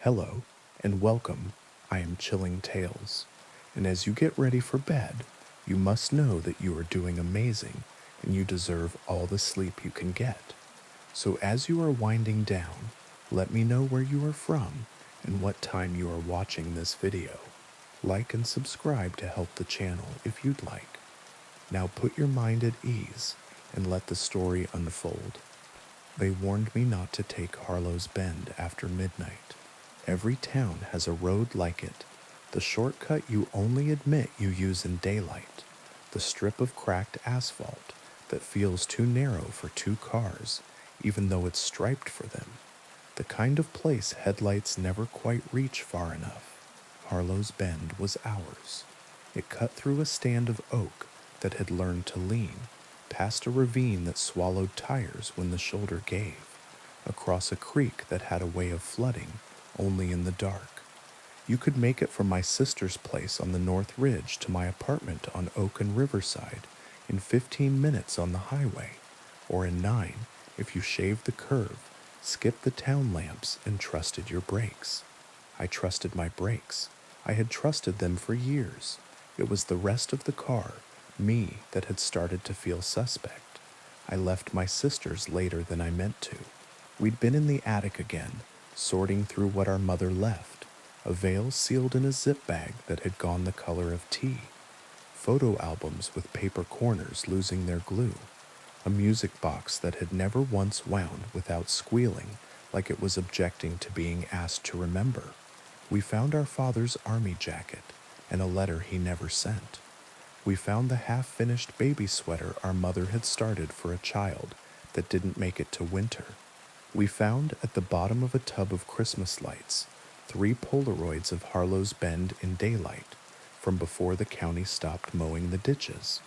Hello, and welcome. I am Chilling Tales. And as you get ready for bed, you must know that you are doing amazing and you deserve all the sleep you can get. So as you are winding down, let me know where you are from and what time you are watching this video. Like and subscribe to help the channel if you'd like. Now put your mind at ease and let the story unfold. They warned me not to take Harlow's Bend after midnight. Every town has a road like it, the shortcut you only admit you use in daylight, the strip of cracked asphalt that feels too narrow for two cars, even though it's striped for them, the kind of place headlights never quite reach far enough. Harlow's Bend was ours. It cut through a stand of oak that had learned to lean, past a ravine that swallowed tires when the shoulder gave, across a creek that had a way of flooding only in the dark. You could make it from my sister's place on the North Ridge to my apartment on Oak and Riverside in 15 minutes on the highway, or in 9 if you shaved the curve, skipped the town lamps, and trusted your brakes. I trusted my brakes. I had trusted them for years. It was the rest of the car, me, that had started to feel suspect. I left my sister's later than I meant to. We'd been in the attic again, sorting through what our mother left, a veil sealed in a zip bag that had gone the color of tea, photo albums with paper corners losing their glue, a music box that had never once wound without squealing like it was objecting to being asked to remember. We found our father's army jacket and a letter he never sent. We found the half-finished baby sweater our mother had started for a child that didn't make it to winter. We found at the bottom of a tub of Christmas lights 3 Polaroids of Harlow's Bend in daylight from before the county stopped mowing the ditches.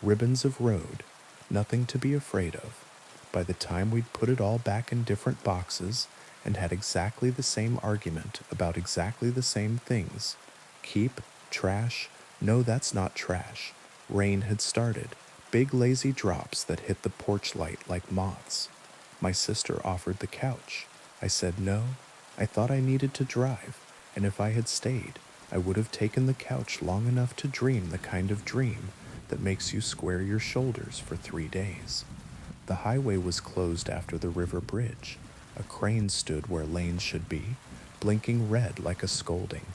Ribbons of road, nothing to be afraid of. By the time we'd put it all back in different boxes and had exactly the same argument about exactly the same things, keep, trash, no, that's not trash. Rain had started, big lazy drops that hit the porch light like moths. My sister offered the couch. I said no. I thought I needed to drive, and if I had stayed, I would have taken the couch long enough to dream the kind of dream that makes you square your shoulders for 3 days. The highway was closed after the river bridge. A crane stood where lanes should be, blinking red like a scolding.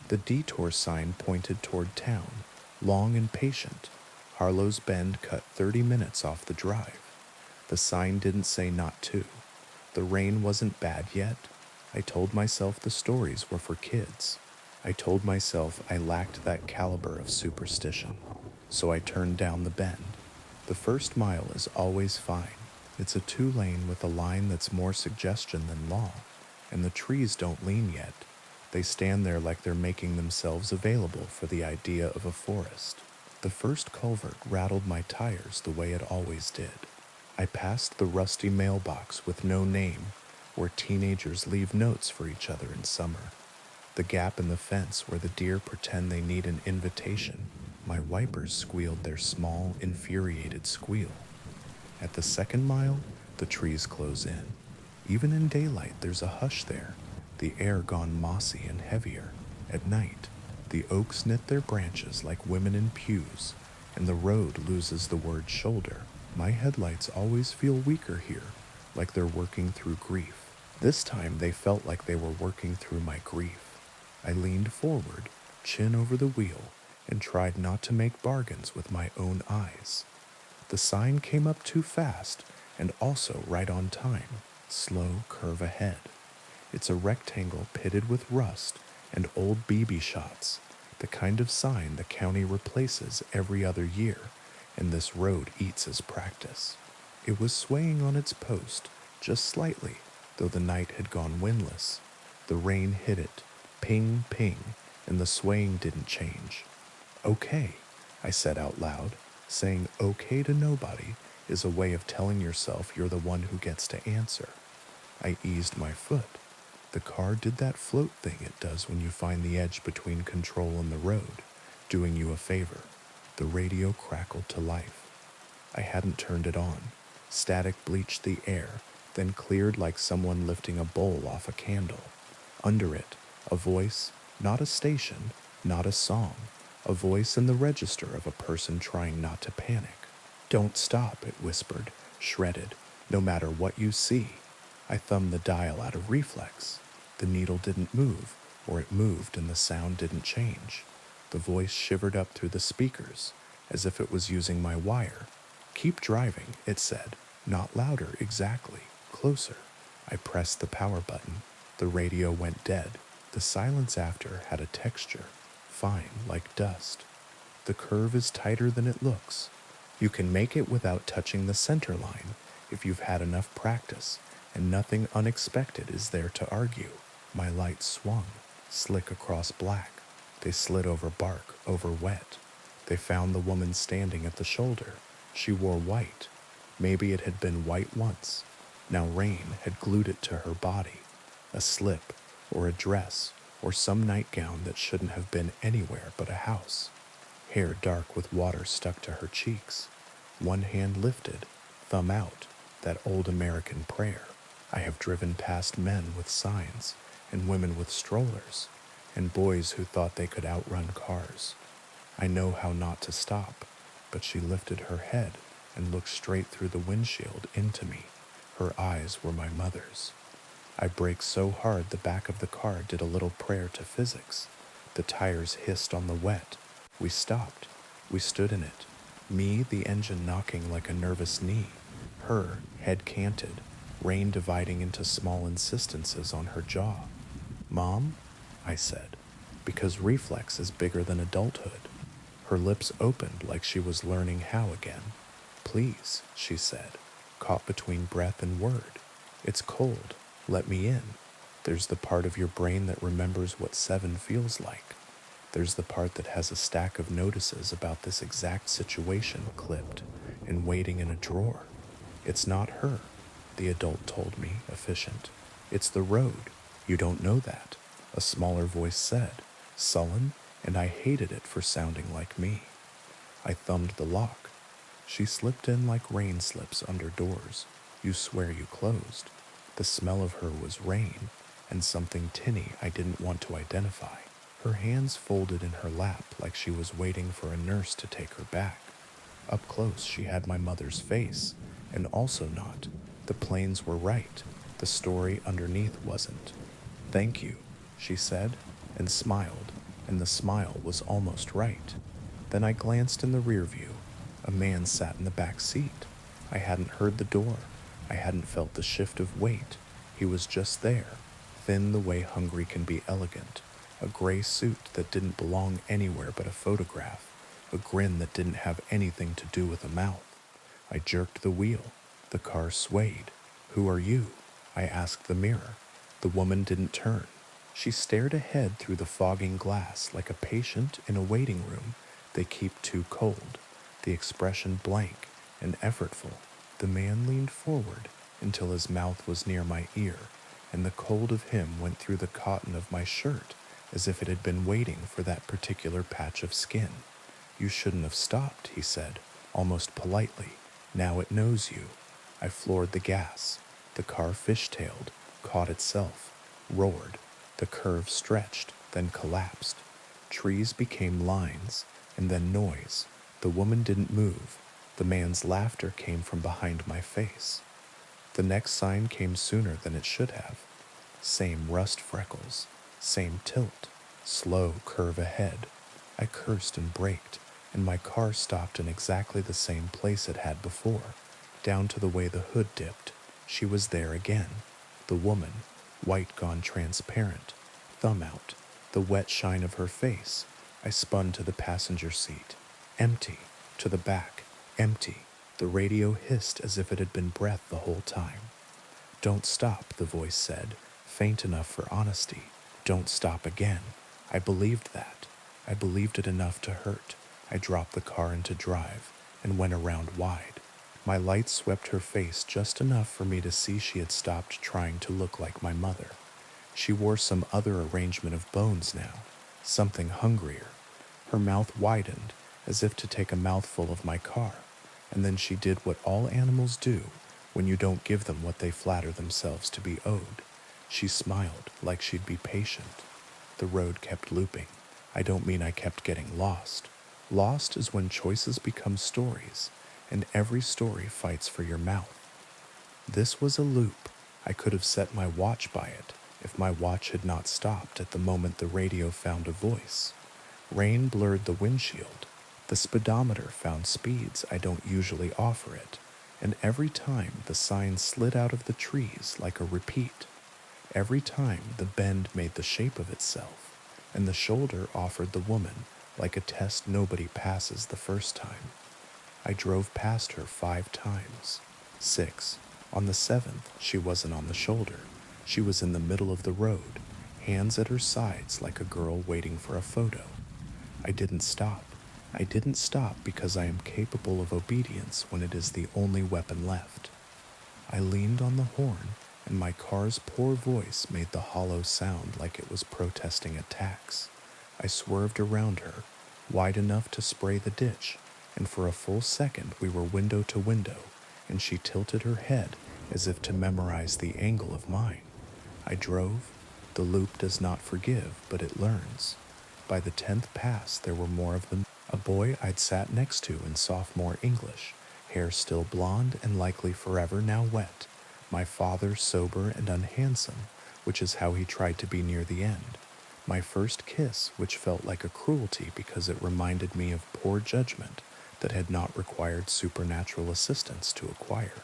The detour sign pointed toward town, long and patient. Harlow's Bend cut 30 minutes off the drive. The sign didn't say not to. The rain wasn't bad yet. I told myself the stories were for kids. I told myself I lacked that caliber of superstition. So I turned down the bend. The first mile is always fine. It's a 2-lane with a line that's more suggestion than law, and the trees don't lean yet. They stand there like they're making themselves available for the idea of a forest. The first culvert rattled my tires the way it always did. I passed the rusty mailbox with no name, where teenagers leave notes for each other in summer. The gap in the fence where the deer pretend they need an invitation. My wipers squealed their small, infuriated squeal. At the second mile, the trees close in. Even in daylight, there's a hush there, the air gone mossy and heavier. At night, the oaks knit their branches like women in pews, and the road loses the word shoulder. My headlights always feel weaker here, like they're working through grief. This time they felt like they were working through my grief. I leaned forward, chin over the wheel, and tried not to make bargains with my own eyes. The sign came up too fast, and also right on time. Slow curve ahead. It's a rectangle pitted with rust and old BB shots, the kind of sign the county replaces every other year, and this road eats as practice. It was swaying on its post, just slightly, though the night had gone windless. The rain hit it, ping, ping, and the swaying didn't change. Okay, I said out loud. Saying okay to nobody is a way of telling yourself you're the one who gets to answer. I eased my foot. The car did that float thing it does when you find the edge between control and the road, doing you a favor. The radio crackled to life. I hadn't turned it on. Static bleached the air, then cleared like someone lifting a bowl off a candle. Under it, a voice, not a station, not a song, a voice in the register of a person trying not to panic. Don't stop, it whispered, shredded, no matter what you see. I thumbed the dial out of reflex. The needle didn't move, or it moved and the sound didn't change. The voice shivered up through the speakers, as if it was using my wire. Keep driving, it said. Not louder, exactly. Closer. I pressed the power button. The radio went dead. The silence after had a texture, fine like dust. The curve is tighter than it looks. You can make it without touching the center line if you've had enough practice, and nothing unexpected is there to argue. My lights swung, slick across black. They slid over bark, over wet. They found the woman standing at the shoulder. She wore white. Maybe it had been white once. Now rain had glued it to her body. A slip, or a dress, or some nightgown that shouldn't have been anywhere but a house. Hair dark with water stuck to her cheeks. One hand lifted, thumb out, that old American prayer. I have driven past men with signs, and women with strollers, and boys who thought they could outrun cars. I know how not to stop, but she lifted her head and looked straight through the windshield into me. Her eyes were my mother's. I braked so hard the back of the car did a little prayer to physics. The tires hissed on the wet. We stopped. We stood in it. Me, the engine knocking like a nervous knee. Her, head canted, rain dividing into small insistences on her jaw. Mom? I said, because reflex is bigger than adulthood. Her lips opened like she was learning how again. Please, she said, caught between breath and word. It's cold. Let me in. There's the part of your brain that remembers what 7 feels like. There's the part that has a stack of notices about this exact situation clipped and waiting in a drawer. It's not her, the adult told me, efficient. It's the road. You don't know that, a smaller voice said, sullen, and I hated it for sounding like me. I thumbed the lock. She slipped in like rain slips under doors. You swear you closed. The smell of her was rain, and something tinny I didn't want to identify. Her hands folded in her lap like she was waiting for a nurse to take her back. Up close she had my mother's face, and also not. The planes were right. The story underneath wasn't. Thank you, she said, and smiled, and the smile was almost right. Then I glanced in the rear view. A man sat in the back seat. I hadn't heard the door. I hadn't felt the shift of weight. He was just there, thin the way hungry can be elegant, a gray suit that didn't belong anywhere but a photograph, a grin that didn't have anything to do with a mouth. I jerked the wheel. The car swayed. Who are you? I asked the mirror. The woman didn't turn. She stared ahead through the fogging glass like a patient in a waiting room they keep too cold, the expression blank and effortful. The man leaned forward until his mouth was near my ear, and the cold of him went through the cotton of my shirt as if it had been waiting for that particular patch of skin. You shouldn't have stopped, he said, almost politely. Now it knows you. I floored the gas. The car fishtailed, caught itself, roared. The curve stretched, then collapsed. Trees became lines, and then noise. The woman didn't move. The man's laughter came from behind my face. The next sign came sooner than it should have. Same rust freckles, same tilt, slow curve ahead. I cursed and braked, and my car stopped in exactly the same place it had before, down to the way the hood dipped. She was there again. The woman, white gone transparent, thumb out, the wet shine of her face. I spun to the passenger seat. Empty. To the back. Empty. The radio hissed as if it had been breath the whole time. Don't stop, the voice said, faint enough for honesty. Don't stop again. I believed that. I believed it enough to hurt. I dropped the car into drive and went around wide. My light swept her face just enough for me to see she had stopped trying to look like my mother. She wore some other arrangement of bones now, something hungrier. Her mouth widened, as if to take a mouthful of my car, and then she did what all animals do when you don't give them what they flatter themselves to be owed. She smiled like she'd be patient. The road kept looping. I don't mean I kept getting lost. Lost is when choices become stories, and every story fights for your mouth. This was a loop. I could have set my watch by it if my watch had not stopped at the moment the radio found a voice. Rain blurred the windshield. The speedometer found speeds I don't usually offer it, and every time the sign slid out of the trees like a repeat. Every time the bend made the shape of itself, and the shoulder offered the woman like a test nobody passes the first time. I drove past her 5 times. 6. On the 7th, she wasn't on the shoulder. She was in the middle of the road, hands at her sides like a girl waiting for a photo. I didn't stop. I didn't stop because I am capable of obedience when it is the only weapon left. I leaned on the horn, and my car's poor voice made the hollow sound like it was protesting a tax. I swerved around her, wide enough to spray the ditch, and for a full second we were window to window, and she tilted her head as if to memorize the angle of mine. I drove. The loop does not forgive, but it learns. By the 10th pass, there were more of them. A boy I'd sat next to in sophomore English, hair still blonde and likely forever now wet. My father sober and unhandsome, which is how he tried to be near the end. My first kiss, which felt like a cruelty because it reminded me of poor judgment that had not required supernatural assistance to acquire.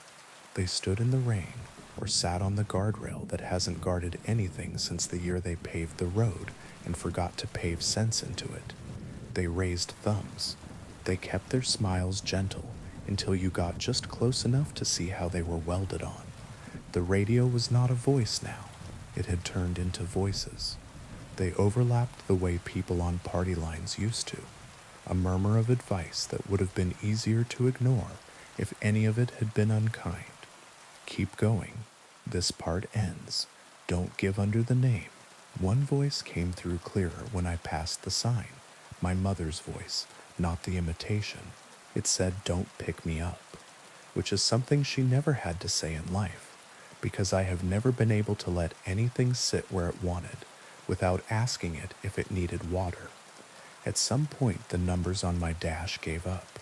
They stood in the rain, or sat on the guardrail that hasn't guarded anything since the year they paved the road and forgot to pave sense into it. They raised thumbs. They kept their smiles gentle until you got just close enough to see how they were welded on. The radio was not a voice now. It had turned into voices. They overlapped the way people on party lines used to. A murmur of advice that would have been easier to ignore if any of it had been unkind. Keep going. This part ends. Don't give under the name. One voice came through clearer when I passed the sign. My mother's voice, not the imitation. It said, "Don't pick me up," which is something she never had to say in life, because I have never been able to let anything sit where it wanted without asking it if it needed water. At some point, the numbers on my dash gave up.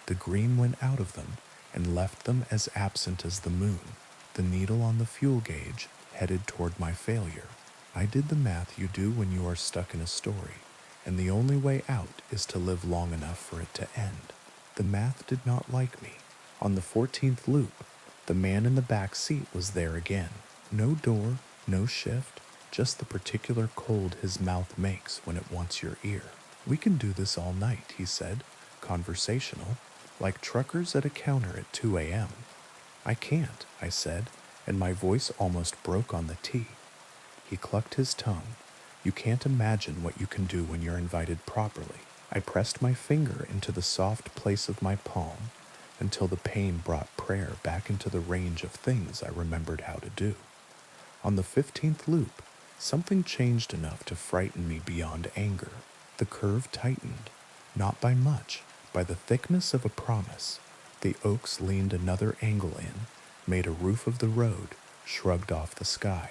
The green went out of them and left them as absent as the moon. The needle on the fuel gauge headed toward my failure. I did the math you do when you are stuck in a story, and the only way out is to live long enough for it to end. The math did not like me. On the 14th loop, the man in the back seat was there again. No door, no shift, just the particular cold his mouth makes when it wants your ear. "We can do this all night," he said, conversational, like truckers at a counter at 2 a.m. "I can't," I said, and my voice almost broke on the T. He clucked his tongue. "You can't imagine what you can do when you're invited properly." I pressed my finger into the soft place of my palm until the pain brought prayer back into the range of things I remembered how to do. On the 15th loop, something changed enough to frighten me beyond anger. The curve tightened, not by much, by the thickness of a promise. The oaks leaned another angle in, made a roof of the road, shrugged off the sky.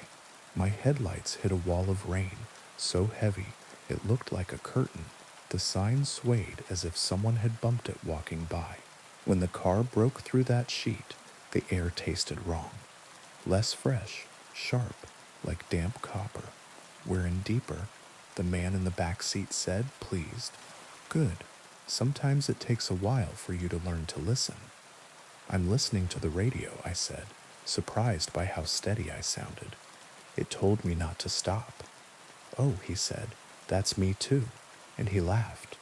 My headlights hit a wall of rain, so heavy it looked like a curtain. The sign swayed as if someone had bumped it walking by. When the car broke through that sheet, the air tasted wrong. Less fresh, sharp, like damp copper. "We're in deeper," the man in the back seat said, pleased. "Good. Sometimes it takes a while for you to learn to listen." "I'm listening to the radio," I said, surprised by how steady I sounded. It told me not to stop. "Oh," he said, "that's me too." And he laughed.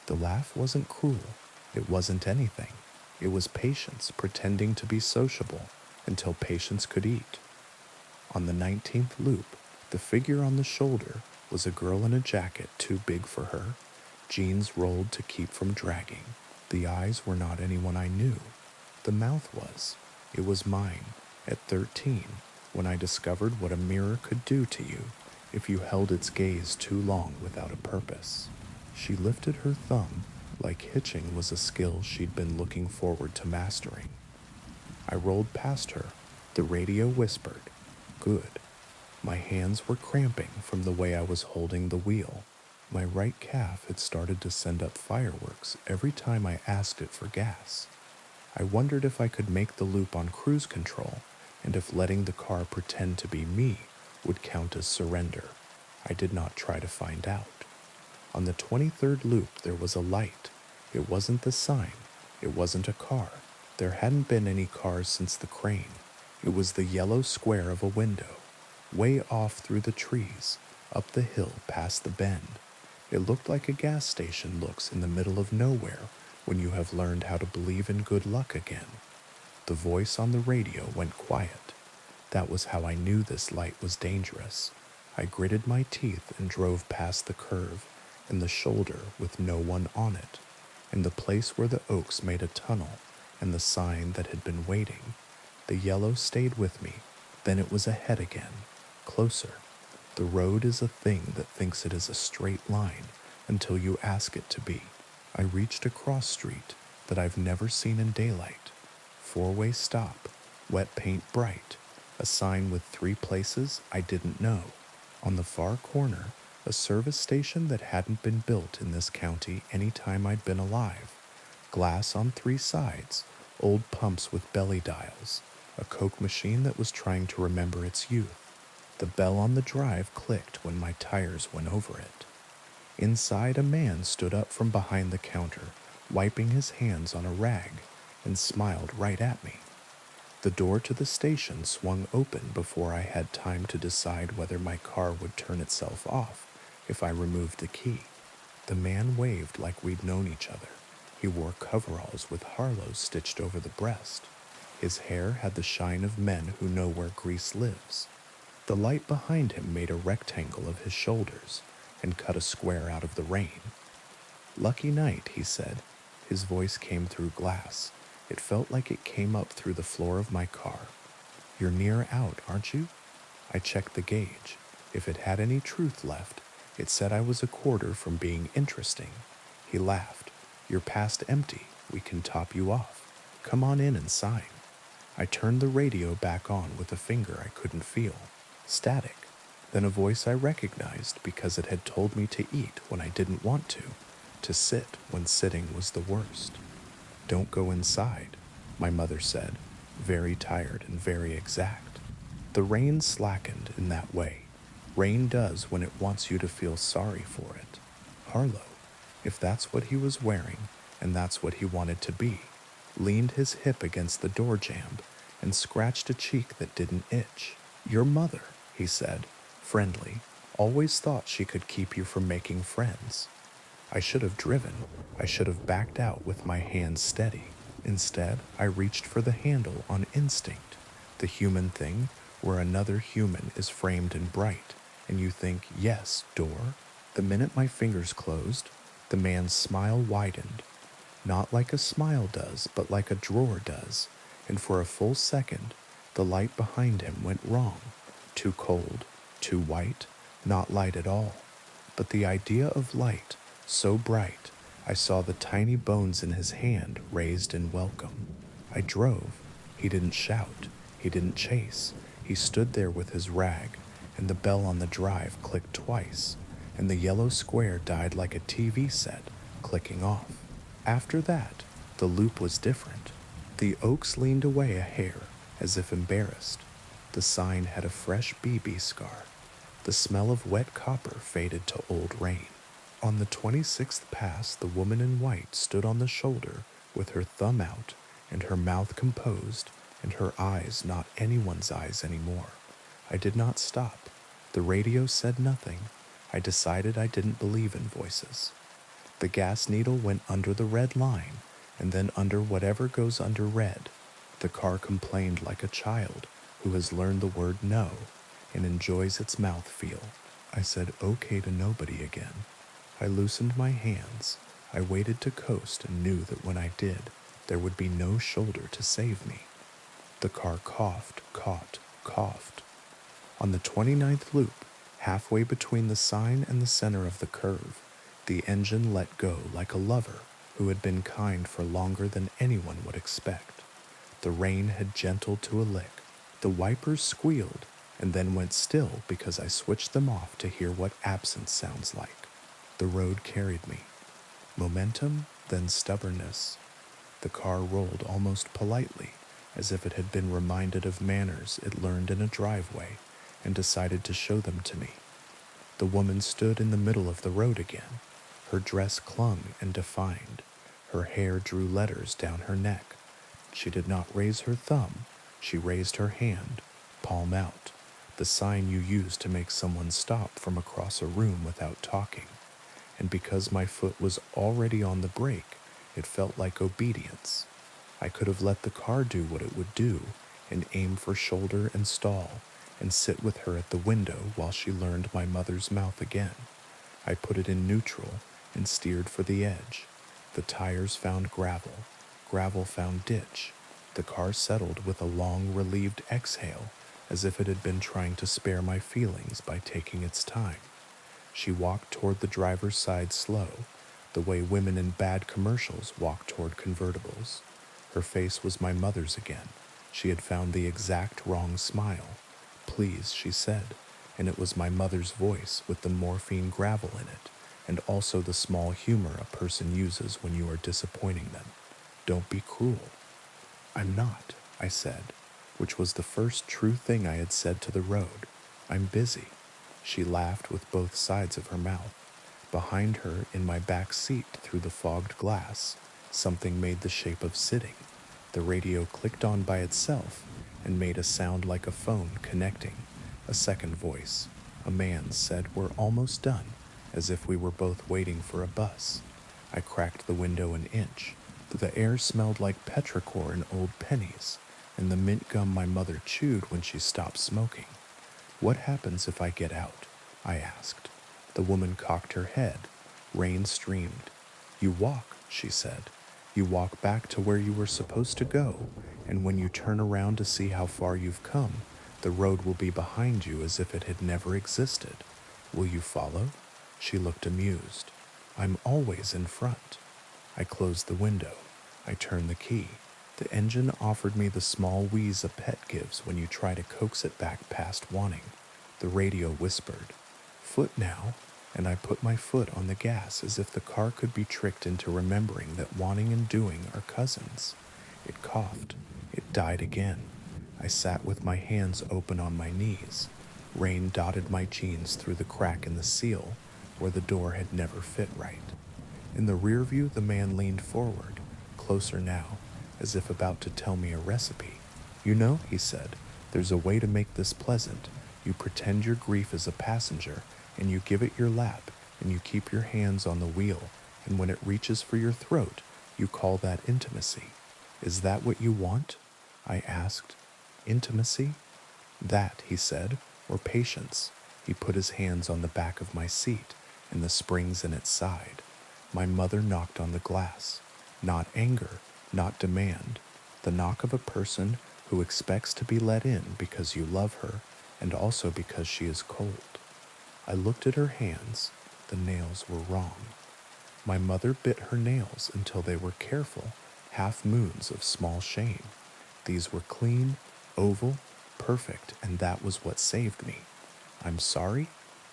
The laugh wasn't cruel. It wasn't anything. It was patience pretending to be sociable until patience could eat. On the 19th loop, the figure on the shoulder was a girl in a jacket too big for her, jeans rolled to keep from dragging. The eyes were not anyone I knew. The mouth was. It was mine, at 13, when I discovered what a mirror could do to you if you held its gaze too long without a purpose. She lifted her thumb like hitching was a skill she'd been looking forward to mastering. I rolled past her. The radio whispered, "Good." My hands were cramping from the way I was holding the wheel. My right calf had started to send up fireworks every time I asked it for gas. I wondered if I could make the loop on cruise control and if letting the car pretend to be me would count as surrender. I did not try to find out. On the 23rd loop, there was a light. It wasn't the sign. It wasn't a car. There hadn't been any cars since the crane. It was the yellow square of a window, way off through the trees, up the hill past the bend. It looked like a gas station looks in the middle of nowhere when you have learned how to believe in good luck again. The voice on the radio went quiet. That was how I knew this light was dangerous. I gritted my teeth and drove past the curve and the shoulder with no one on it, and the place where the oaks made a tunnel and the sign that had been waiting. The yellow stayed with me. Then it was ahead again, closer. The road is a thing that thinks it is a straight line until you ask it to be. I reached a cross street that I've never seen in daylight. Four-way stop, wet paint bright, a sign with 3 places I didn't know. On the far corner, a service station that hadn't been built in this county any time I'd been alive. Glass on 3 sides, old pumps with belly dials, a Coke machine that was trying to remember its youth. The bell on the drive clicked when my tires went over it. Inside, a man stood up from behind the counter, wiping his hands on a rag, and smiled right at me. The door to the station swung open before I had time to decide whether my car would turn itself off if I removed the key. The man waved like we'd known each other. He wore coveralls with Harlows stitched over the breast. His hair had the shine of men who know where grease lives. The light behind him made a rectangle of his shoulders and cut a square out of the rain. "Lucky night," he said. His voice came through glass. It felt like it came up through the floor of my car. "You're near out, aren't you?" I checked the gauge. If it had any truth left, it said I was a quarter from being interesting. He laughed. "You're past empty. We can top you off. Come on in and sign." I turned the radio back on with a finger I couldn't feel. Static. Then a voice I recognized because it had told me to eat when I didn't want to sit when sitting was the worst. "Don't go inside," my mother said, very tired and very exact. The rain slackened in that way. Rain does when it wants you to feel sorry for it. Harlow, if that's what he was wearing, and that's what he wanted to be, leaned his hip against the door jamb and scratched a cheek that didn't itch. "Your mother," he said, friendly, "always thought she could keep you from making friends." I should have driven. I should have backed out with my hands steady. Instead, I reached for the handle on instinct, the human thing where another human is framed in bright, and you think, yes, door. The minute my fingers closed, the man's smile widened. Not like a smile does, but like a drawer does, and for a full second, the light behind him went wrong. Too cold, too white, not light at all. But the idea of light, so bright, I saw the tiny bones in his hand raised in welcome. I drove. He didn't shout. He didn't chase. He stood there with his rag, and the bell on the drive clicked twice, and the yellow square died like a TV set, clicking off. After that, the loop was different. The oaks leaned away a hair, as if embarrassed. The sign had a fresh BB scar. The smell of wet copper faded to old rain. On the 26th pass, the woman in white stood on the shoulder with her thumb out and her mouth composed and her eyes not anyone's eyes anymore. I did not stop. The radio said nothing. I decided I didn't believe in voices. The gas needle went under the red line and then under whatever goes under red. The car complained like a child who has learned the word no and enjoys its mouthfeel. I said okay to nobody again. I loosened my hands. I waited to coast and knew that when I did, there would be no shoulder to save me. The car coughed, caught, coughed. On the 29th loop, halfway between the sign and the center of the curve, the engine let go like a lover who had been kind for longer than anyone would expect. The rain had gentled to a lick. The wipers squealed, and then went still because I switched them off to hear what absence sounds like. The road carried me. Momentum, then stubbornness. The car rolled almost politely, as if it had been reminded of manners it learned in a driveway and decided to show them to me. The woman stood in the middle of the road again. Her dress clung and defined. Her hair drew letters down her neck. She did not raise her thumb. She raised her hand, palm out, the sign you use to make someone stop from across a room without talking. And because my foot was already on the brake, it felt like obedience. I could have let the car do what it would do and aim for shoulder and stall and sit with her at the window while she learned my mother's mouth again. I put it in neutral and steered for the edge. The tires found gravel. Gravel found ditch. The car settled with a long, relieved exhale, as if it had been trying to spare my feelings by taking its time. She walked toward the driver's side slow, the way women in bad commercials walk toward convertibles. Her face was my mother's again. She had found the exact wrong smile. Please, she said, and it was my mother's voice with the morphine gravel in it, and also the small humor a person uses when you are disappointing them. Don't be cruel. I'm not, I said, which was the first true thing I had said to the road. I'm busy. She laughed with both sides of her mouth. Behind her, in my back seat through the fogged glass, something made the shape of sitting. The radio clicked on by itself and made a sound like a phone connecting. A second voice. A man said, "We're almost done," as if we were both waiting for a bus. I cracked the window an inch. The air smelled like petrichor and old pennies, and the mint gum my mother chewed when she stopped smoking. What happens if I get out? I asked. The woman cocked her head. Rain streamed. You walk, she said. You walk back to where you were supposed to go, and when you turn around to see how far you've come, the road will be behind you as if it had never existed. Will you follow? She looked amused. I'm always in front. I closed the window. I turned the key. The engine offered me the small wheeze a pet gives when you try to coax it back past wanting. The radio whispered, "Foot now," and I put my foot on the gas as if the car could be tricked into remembering that wanting and doing are cousins. It coughed. It died again. I sat with my hands open on my knees. Rain dotted my jeans through the crack in the seal where the door had never fit right. In the rear view, the man leaned forward, closer now, as if about to tell me a recipe. You know, he said, there's a way to make this pleasant. You pretend your grief is a passenger, and you give it your lap, and you keep your hands on the wheel, and when it reaches for your throat, you call that intimacy. Is that what you want? I asked. Intimacy? That, he said, or patience. He put his hands on the back of my seat and the springs in its side. My mother knocked on the glass. Not anger, not demand. The knock of a person who expects to be let in because you love her and also because she is cold. I looked at her hands. The nails were wrong. My mother bit her nails until they were careful, half moons of small shame. These were clean, oval, perfect, and that was what saved me. I'm sorry,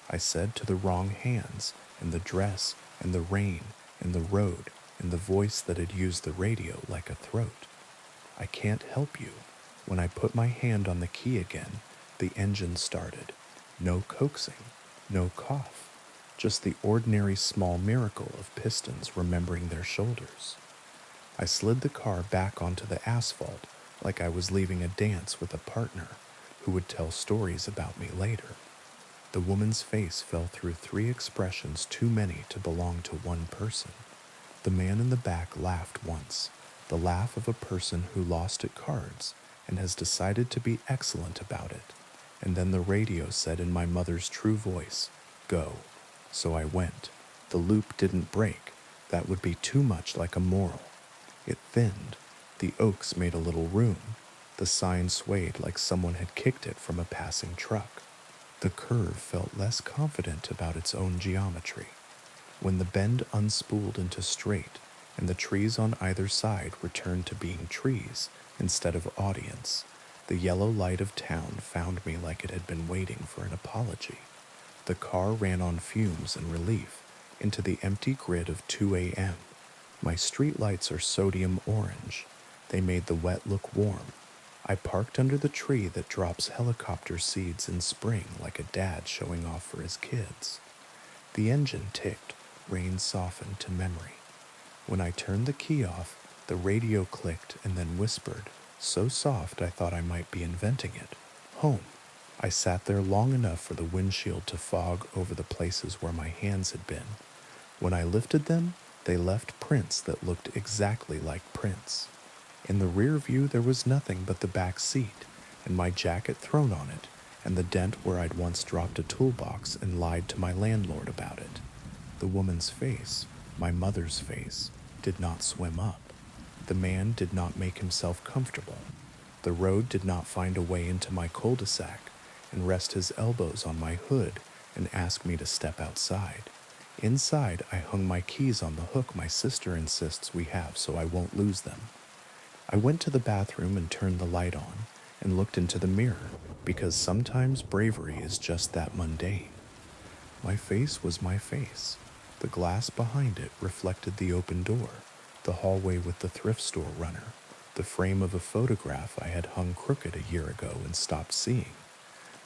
I said, to the wrong hands, and the dress, and the rain, and the road, and the voice that had used the radio like a throat. I can't help you. When I put my hand on the key again, the engine started. No coaxing, no cough, just the ordinary small miracle of pistons remembering their shoulders. I slid the car back onto the asphalt like I was leaving a dance with a partner who would tell stories about me later. The woman's face fell through 3 expressions too many to belong to one person. The man in the back laughed once, the laugh of a person who lost at cards and has decided to be excellent about it. And then the radio said in my mother's true voice, "Go." So I went. The loop didn't break. That would be too much like a moral. It thinned. The oaks made a little room. The sign swayed like someone had kicked it from a passing truck. The curve felt less confident about its own geometry. When the bend unspooled into straight, and the trees on either side returned to being trees instead of audience, The yellow light of town found me like it had been waiting for an apology. The car ran on fumes and relief into the empty grid of 2 a.m. My streetlights are sodium orange. They made the wet look warm. I parked under the tree that drops helicopter seeds in spring like a dad showing off for his kids. The engine ticked, rain softened to memory. When I turned the key off, the radio clicked and then whispered, so soft I thought I might be inventing it. Home. I sat there long enough for the windshield to fog over the places where my hands had been. When I lifted them, they left prints that looked exactly like prints. In the rear view, there was nothing but the back seat, and my jacket thrown on it, and the dent where I'd once dropped a toolbox and lied to my landlord about it. The woman's face, my mother's face, did not swim up. The man did not make himself comfortable. The road did not find a way into my cul-de-sac and rest his elbows on my hood and ask me to step outside. Inside, I hung my keys on the hook my sister insists we have so I won't lose them. I went to the bathroom and turned the light on and looked into the mirror because sometimes bravery is just that mundane. My face was my face. The glass behind it reflected the open door, the hallway with the thrift store runner, the frame of a photograph I had hung crooked a year ago and stopped seeing.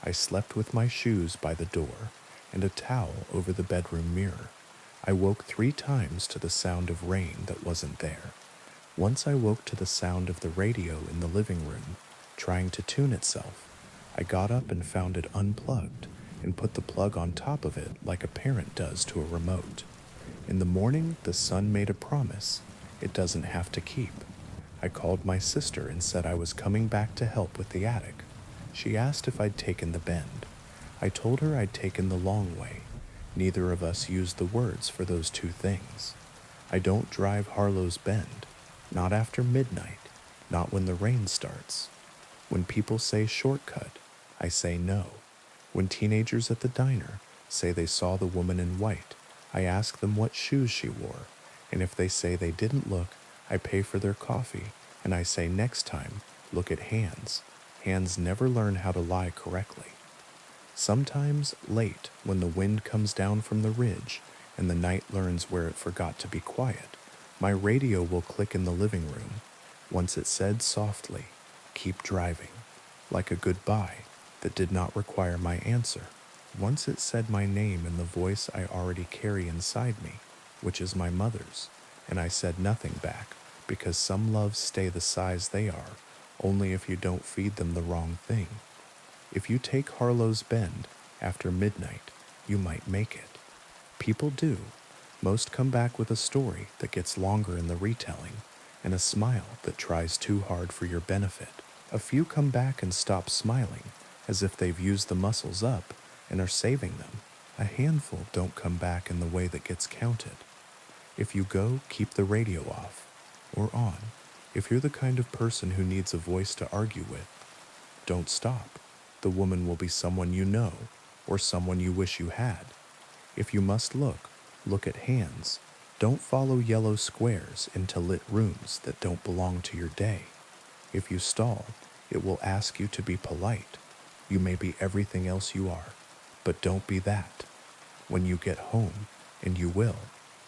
I slept with my shoes by the door and a towel over the bedroom mirror. I woke 3 times to the sound of rain that wasn't there. Once I woke to the sound of the radio in the living room, trying to tune itself. I got up and found it unplugged and put the plug on top of it like a parent does to a remote. In the morning, the sun made a promise it doesn't have to keep. I called my sister and said I was coming back to help with the attic. She asked if I'd taken the bend. I told her I'd taken the long way. Neither of us used the words for those 2 things. I don't drive Harlow's Bend. Not after midnight. Not when the rain starts. When people say shortcut, I say no. When teenagers at the diner say they saw the woman in white, I ask them what shoes she wore, and if they say they didn't look, I pay for their coffee, and I say next time, look at hands. Hands never learn how to lie correctly. Sometimes late, when the wind comes down from the ridge and the night learns where it forgot to be quiet, my radio will click in the living room. Once it said softly, keep driving, like a goodbye that did not require my answer. Once it said my name in the voice I already carry inside me, which is my mother's, and I said nothing back because some loves stay the size they are only if you don't feed them the wrong thing. If you take Harlow's Bend after midnight, you might make it. People do. Most come back with a story that gets longer in the retelling and a smile that tries too hard for your benefit. A few come back and stop smiling as if they've used the muscles up and are saving them. A handful don't come back in the way that gets counted. If you go, keep the radio off or on. If you're the kind of person who needs a voice to argue with, don't stop. The woman will be someone you know or someone you wish you had. If you must look, look at hands. Don't follow yellow squares into lit rooms that don't belong to your day. If you stall, it will ask you to be polite. You may be everything else you are, but don't be that. When you get home, and you will,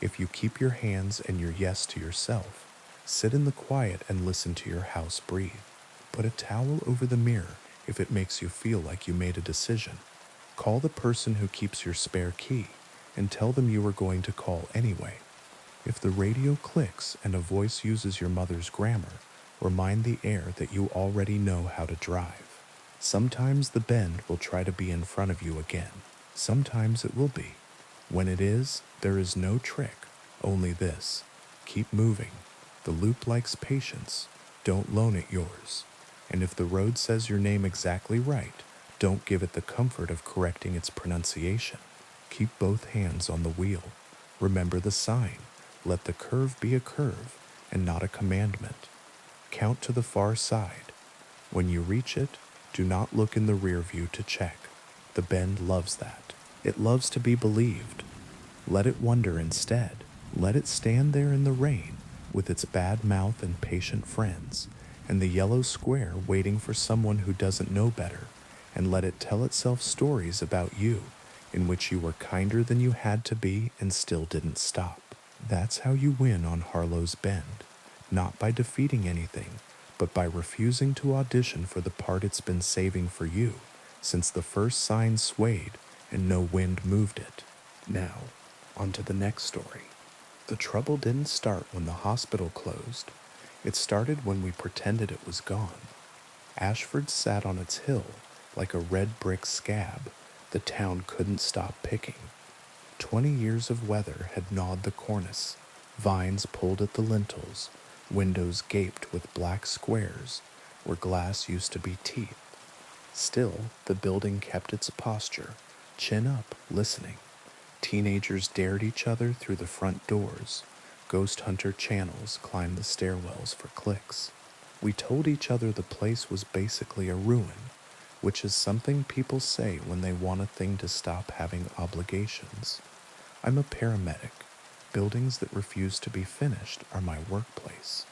if you keep your hands and your yes to yourself, sit in the quiet and listen to your house breathe. Put a towel over the mirror if it makes you feel like you made a decision. Call the person who keeps your spare key and tell them you were going to call anyway. If the radio clicks and a voice uses your mother's grammar, remind the air that you already know how to drive. Sometimes the bend will try to be in front of you again. Sometimes it will be. When it is, there is no trick, only this. Keep moving. The loop likes patience. Don't loan it yours. And if the road says your name exactly right, don't give it the comfort of correcting its pronunciation. Keep both hands on the wheel. Remember the sign. Let the curve be a curve and not a commandment. Count to the far side. When you reach it, do not look in the rear view to check. The bend loves that. It loves to be believed. Let it wonder instead. Let it stand there in the rain with its bad mouth and patient friends and the yellow square waiting for someone who doesn't know better, and let it tell itself stories about you in which you were kinder than you had to be and still didn't stop. That's how you win on Harlow's Bend, not by defeating anything, but by refusing to audition for the part it's been saving for you since the first sign swayed and no wind moved it. Now, on to the next story. The trouble didn't start when the hospital closed. It started when we pretended it was gone. Ashford sat on its hill like a red brick scab the town couldn't stop picking. 20 years of weather had gnawed the cornice, vines pulled at the lintels, windows gaped with black squares where glass used to be teeth. Still, the building kept its posture, chin up, listening. Teenagers dared each other through the front doors. Ghost hunter channels climbed the stairwells for clicks. We told each other the place was basically a ruin, which is something people say when they want a thing to stop having obligations. I'm a paramedic. Buildings that refuse to be finished are my workplace.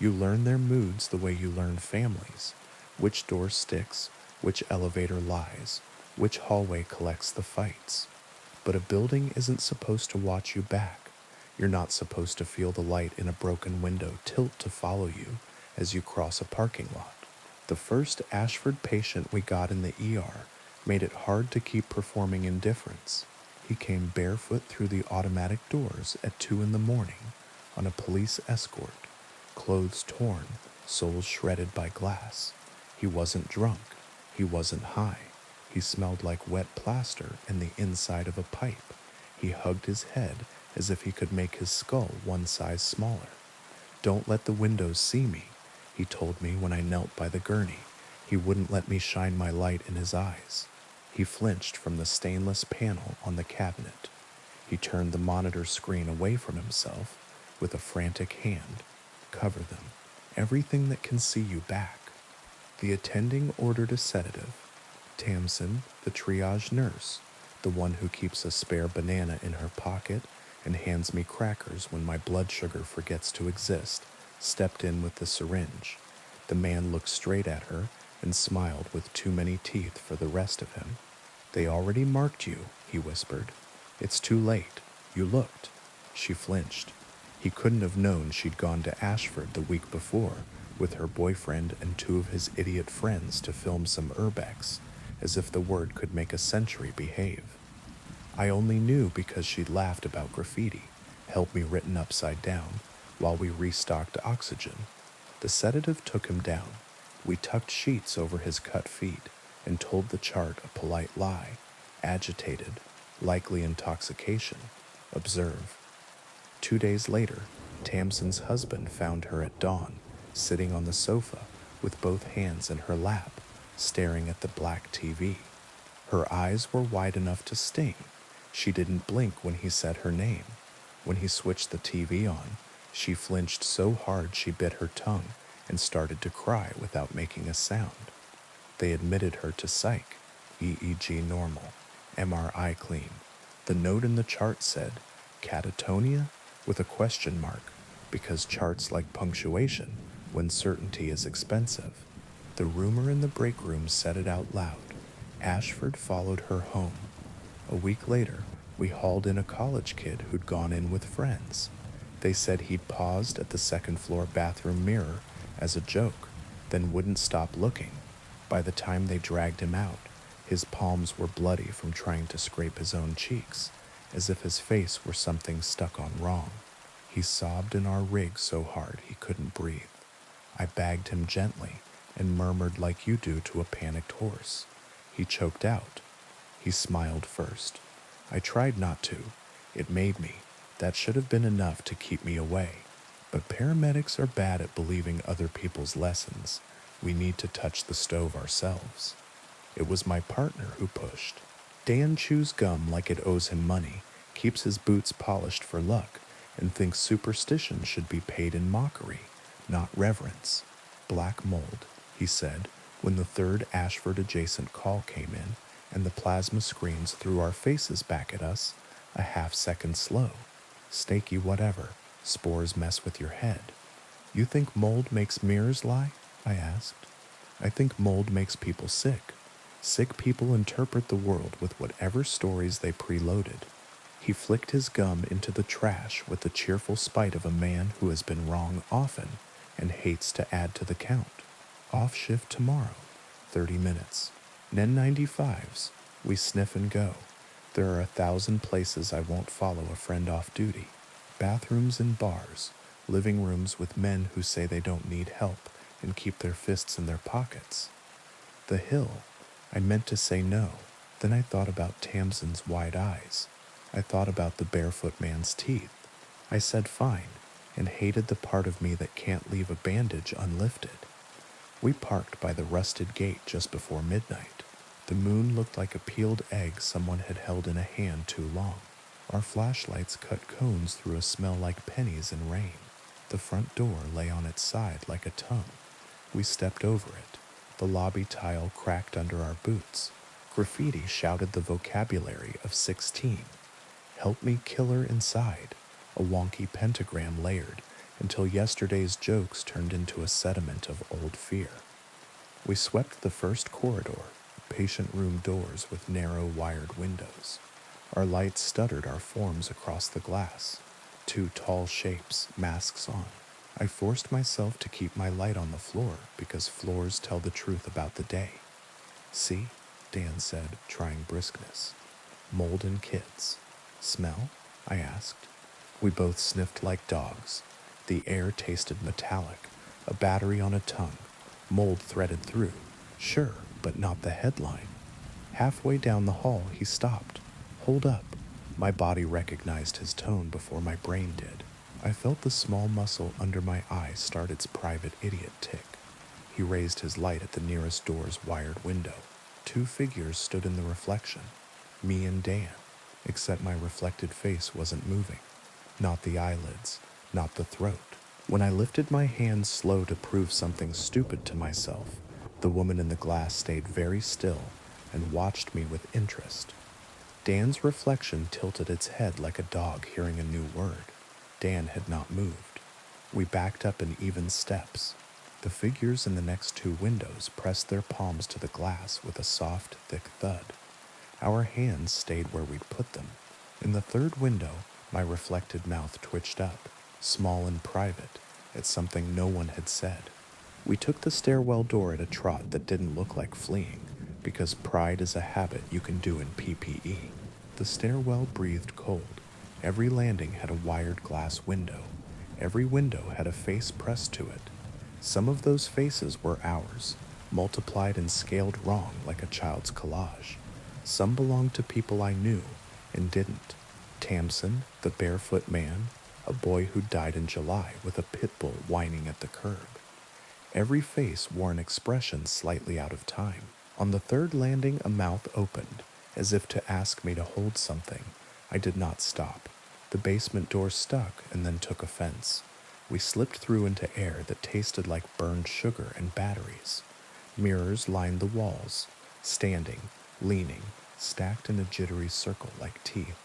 You learn their moods the way you learn families. Which door sticks, which elevator lies, which hallway collects the fights. But a building isn't supposed to watch you back. You're not supposed to feel the light in a broken window tilt to follow you as you cross a parking lot. The first Ashford patient we got in the ER made it hard to keep performing indifference. He came barefoot through the automatic doors at 2 in the morning on a police escort, clothes torn, soles shredded by glass. He wasn't drunk. He wasn't high. He smelled like wet plaster and the inside of a pipe. He hugged his head as if he could make his skull one size smaller. "Don't let the windows see me," he told me when I knelt by the gurney. He wouldn't let me shine my light in his eyes. He flinched from the stainless panel on the cabinet. He turned the monitor screen away from himself with a frantic hand. "Cover them. Everything that can see you back." The attending ordered a sedative. Tamsin, the triage nurse, the one who keeps a spare banana in her pocket and hands me crackers when my blood sugar forgets to exist, stepped in with the syringe. The man looked straight at her and smiled with too many teeth for the rest of him. "They already marked you," he whispered. "It's too late. You looked." She flinched. He couldn't have known she'd gone to Ashford the week before with her boyfriend and 2 of his idiot friends to film some urbex, as if the word could make a century behave. I only knew because she'd laughed about graffiti, helped me written upside down, while we restocked oxygen. The sedative took him down. We tucked sheets over his cut feet and told the chart a polite lie. Agitated, likely intoxication. Observe. 2 days later, Tamsin's husband found her at dawn, sitting on the sofa with both hands in her lap, staring at the black TV. Her eyes were wide enough to sting. She didn't blink when he said her name. When he switched the TV on, she flinched so hard she bit her tongue and started to cry without making a sound. They admitted her to psych, EEG normal, MRI clean. The note in the chart said, catatonia, with a question mark, because charts like punctuation when certainty is expensive. The rumor in the break room said it out loud. Ashford followed her home. A week later, we hauled in a college kid who'd gone in with friends. They said he'd paused at the second-floor bathroom mirror as a joke, then wouldn't stop looking. By the time they dragged him out, his palms were bloody from trying to scrape his own cheeks, as if his face were something stuck on wrong. He sobbed in our rig so hard he couldn't breathe. I bagged him gently and murmured like you do to a panicked horse. He choked out. He smiled first. I tried not to. It made me. That should have been enough to keep me away. But paramedics are bad at believing other people's lessons. We need to touch the stove ourselves. It was my partner who pushed. Dan chews gum like it owes him money, keeps his boots polished for luck, and thinks superstition should be paid in mockery, not reverence. Black mold, he said, when the third Ashford-adjacent call came in, and the plasma screens threw our faces back at us, a half-second slow. Snaky whatever, spores mess with your head. You think mold makes mirrors lie? I asked. I think mold makes people sick. Sick people interpret the world with whatever stories they preloaded. He flicked his gum into the trash with the cheerful spite of a man who has been wrong often and hates to add to the count. Off shift tomorrow, 30 minutes. N95s. We sniff and go. There are 1,000 places I won't follow a friend off duty. Bathrooms in bars, living rooms with men who say they don't need help and keep their fists in their pockets. The hill. I meant to say no. Then I thought about Tamsin's wide eyes. I thought about the barefoot man's teeth. I said fine, and hated the part of me that can't leave a bandage unlifted. We parked by the rusted gate just before midnight. The moon looked like a peeled egg someone had held in a hand too long. Our flashlights cut cones through a smell like pennies in rain. The front door lay on its side like a tongue. We stepped over it. The lobby tile cracked under our boots. Graffiti shouted the vocabulary of 16. Help me kill her inside. A wonky pentagram layered until yesterday's jokes turned into a sediment of old fear. We swept the first corridor, patient room doors with narrow wired windows. Our lights stuttered our forms across the glass. Two tall shapes, masks on. I forced myself to keep my light on the floor because floors tell the truth about the day. See, Dan said, trying briskness. Mold and kids. Smell? I asked. We both sniffed like dogs. The air tasted metallic, a battery on a tongue. Mold threaded through. Sure, but not the headline. Halfway down the hall, he stopped. Hold up. My body recognized his tone before my brain did. I felt the small muscle under my eye start its private idiot tick. He raised his light at the nearest door's wired window. Two figures stood in the reflection. Me and Dan, except my reflected face wasn't moving. Not the eyelids, not the throat. When I lifted my hand slow to prove something stupid to myself, the woman in the glass stayed very still and watched me with interest. Dan's reflection tilted its head like a dog hearing a new word. Dan had not moved. We backed up in even steps. The figures in the next two windows pressed their palms to the glass with a soft, thick thud. Our hands stayed where we'd put them. In the third window, my reflected mouth twitched up, small and private, at something no one had said. We took the stairwell door at a trot that didn't look like fleeing, because pride is a habit you can do in PPE. The stairwell breathed cold. Every landing had a wired glass window. Every window had a face pressed to it. Some of those faces were ours, multiplied and scaled wrong like a child's collage. Some belonged to people I knew and didn't. Tamsin, the barefoot man, a boy who died in July with a pit bull whining at the curb. Every face wore an expression slightly out of time. On the third landing, a mouth opened, as if to ask me to hold something. I did not stop. The basement door stuck and then took offense. We slipped through into air that tasted like burned sugar and batteries. Mirrors lined the walls, standing, leaning, stacked in a jittery circle like teeth.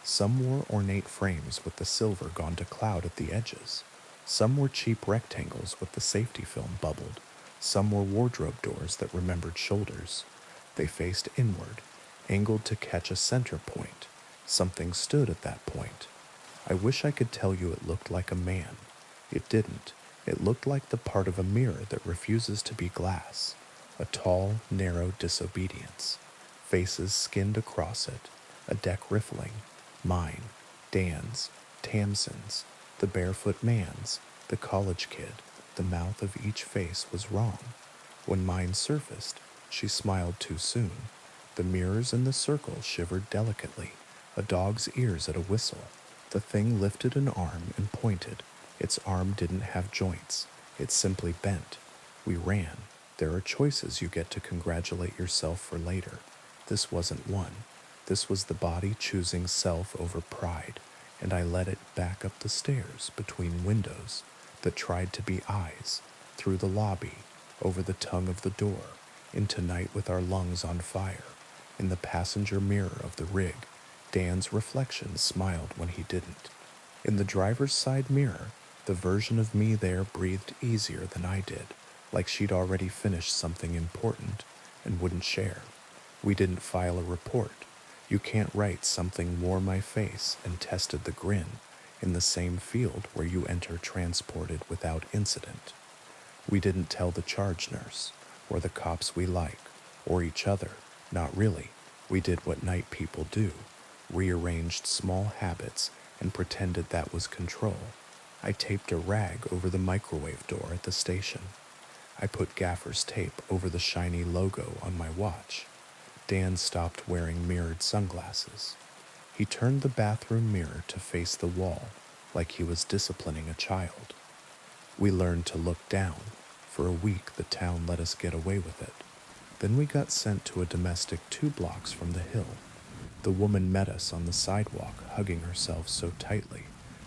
Some wore ornate frames with the silver gone to cloud at the edges. Some were cheap rectangles with the safety film bubbled. Some were wardrobe doors that remembered shoulders. They faced inward, angled to catch a center point. Something stood at that point. I wish I could tell you it looked like a man. It didn't. It looked like the part of a mirror that refuses to be glass. A tall, narrow disobedience. Faces skinned across it. A deck riffling. Mine, Dan's, Tamsin's, the barefoot man's, the college kid. The mouth of each face was wrong. When mine surfaced, she smiled too soon. The mirrors in the circle shivered delicately, a dog's ears at a whistle. The thing lifted an arm and pointed. Its arm didn't have joints. It simply bent. We ran. There are choices you get to congratulate yourself for later. This wasn't one. This was the body choosing self over pride, and I led it back up the stairs between windows that tried to be eyes, through the lobby, over the tongue of the door, into night with our lungs on fire. In the passenger mirror of the rig, Dan's reflection smiled when he didn't. In the driver's side mirror, the version of me there breathed easier than I did, like she'd already finished something important and wouldn't share. We didn't file a report. You can't write something wore my face and tested the grin in the same field where you enter transported without incident. We didn't tell the charge nurse, or the cops we like, or each other. Not really. We did what night people do, rearranged small habits and pretended that was control. I taped a rag over the microwave door at the station. I put gaffer's tape over the shiny logo on my watch. Dan stopped wearing mirrored sunglasses. He turned the bathroom mirror to face the wall, like he was disciplining a child. We learned to look down. For a week, the town let us get away with it. Then we got sent to a domestic 2 blocks from the hill. The woman met us on the sidewalk, hugging herself so tightly,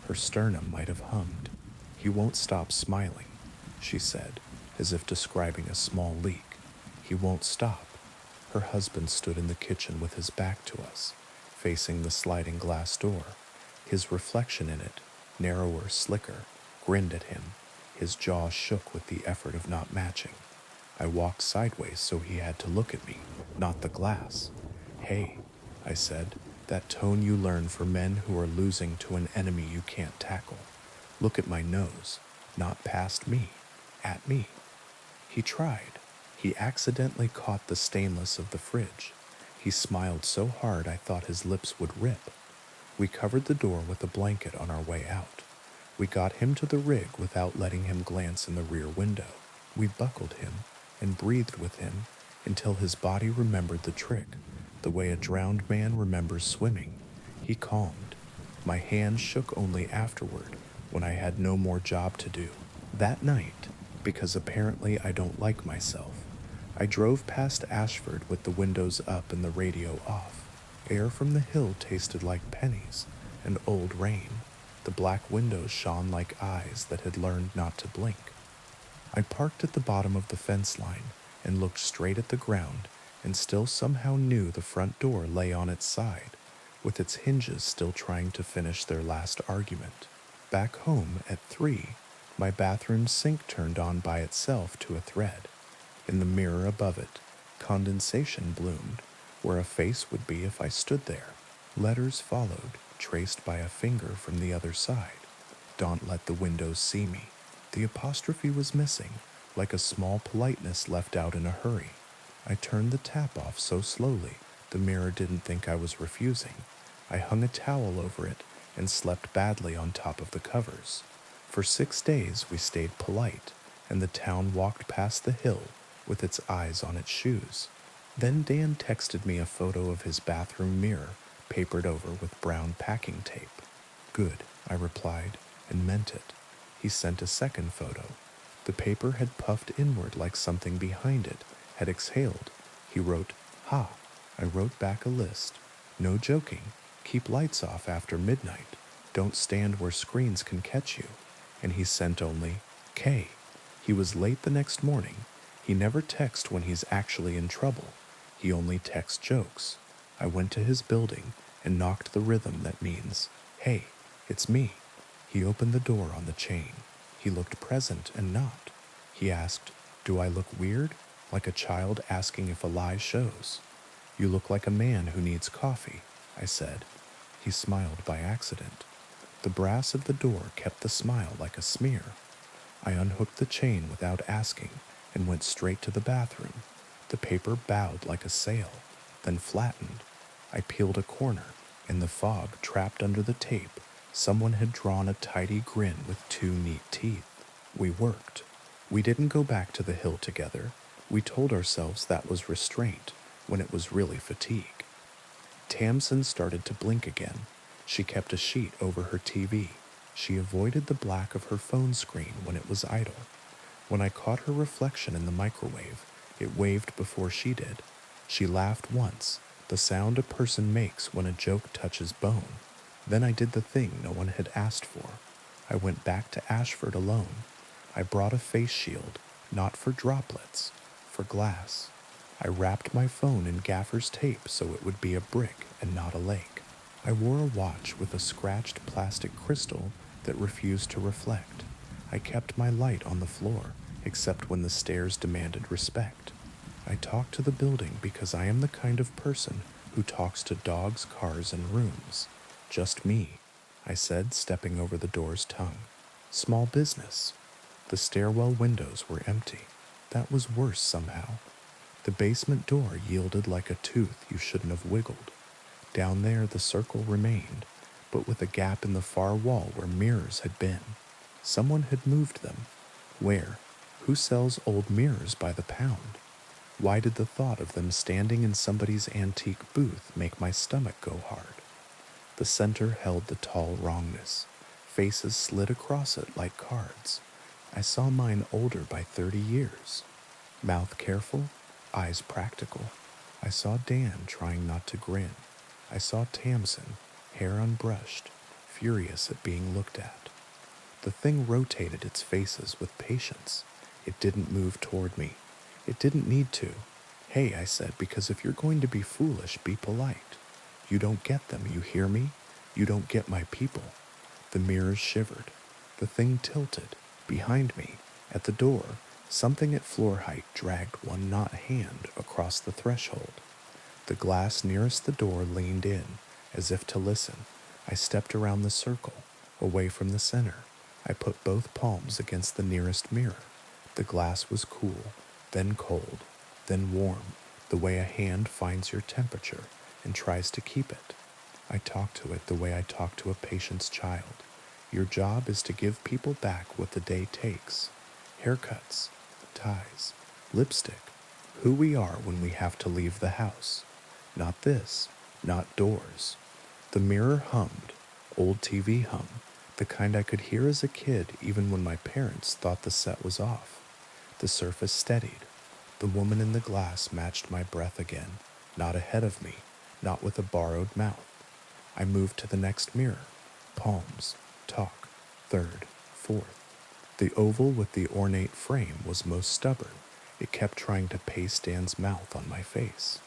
her sternum might have hummed. "He won't stop smiling," she said, as if describing a small leak. "He won't stop." Her husband stood in the kitchen with his back to us, facing the sliding glass door. His reflection in it, narrower, slicker, grinned at him. His jaw shook with the effort of not matching. I walked sideways so he had to look at me, not the glass. "Hey," I said, "that tone you learn for men who are losing to an enemy you can't tackle. Look at my nose, not past me, at me." He tried. He accidentally caught the stainless of the fridge. He smiled so hard I thought his lips would rip. We covered the door with a blanket on our way out. We got him to the rig without letting him glance in the rear window. We buckled him and breathed with him until his body remembered the trick, the way a drowned man remembers swimming. He calmed. My hand shook only afterward, when I had no more job to do. That night, because apparently I don't like myself, I drove past Ashford with the windows up and the radio off. Air from the hill tasted like pennies and old rain. The black windows shone like eyes that had learned not to blink. I parked at the bottom of the fence line and looked straight at the ground and still somehow knew the front door lay on its side, with its hinges still trying to finish their last argument. Back home at 3, my bathroom sink turned on by itself to a thread. In the mirror above it, condensation bloomed, where a face would be if I stood there. Letters followed, traced by a finger from the other side. "Don't let the windows see me." The apostrophe was missing, like a small politeness left out in a hurry. I turned the tap off so slowly the mirror didn't think I was refusing. I hung a towel over it and slept badly on top of the covers. For 6 days we stayed polite, and the town walked past the hill with its eyes on its shoes. Then Dan texted me a photo of his bathroom mirror, papered over with brown packing tape. "Good," I replied, and meant it. He sent a second photo. The paper had puffed inward like something behind it had exhaled. He wrote, "Ha." I wrote back a list. "No joking. Keep lights off after midnight. Don't stand where screens can catch you." And he sent only, "K." He was late the next morning. He never texts when he's actually in trouble. He only texts jokes. I went to his building and knocked the rhythm that means, "Hey, it's me." He opened the door on the chain. He looked present and not. He asked, "Do I look weird?" Like a child asking if a lie shows. "You look like a man who needs coffee," I said. He smiled by accident. The brass of the door kept the smile like a smear. I unhooked the chain without asking and went straight to the bathroom. The paper bowed like a sail, then flattened. I peeled a corner. In the fog trapped under the tape, someone had drawn a tidy grin with 2 neat teeth. We worked. We didn't go back to the hill together. We told ourselves that was restraint, when it was really fatigue. Tamsin started to blink again. She kept a sheet over her TV. She avoided the black of her phone screen when it was idle. When I caught her reflection in the microwave, it waved before she did. She laughed once, the sound a person makes when a joke touches bone. Then I did the thing no one had asked for. I went back to Ashford alone. I brought a face shield, not for droplets, for glass. I wrapped my phone in gaffer's tape so it would be a brick and not a lake. I wore a watch with a scratched plastic crystal that refused to reflect. I kept my light on the floor except when the stairs demanded respect. I talk to the building because I am the kind of person who talks to dogs, cars, and rooms. Just me, I said, stepping over the door's tongue. Small business. The stairwell windows were empty. That was worse somehow. The basement door yielded like a tooth you shouldn't have wiggled. Down there the circle remained, but with a gap in the far wall where mirrors had been. Someone had moved them. Where? Who sells old mirrors by the pound? Why did the thought of them standing in somebody's antique booth make my stomach go hard? The center held the tall wrongness. Faces slid across it like cards. I saw mine older by 30 years. Mouth careful, eyes practical. I saw Dan trying not to grin. I saw Tamsin, hair unbrushed, furious at being looked at. The thing rotated its faces with patience. It didn't move toward me. It didn't need to. Hey, I said, because if you're going to be foolish, be polite. You don't get them, you hear me? You don't get my people. The mirrors shivered. The thing tilted. Behind me, at the door, something at floor height dragged one not hand across the threshold. The glass nearest the door leaned in, as if to listen. I stepped around the circle, away from the center. I put both palms against the nearest mirror. The glass was cool, then cold, then warm, the way a hand finds your temperature and tries to keep it. I talked to it the way I talk to a patient's child. Your job is to give people back what the day takes. Haircuts, ties, lipstick, who we are when we have to leave the house. Not this, not doors. The mirror hummed, old TV hum, the kind I could hear as a kid even when my parents thought the set was off. The surface steadied. The woman in the glass matched my breath again, not ahead of me, not with a borrowed mouth. I moved to the next mirror. Palms, talk, third, fourth. The oval with the ornate frame was most stubborn. It kept trying to paste Dan's mouth on my face.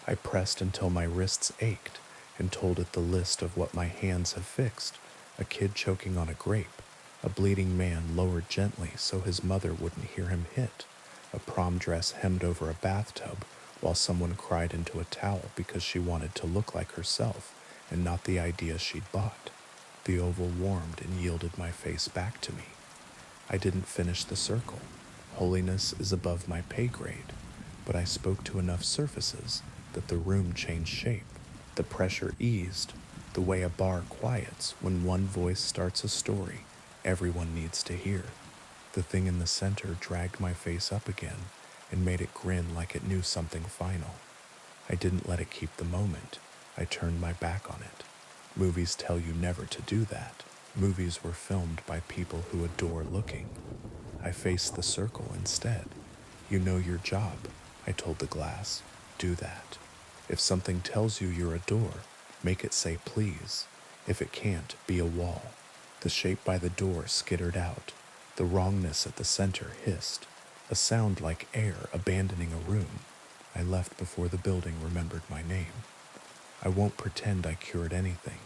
I pressed until my wrists ached and told it the list of what my hands have fixed. A kid choking on a grape, a bleeding man lowered gently so his mother wouldn't hear him hit, a prom dress hemmed over a bathtub while someone cried into a towel because she wanted to look like herself and not the idea she'd bought. The oval warmed and yielded my face back to me. I didn't finish the circle. Holiness is above my pay grade, but I spoke to enough surfaces that the room changed shape. The pressure eased, the way a bar quiets when one voice starts a story everyone needs to hear. The thing in the center dragged my face up again and made it grin like it knew something final. I didn't let it keep the moment. I turned my back on it. Movies tell you never to do that. Movies were filmed by people who adore looking. I faced the circle instead. You know your job, I told the glass. Do that. If something tells you you're a door, make it say please. If it can't, be a wall. The shape by the door skittered out. The wrongness at the center hissed. A sound like air abandoning a room. I left before the building remembered my name. I won't pretend I cured anything.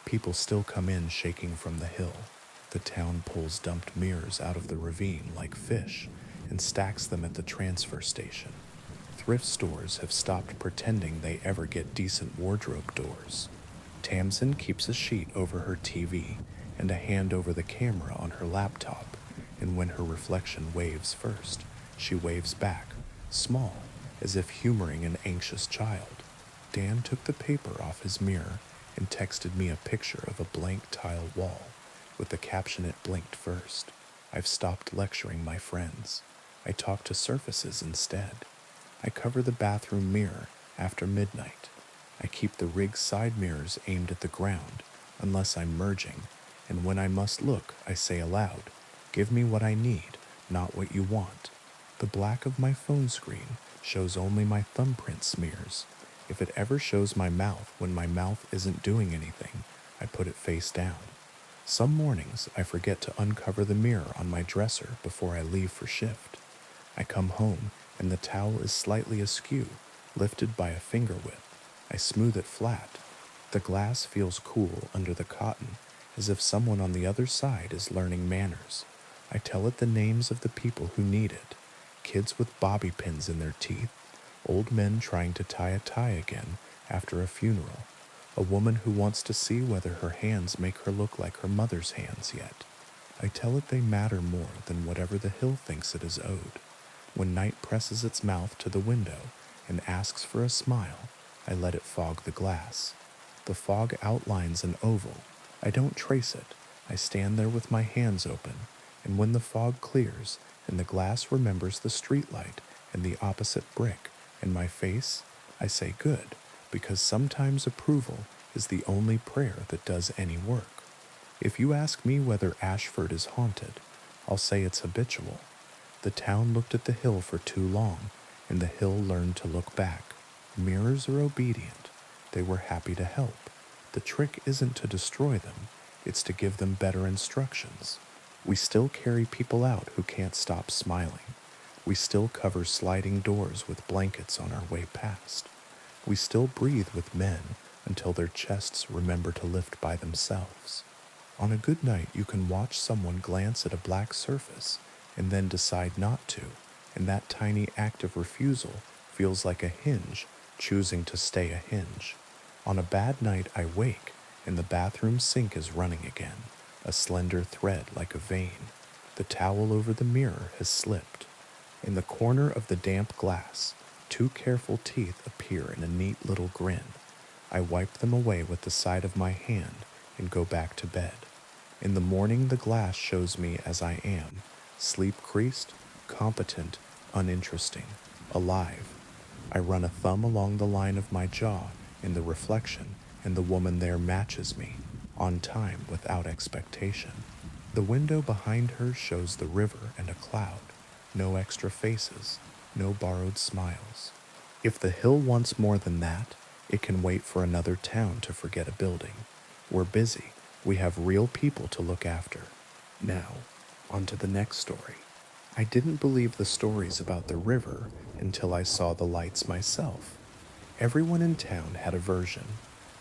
People still come in shaking from the hill. The town pulls dumped mirrors out of the ravine like fish and stacks them at the transfer station. Thrift stores have stopped pretending they ever get decent wardrobe doors. Tamsin keeps a sheet over her TV and a hand over the camera on her laptop, and when her reflection waves first, she waves back, small, as if humoring an anxious child. Dan took the paper off his mirror and texted me a picture of a blank tile wall, with the caption it blinked first. I've stopped lecturing my friends. I talk to surfaces instead. I cover the bathroom mirror after midnight. I keep the rig's side mirrors aimed at the ground, unless I'm merging, and when I must look, I say aloud, give me what I need, not what you want. The black of my phone screen shows only my thumbprint smears. If it ever shows my mouth when my mouth isn't doing anything, I put it face down. Some mornings, I forget to uncover the mirror on my dresser before I leave for shift. I come home, and the towel is slightly askew, lifted by a finger width. I smooth it flat. The glass feels cool under the cotton, as if someone on the other side is learning manners. I tell it the names of the people who need it: kids with bobby pins in their teeth, old men trying to tie a tie again after a funeral, a woman who wants to see whether her hands make her look like her mother's hands yet. I tell it they matter more than whatever the hill thinks it is owed. When night presses its mouth to the window and asks for a smile, I let it fog the glass. The fog outlines an oval. I don't trace it. I stand there with my hands open, and when the fog clears and the glass remembers the streetlight and the opposite brick and my face, I say good, because sometimes approval is the only prayer that does any work. If you ask me whether Ashford is haunted, I'll say it's habitual. The town looked at the hill for too long, and the hill learned to look back. Mirrors are obedient. They were happy to help. The trick isn't to destroy them, it's to give them better instructions. We still carry people out who can't stop smiling. We still cover sliding doors with blankets on our way past. We still breathe with men until their chests remember to lift by themselves. On a good night, you can watch someone glance at a black surface and then decide not to, and that tiny act of refusal feels like a hinge choosing to stay a hinge. On a bad night, I wake, and the bathroom sink is running again, a slender thread like a vein. The towel over the mirror has slipped. In the corner of the damp glass, two careful teeth appear in a neat little grin. I wipe them away with the side of my hand and go back to bed. In the morning, the glass shows me as I am, sleep-creased, competent, uninteresting, alive. I run a thumb along the line of my jaw in the reflection, and the woman there matches me, on time without expectation. The window behind her shows the river and a cloud, no extra faces, no borrowed smiles. If the hill wants more than that, it can wait for another town to forget a building. We're busy. We have real people to look after. Now, on to the next story. I didn't believe the stories about the river until I saw the lights myself. Everyone in town had a version.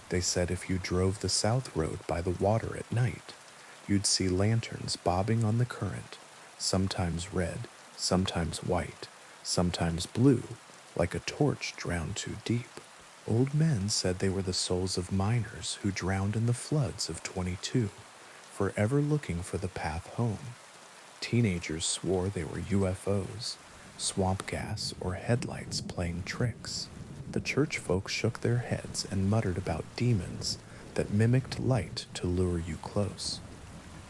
They said if you drove the South Road by the water at night, you'd see lanterns bobbing on the current, sometimes red, sometimes white, sometimes blue, like a torch drowned too deep. Old men said they were the souls of miners who drowned in the floods of 22, forever looking for the path home. Teenagers swore they were UFOs, swamp gas, or headlights playing tricks. The church folk shook their heads and muttered about demons that mimicked light to lure you close.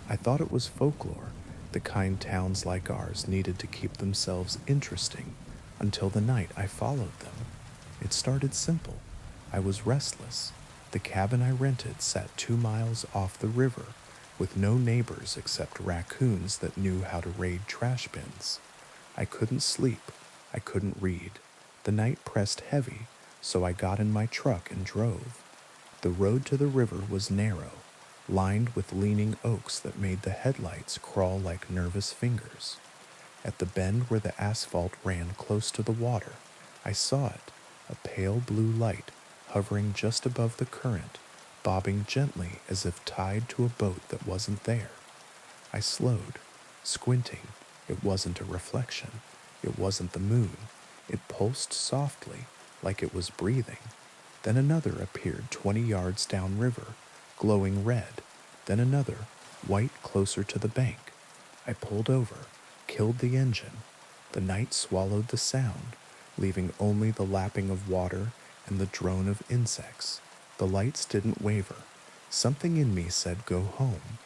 I thought it was folklore, the kind towns like ours needed to keep themselves interesting, until the night I followed them. It started simple. I was restless. The cabin I rented sat 2 miles off the river, with no neighbors except raccoons that knew how to raid trash bins. I couldn't sleep. I couldn't read. The night pressed heavy, so I got in my truck and drove. The road to the river was narrow, lined with leaning oaks that made the headlights crawl like nervous fingers. At the bend where the asphalt ran close to the water, I saw it, a pale blue light hovering just above the current, bobbing gently as if tied to a boat that wasn't there. I slowed, squinting. It wasn't a reflection. It wasn't the moon. It pulsed softly, like it was breathing. Then another appeared 20 yards downriver, glowing red. Then another, white closer to the bank. I pulled over, killed the engine. The night swallowed the sound, leaving only the lapping of water and the drone of insects. The lights didn't waver. Something in me said go home.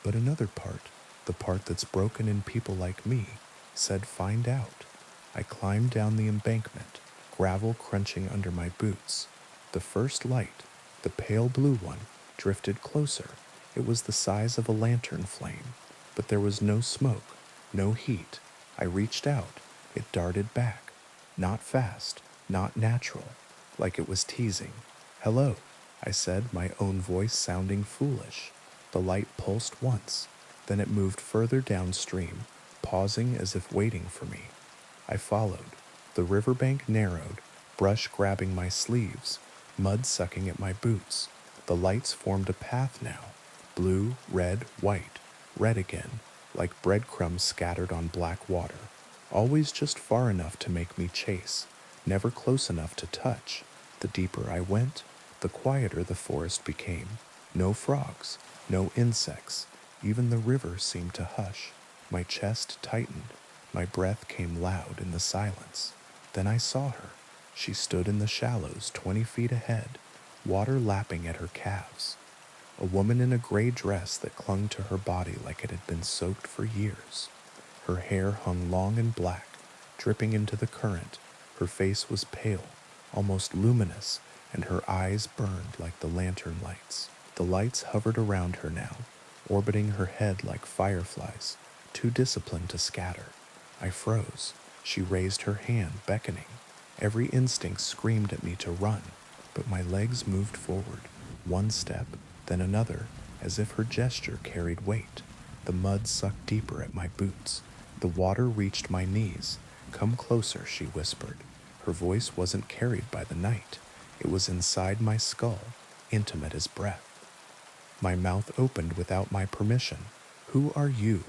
But another part, the part that's broken in people like me, said find out. I climbed down the embankment, gravel crunching under my boots. The first light, the pale blue one, drifted closer. It was the size of a lantern flame, but there was no smoke, no heat. I reached out. It darted back. Not fast, not natural, like it was teasing. Hello, I said, my own voice sounding foolish. The light pulsed once, then it moved further downstream, pausing as if waiting for me. I followed. The riverbank narrowed, brush grabbing my sleeves, mud sucking at my boots. The lights formed a path now, blue, red, white, red again, like breadcrumbs scattered on black water, always just far enough to make me chase, never close enough to touch. The deeper I went, the quieter the forest became. No frogs, no insects, even the river seemed to hush. My chest tightened, my breath came loud in the silence. Then I saw her. She stood in the shallows 20 feet ahead, water lapping at her calves. A woman in a gray dress that clung to her body like it had been soaked for years. Her hair hung long and black, dripping into the current. Her face was pale, almost luminous, and her eyes burned like the lantern lights. The lights hovered around her now, orbiting her head like fireflies, too disciplined to scatter. I froze. She raised her hand, beckoning. Every instinct screamed at me to run, but my legs moved forward, one step, then another, as if her gesture carried weight. The mud sucked deeper at my boots. The water reached my knees. "Come closer," she whispered. Her voice wasn't carried by the night. It was inside my skull, intimate as breath. My mouth opened without my permission. "Who are you?"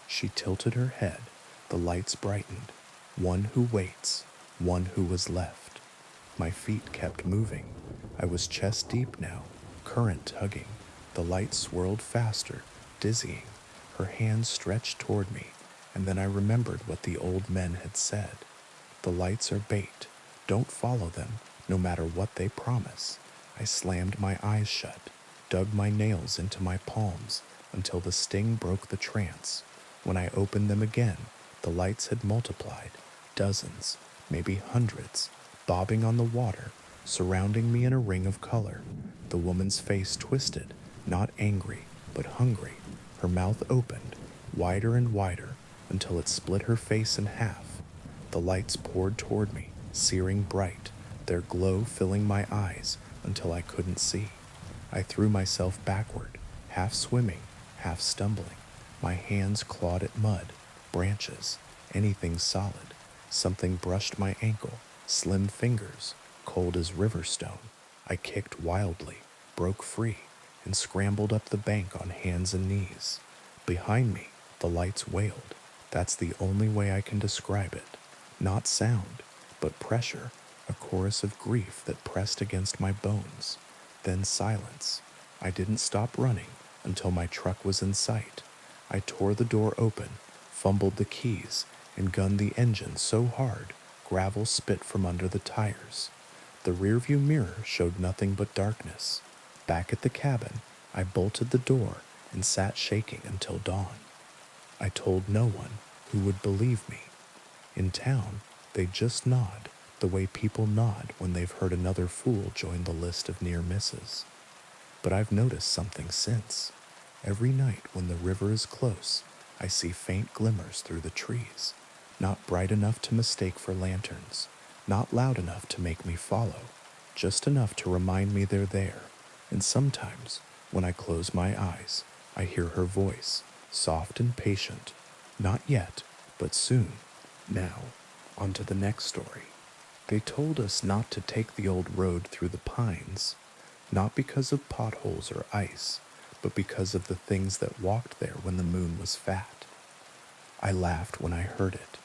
She tilted her head. The lights brightened. One who waits, one who was left. My feet kept moving. I was chest deep now, current tugging. The light swirled faster, dizzying. Her hands stretched toward me, and then I remembered what the old men had said. The lights are bait. Don't follow them, no matter what they promise. I slammed my eyes shut, dug my nails into my palms until the sting broke the trance. When I opened them again, the lights had multiplied, dozens, maybe hundreds, bobbing on the water, surrounding me in a ring of color. The woman's face twisted, not angry, but hungry. Her mouth opened, wider and wider, until it split her face in half. The lights poured toward me, searing bright, their glow filling my eyes until I couldn't see. I threw myself backward, half swimming, half stumbling. My hands clawed at mud, branches, anything solid. Something brushed my ankle, slim fingers, cold as river stone. I kicked wildly, broke free, and scrambled up the bank on hands and knees. Behind me, the lights wailed. That's the only way I can describe it. Not sound, but pressure, a chorus of grief that pressed against my bones. Then silence. I didn't stop running until my truck was in sight. I tore the door open, fumbled the keys, and gunned the engine so hard, gravel spit from under the tires. The rearview mirror showed nothing but darkness. Back at the cabin, I bolted the door and sat shaking until dawn. I told no one who would believe me. In town, they'd just nod, the way people nod when they've heard another fool join the list of near misses. But I've noticed something since. Every night when the river is close, I see faint glimmers through the trees, not bright enough to mistake for lanterns, not loud enough to make me follow, just enough to remind me they're there. And sometimes, when I close my eyes, I hear her voice, soft and patient. Not yet, but soon. Now, on to the next story. They told us not to take the old road through the pines, not because of potholes or ice, but because of the things that walked there when the moon was fat. I laughed when I heard it.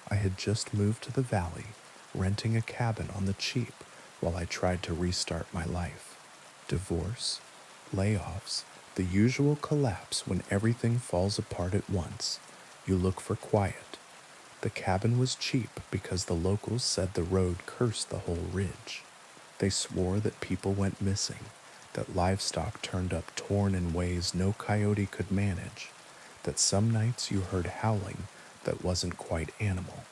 I had just moved to the valley, renting a cabin on the cheap while I tried to restart my life. Divorce, layoffs, the usual collapse when everything falls apart at once. You look for quiet. The cabin was cheap because the locals said the road cursed the whole ridge. They swore that people went missing, that livestock turned up torn in ways no coyote could manage, that some nights you heard howling that wasn't quite animal.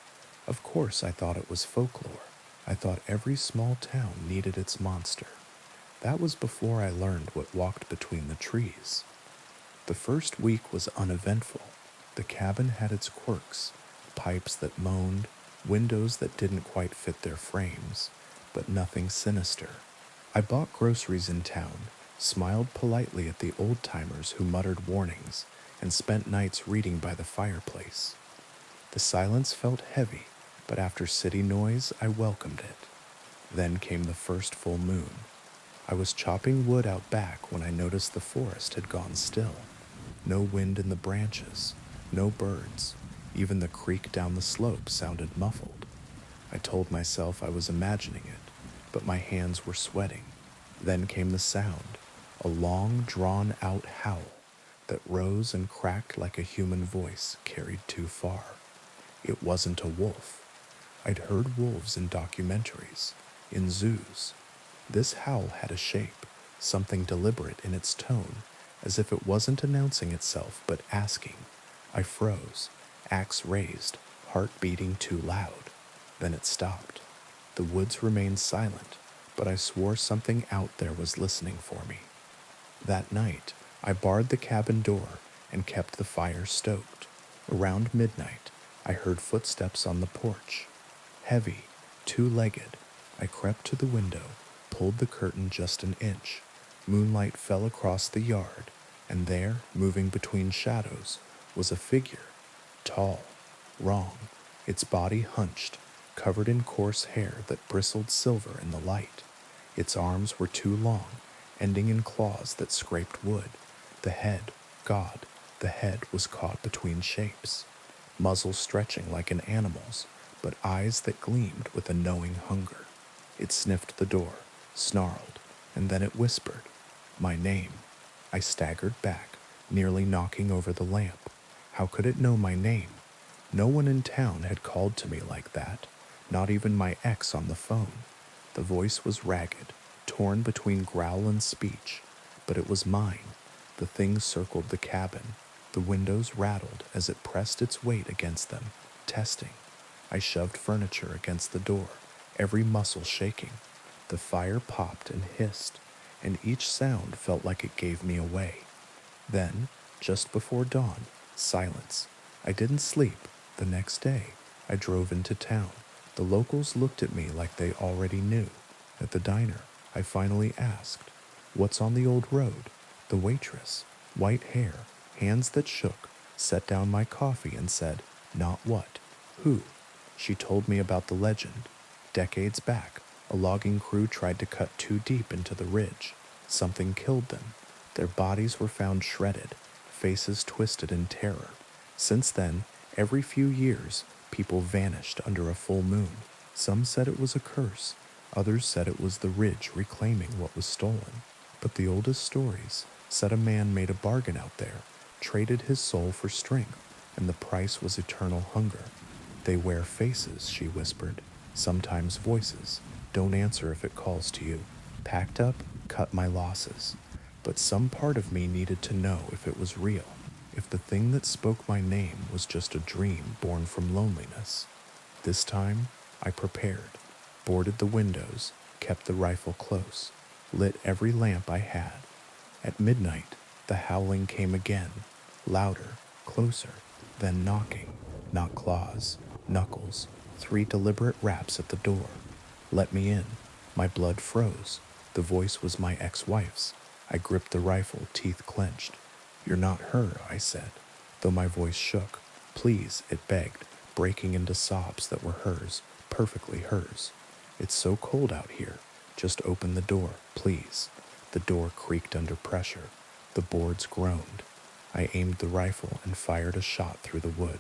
Of course I thought it was folklore. I thought every small town needed its monster. That was before I learned what walked between the trees. The first week was uneventful. The cabin had its quirks, pipes that moaned, windows that didn't quite fit their frames, but nothing sinister. I bought groceries in town, smiled politely at the old-timers who muttered warnings, and spent nights reading by the fireplace. The silence felt heavy, but after city noise, I welcomed it. Then came the first full moon. I was chopping wood out back when I noticed the forest had gone still. No wind in the branches, No birds. Even the creek down the slope sounded muffled. I told myself I was imagining it, but my hands were sweating. Then came the sound, a long, drawn-out howl that rose and cracked like a human voice carried too far. It wasn't a wolf. I'd heard wolves in documentaries, in zoos. This howl had a shape, something deliberate in its tone, as if it wasn't announcing itself but asking. I froze, axe raised, heart beating too loud. Then it stopped. The woods remained silent, but I swore something out there was listening for me. That night, I barred the cabin door and kept the fire stoked. Around midnight, I heard footsteps on the porch. Heavy, two-legged, I crept to the window, pulled the curtain just an inch. Moonlight fell across the yard, and there, moving between shadows, was a figure. Tall, wrong, its body hunched, covered in coarse hair that bristled silver in the light. Its arms were too long, ending in claws that scraped wood. The head, God, the head was caught between shapes. Muzzle stretching like an animal's, but eyes that gleamed with a knowing hunger. It sniffed the door, snarled, and then it whispered, my name. I staggered back, nearly knocking over the lamp. How could it know my name? No one in town had called to me like that, not even my ex on the phone. The voice was ragged, torn between growl and speech, but it was mine. The thing circled the cabin. The windows rattled as it pressed its weight against them, testing. I shoved furniture against the door, every muscle shaking. The fire popped and hissed, and each sound felt like it gave me away. Then, just before dawn, silence. I didn't sleep. The next day, I drove into town. The locals looked at me like they already knew. At the diner, I finally asked, what's on the old road? The waitress, white hair, hands that shook, set down my coffee and said, not what, who? She told me about the legend. Decades back, a logging crew tried to cut too deep into the ridge. Something killed them. Their bodies were found shredded, faces twisted in terror. Since then, every few years, people vanished under a full moon. Some said it was a curse. Others said it was the ridge reclaiming what was stolen. But the oldest stories said a man made a bargain out there, traded his soul for strength, and the price was eternal hunger. They wear faces, she whispered, sometimes voices. Don't answer if it calls to you. Packed up, cut my losses. But some part of me needed to know if it was real, if the thing that spoke my name was just a dream born from loneliness. This time, I prepared, boarded the windows, kept the rifle close, lit every lamp I had. At midnight, the howling came again, louder, closer, then knocking, not claws, knuckles, 3 deliberate raps at the door. Let me in. My blood froze. The voice was my ex-wife's. I gripped the rifle, teeth clenched. You're not her, I said, though my voice shook. Please, it begged, breaking into sobs that were hers, perfectly hers. It's so cold out here. Just open the door, please. The door creaked under pressure. The boards groaned. I aimed the rifle and fired a shot through the wood.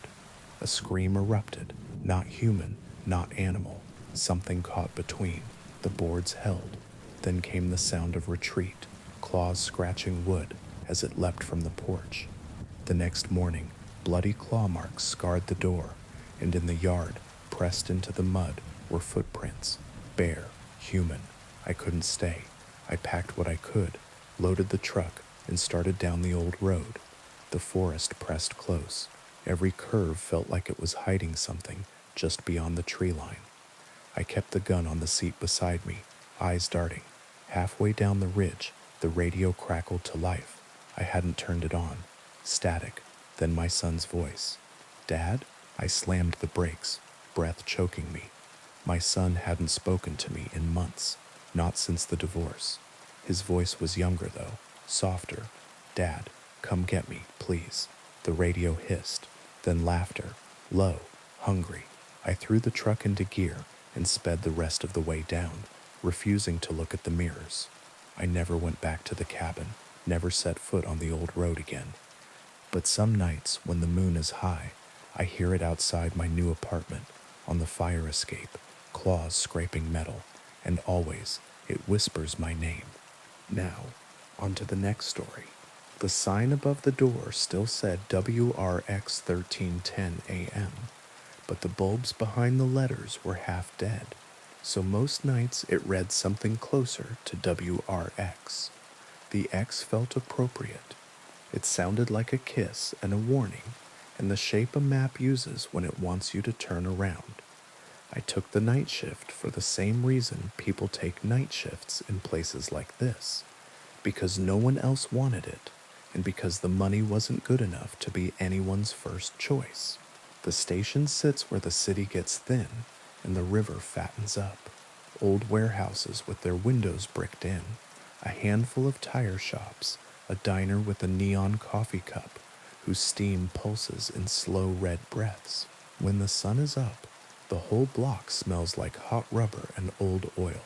A scream erupted, not human, not animal. Something caught between. The boards held. Then came the sound of retreat, claws scratching wood as it leapt from the porch. The next morning, bloody claw marks scarred the door, and in the yard, pressed into the mud, were footprints. Bare, human. I couldn't stay. I packed what I could, loaded the truck, and started down the old road. The forest pressed close. Every curve felt like it was hiding something just beyond the tree line. I kept the gun on the seat beside me, eyes darting. Halfway down the ridge, the radio crackled to life. I hadn't turned it on. Static, then my son's voice. Dad? I slammed the brakes, breath choking me. My son hadn't spoken to me in months, not since the divorce. His voice was younger though, softer. Dad, come get me, please. The radio hissed, then laughter, low, hungry. I threw the truck into gear and sped the rest of the way down, refusing to look at the mirrors. I never went back to the cabin, never set foot on the old road again. But some nights, when the moon is high, I hear it outside my new apartment, on the fire escape, claws scraping metal, and always it whispers my name. Now, on to the next story. The sign above the door still said WRX 1310 AM, but the bulbs behind the letters were half dead, so most nights it read something closer to WRX. The X felt appropriate. It sounded like a kiss and a warning, and the shape a map uses when it wants you to turn around. I took the night shift for the same reason people take night shifts in places like this, because no one else wanted it, and because the money wasn't good enough to be anyone's first choice. The station sits where the city gets thin and the river fattens up. Old warehouses with their windows bricked in, a handful of tire shops, a diner with a neon coffee cup whose steam pulses in slow red breaths. When the sun is up, the whole block smells like hot rubber and old oil.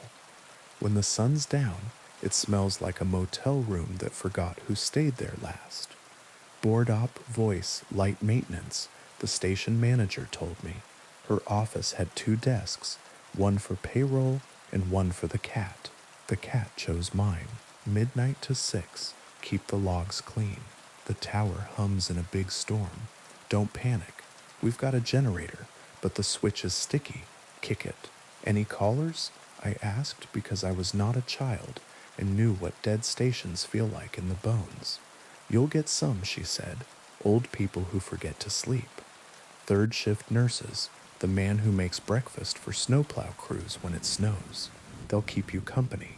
When the sun's down, it smells like a motel room that forgot who stayed there last. Board op, voice, light maintenance, the station manager told me. Her office had 2 desks, one for payroll and one for the cat. The cat chose mine. Midnight to 6, keep the logs clean. The tower hums in a big storm. Don't panic. We've got a generator, but the switch is sticky. Kick it. Any callers? I asked because I was not a child and knew what dead stations feel like in the bones. You'll get some, she said. Old people who forget to sleep. Third shift nurses, the man who makes breakfast for snowplow crews when it snows. They'll keep you company.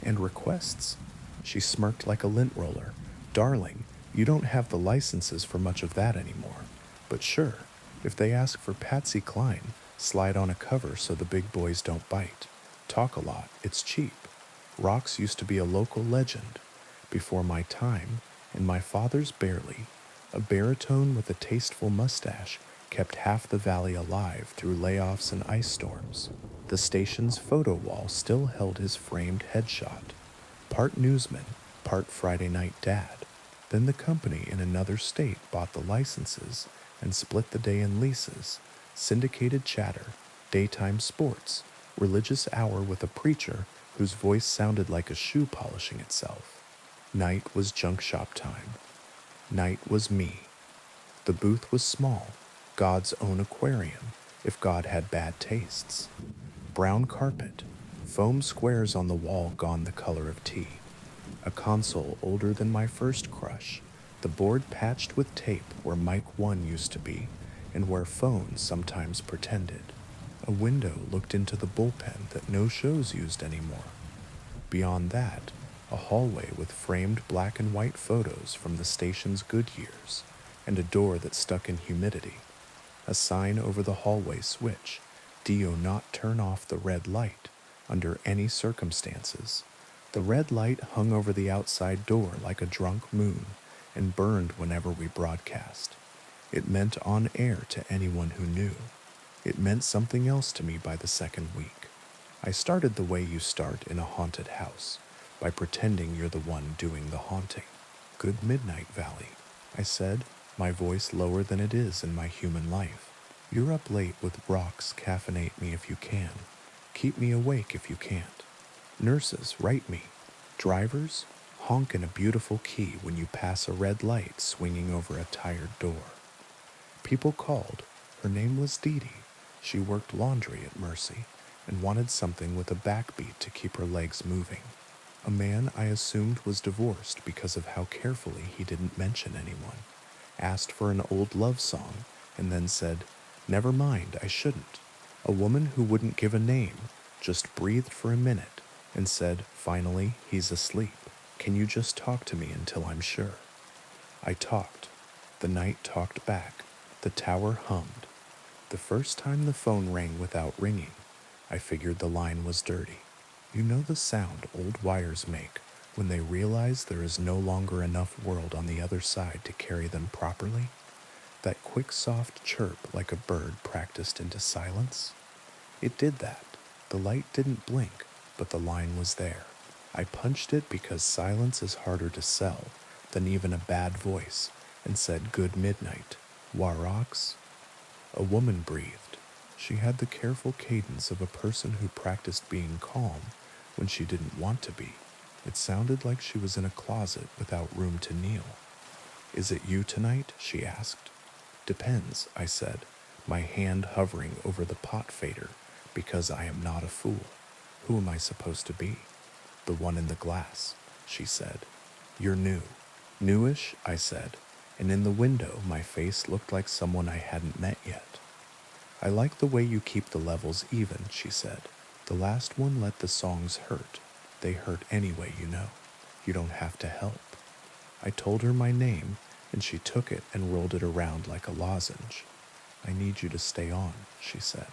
And requests? She smirked like a lint roller. Darling, you don't have the licenses for much of that anymore. But sure, if they ask for Patsy Cline, slide on a cover so the big boys don't bite. Talk a lot, it's cheap. Rocks used to be a local legend. Before my time, and my father's barely. A baritone with a tasteful mustache kept half the valley alive through layoffs and ice storms. The station's photo wall still held his framed headshot. Part newsman, part Friday night dad. Then the company in another state bought the licenses and split the day in leases, syndicated chatter, daytime sports, religious hour with a preacher whose voice sounded like a shoe polishing itself. Night was junk shop time. Night was me. The booth was small, God's own aquarium, if God had bad tastes. Brown carpet, foam squares on the wall gone the color of tea. A console older than my first crush, the board patched with tape where mic 1 used to be and where phone sometimes pretended. A window looked into the bullpen that no shows used anymore. Beyond that, a hallway with framed black and white photos from the station's good years, and a door that stuck in humidity. A sign over the hallway switch, "Do not turn off the red light, under any circumstances." The red light hung over the outside door like a drunk moon and burned whenever we broadcast. It meant on air to anyone who knew. It meant something else to me by the second week. I started the way you start in a haunted house, by pretending you're the one doing the haunting. "Good midnight, Valley," I said, my voice lower than it is in my human life. "You're up late with rocks, caffeinate me if you can. Keep me awake if you can't. Nurses, write me. Drivers, honk in a beautiful key when you pass a red light swinging over a tired door." People called. Her name was Dee Dee. She worked laundry at Mercy and wanted something with a backbeat to keep her legs moving. A man I assumed was divorced because of how carefully he didn't mention anyone. Asked for an old love song and then said, "Never mind, I shouldn't." A woman who wouldn't give a name just breathed for a minute and said, "Finally, he's asleep. Can you just talk to me until I'm sure?" I talked. The night talked back. The tower hummed. The first time the phone rang without ringing, I figured the line was dirty. You know the sound old wires make when they realize there is no longer enough world on the other side to carry them properly? That quick, soft chirp like a bird practiced into silence? It did that. The light didn't blink, but the line was there. I punched it because silence is harder to sell than even a bad voice, and said good midnight. Warox? A woman breathed. She had the careful cadence of a person who practiced being calm when she didn't want to be. It sounded like she was in a closet without room to kneel. Is it you tonight? She asked. Depends, I said, my hand hovering over the pot fader, because I am not a fool. Who am I supposed to be? The one in the glass, she said. You're new. Newish, I said, and in the window my face looked like someone I hadn't met yet. I like the way you keep the levels even, she said. The last one let the songs hurt. They hurt anyway, you know. You don't have to help. I told her my name, and she took it and rolled it around like a lozenge. I need you to stay on, she said.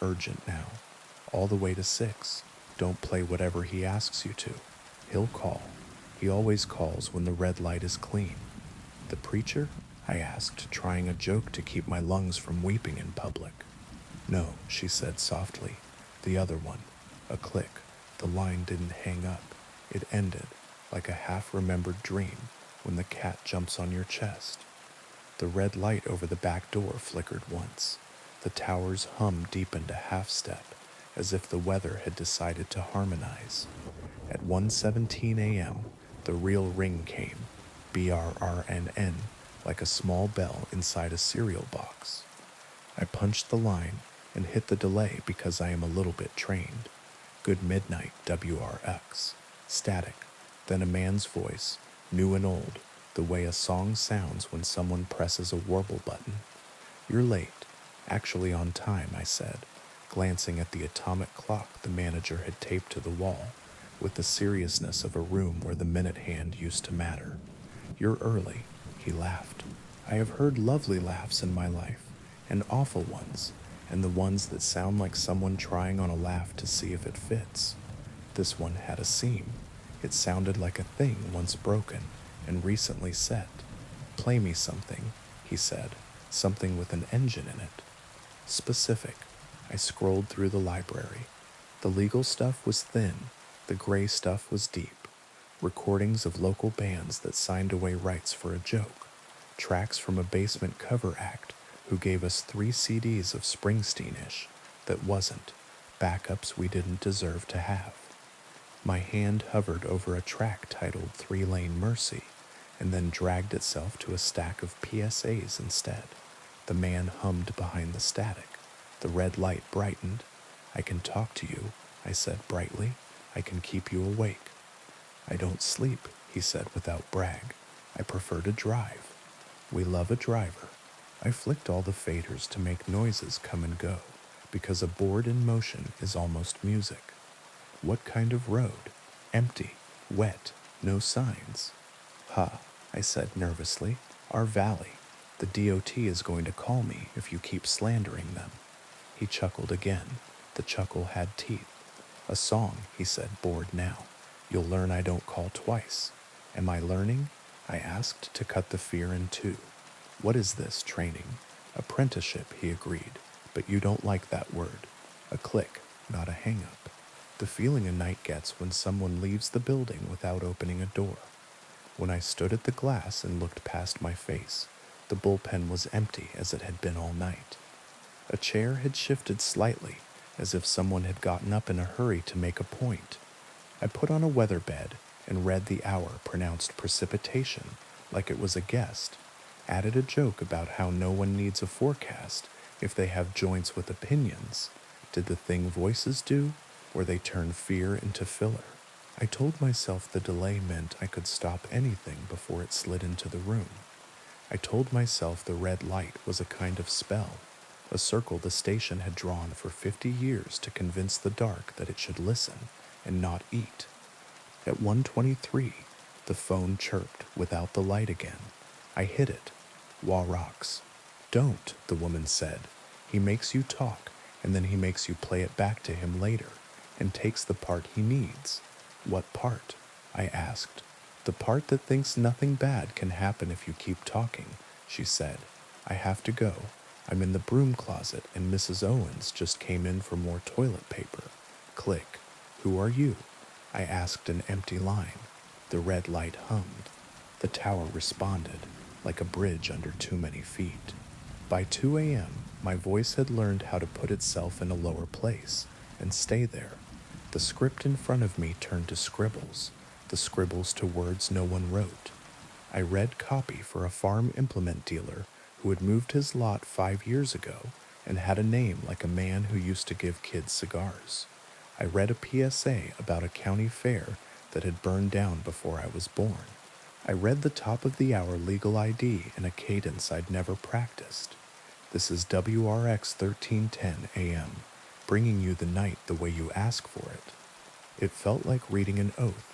Urgent now. All the way to 6. Don't play whatever he asks you to. He'll call. He always calls when the red light is clean. The preacher? I asked, trying a joke to keep my lungs from weeping in public. No, she said softly. The other one. A click. The line didn't hang up. It ended, like a half-remembered dream, when the cat jumps on your chest. The red light over the back door flickered once. The tower's hum deepened a half-step, as if the weather had decided to harmonize. At 1:17 a.m., the real ring came, BRRNN, like a small bell inside a cereal box. I punched the line and hit the delay because I am a little bit trained. Good midnight, WRX. Static. Then a man's voice, new and old, the way a song sounds when someone presses a warble button. You're late. Actually on time, I said, glancing at the atomic clock the manager had taped to the wall, with the seriousness of a room where the minute hand used to matter. You're early, he laughed. I have heard lovely laughs in my life, and awful ones, and the ones that sound like someone trying on a laugh to see if it fits. This one had a seam. It sounded like a thing once broken and recently set. Play me something, he said, something with an engine in it. Specific. I scrolled through the library. The legal stuff was thin, the gray stuff was deep. Recordings of local bands that signed away rights for a joke. Tracks from a basement cover act who gave us 3 CDs of Springsteen-ish that wasn't, backups we didn't deserve to have. My hand hovered over a track titled 3-Lane Mercy and then dragged itself to a stack of PSAs instead. The man hummed behind the static. The red light brightened. I can talk to you, I said brightly. I can keep you awake. I don't sleep, he said without brag. I prefer to drive. We love a driver. I flicked all the faders to make noises come and go, because a board in motion is almost music. What kind of road? Empty, wet, no signs. Ha, I said nervously. Our valley. The DOT is going to call me if you keep slandering them. He chuckled again. The chuckle had teeth. A song, he said, bored now. You'll learn I don't call twice. Am I learning? I asked to cut the fear in two. What is this, training? Apprenticeship, he agreed, but you don't like that word. A click, not a hang-up. The feeling a night gets when someone leaves the building without opening a door. When I stood at the glass and looked past my face, the bullpen was empty as it had been all night. A chair had shifted slightly, as if someone had gotten up in a hurry to make a point. I put on a weather bed and read the hour pronounced precipitation like it was a guest, added a joke about how no one needs a forecast if they have joints with opinions. Did the thing voices do, or they turn fear into filler? I told myself the delay meant I could stop anything before it slid into the room. I told myself the red light was a kind of spell, a circle the station had drawn for 50 years to convince the dark that it should listen and not eat. At 1:23, the phone chirped without the light again. I hit it. Warox. Don't, the woman said. He makes you talk, and then he makes you play it back to him later, and takes the part he needs. What part? I asked. The part that thinks nothing bad can happen if you keep talking, she said. I have to go. I'm in the broom closet, and Mrs. Owens just came in for more toilet paper. Click. Who are you? I asked an empty line. The red light hummed. The tower responded. like a bridge under too many feet. By 2 a.m., my voice had learned how to put itself in a lower place and stay there. The script in front of me turned to scribbles, the scribbles to words no one wrote. I read copy for a farm implement dealer who had moved his lot 5 years ago and had a name like a man who used to give kids cigars. I read a PSA about a county fair that had burned down before I was born. I read the top of the hour legal ID in a cadence I'd never practiced. This is WRX 1310 AM, bringing you the night the way you ask for it. It felt like reading an oath.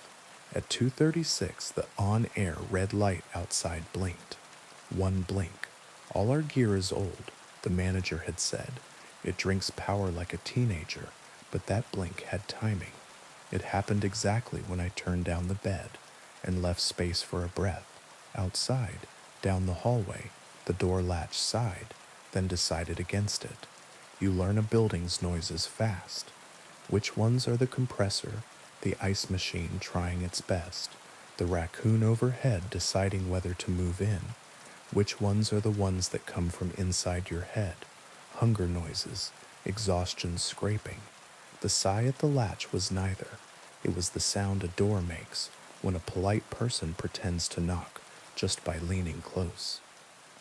At 2:36, the on-air red light outside blinked. One blink. All our gear is old, the manager had said. It drinks power like a teenager, but that blink had timing. It happened exactly when I turned down the bed and left space for a breath. Outside, down the hallway, the door latch sighed, then decided against it. You learn a building's noises fast. Which ones are the compressor, the ice machine trying its best, the raccoon overhead deciding whether to move in? Which ones are the ones that come from inside your head? Hunger noises, exhaustion scraping. The sigh at the latch was neither. It was the sound a door makes when a polite person pretends to knock just by leaning close.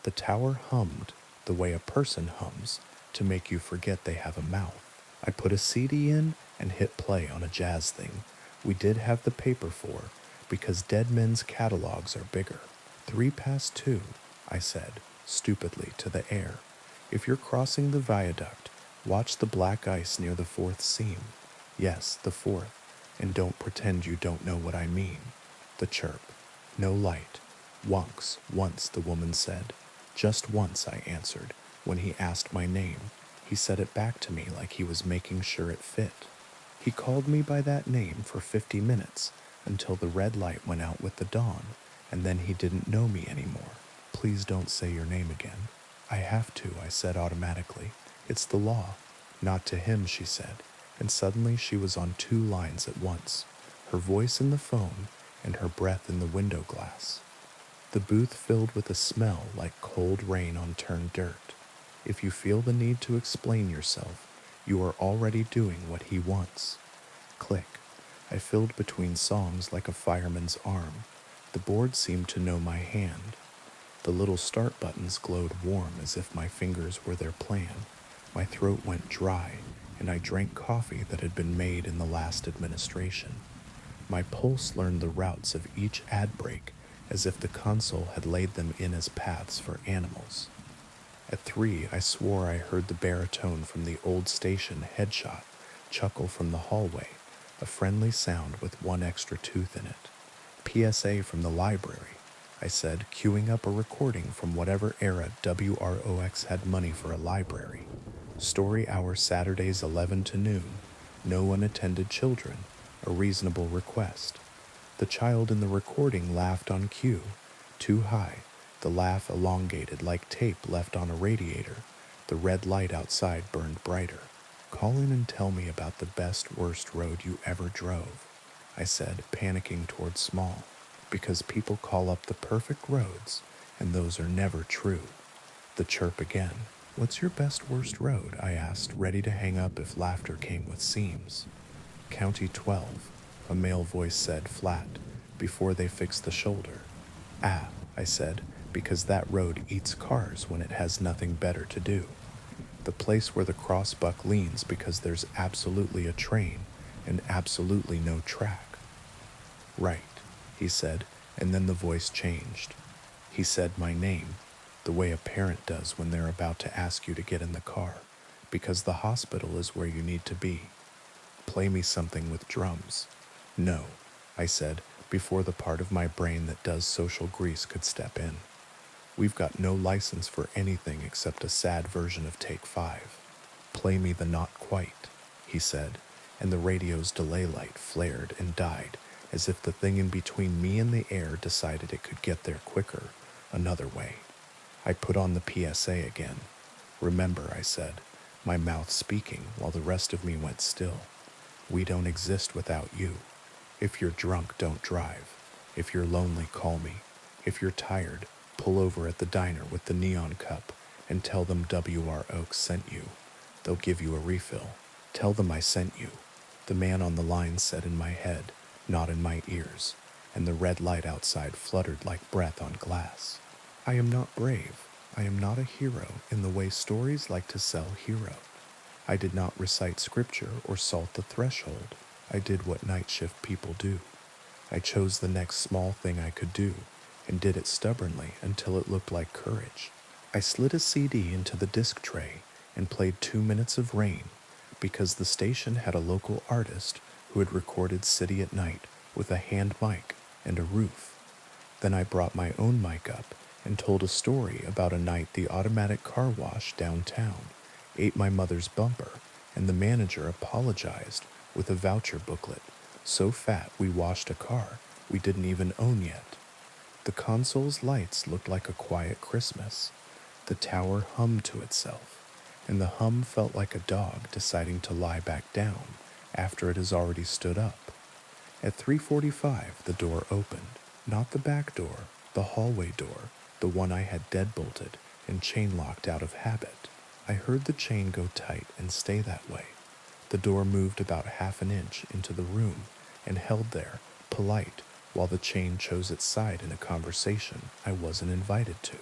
The tower hummed the way a person hums to make you forget they have a mouth. I put a CD in and hit play on a jazz thing we did have the paper for because dead men's catalogs are bigger. 2:03, I said, stupidly, to the air. If you're crossing the viaduct, watch the black ice near the fourth seam. Yes, the fourth, and don't pretend you don't know what I mean. The chirp. No light. Once, the woman said. Just once, I answered, when he asked my name. He said it back to me like he was making sure it fit. He called me by that name for 50 minutes, until the red light went out with the dawn, and then he didn't know me anymore. Please don't say your name again. I have to, I said automatically. It's the law. Not to him, she said, and suddenly she was on 2 lines at once, her voice in the phone and her breath in the window glass. The booth filled with a smell like cold rain on turned dirt. If you feel the need to explain yourself, you are already doing what he wants. Click. I filled between songs like a fireman's arm. The board seemed to know my hand. The little start buttons glowed warm as if my fingers were their plan. My throat went dry, and I drank coffee that had been made in the last administration. My pulse learned the routes of each ad break as if the console had laid them in as paths for animals. At 3, I swore I heard the baritone from the old station Headshot chuckle from the hallway, a friendly sound with one extra tooth in it. PSA from the library, I said, queuing up a recording from whatever era WROX had money for a library. Story hour Saturdays 11 to noon. No unattended children. A reasonable request. The child in the recording laughed on cue. Too high. The laugh elongated like tape left on a radiator. The red light outside burned brighter. Call in and tell me about the best, worst road you ever drove, I said, panicking toward Small, because people call up the perfect roads, and those are never true. The chirp again. What's your best, worst road? I asked, ready to hang up if laughter came with seams. County 12, a male voice said, flat, before they fixed the shoulder. Ah, I said, because that road eats cars when it has nothing better to do. The place where the crossbuck leans because there's absolutely a train and absolutely no track. Right, he said, and then the voice changed. He said my name, the way a parent does when they're about to ask you to get in the car, because the hospital is where you need to be. Play me something with drums. No, I said, before the part of my brain that does social grease could step in. We've got no license for anything except a sad version of Take 5. Play me the Not Quite, he said, and the radio's delay light flared and died as if the thing in between me and the air decided it could get there quicker, another way. I put on the PSA again. Remember, I said, my mouth speaking while the rest of me went still. We don't exist without you. If you're drunk, don't drive. If you're lonely, call me. If you're tired, Pull over at the diner with the neon cup and tell them W.R. Oaks sent you. They'll give you a refill. Tell them I sent you, the man on the line said in my head, not in my ears, and the red light outside fluttered like breath on glass. I am not brave. I am not a hero in the way stories like to sell hero. I did not recite scripture or salt the threshold. I did what night shift people do. I chose the next small thing I could do and did it stubbornly until it looked like courage. I slid a CD into the disc tray and played 2 minutes of Rain because the station had a local artist who had recorded City at Night with a hand mic and a roof. Then I brought my own mic up and told a story about a night the automatic car wash downtown ate my mother's bumper and the manager apologized with a voucher booklet so fat we washed a car we didn't even own yet. The console's lights looked like a quiet Christmas. The tower hummed to itself, and the hum felt like a dog deciding to lie back down after it has already stood up. At 3:45, the door opened. Not the back door, the hallway door, the one I had deadbolted and chain-locked out of habit. I heard the chain go tight and stay that way. The door moved about half an inch into the room and held there, polite, while the chain chose its side in a conversation I wasn't invited to.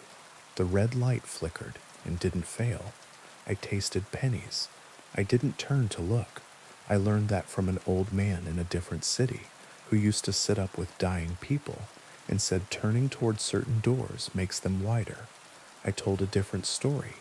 The red light flickered and didn't fail. I tasted pennies. I didn't turn to look. I learned that from an old man in a different city who used to sit up with dying people and said turning toward certain doors makes them wider. I told a different story,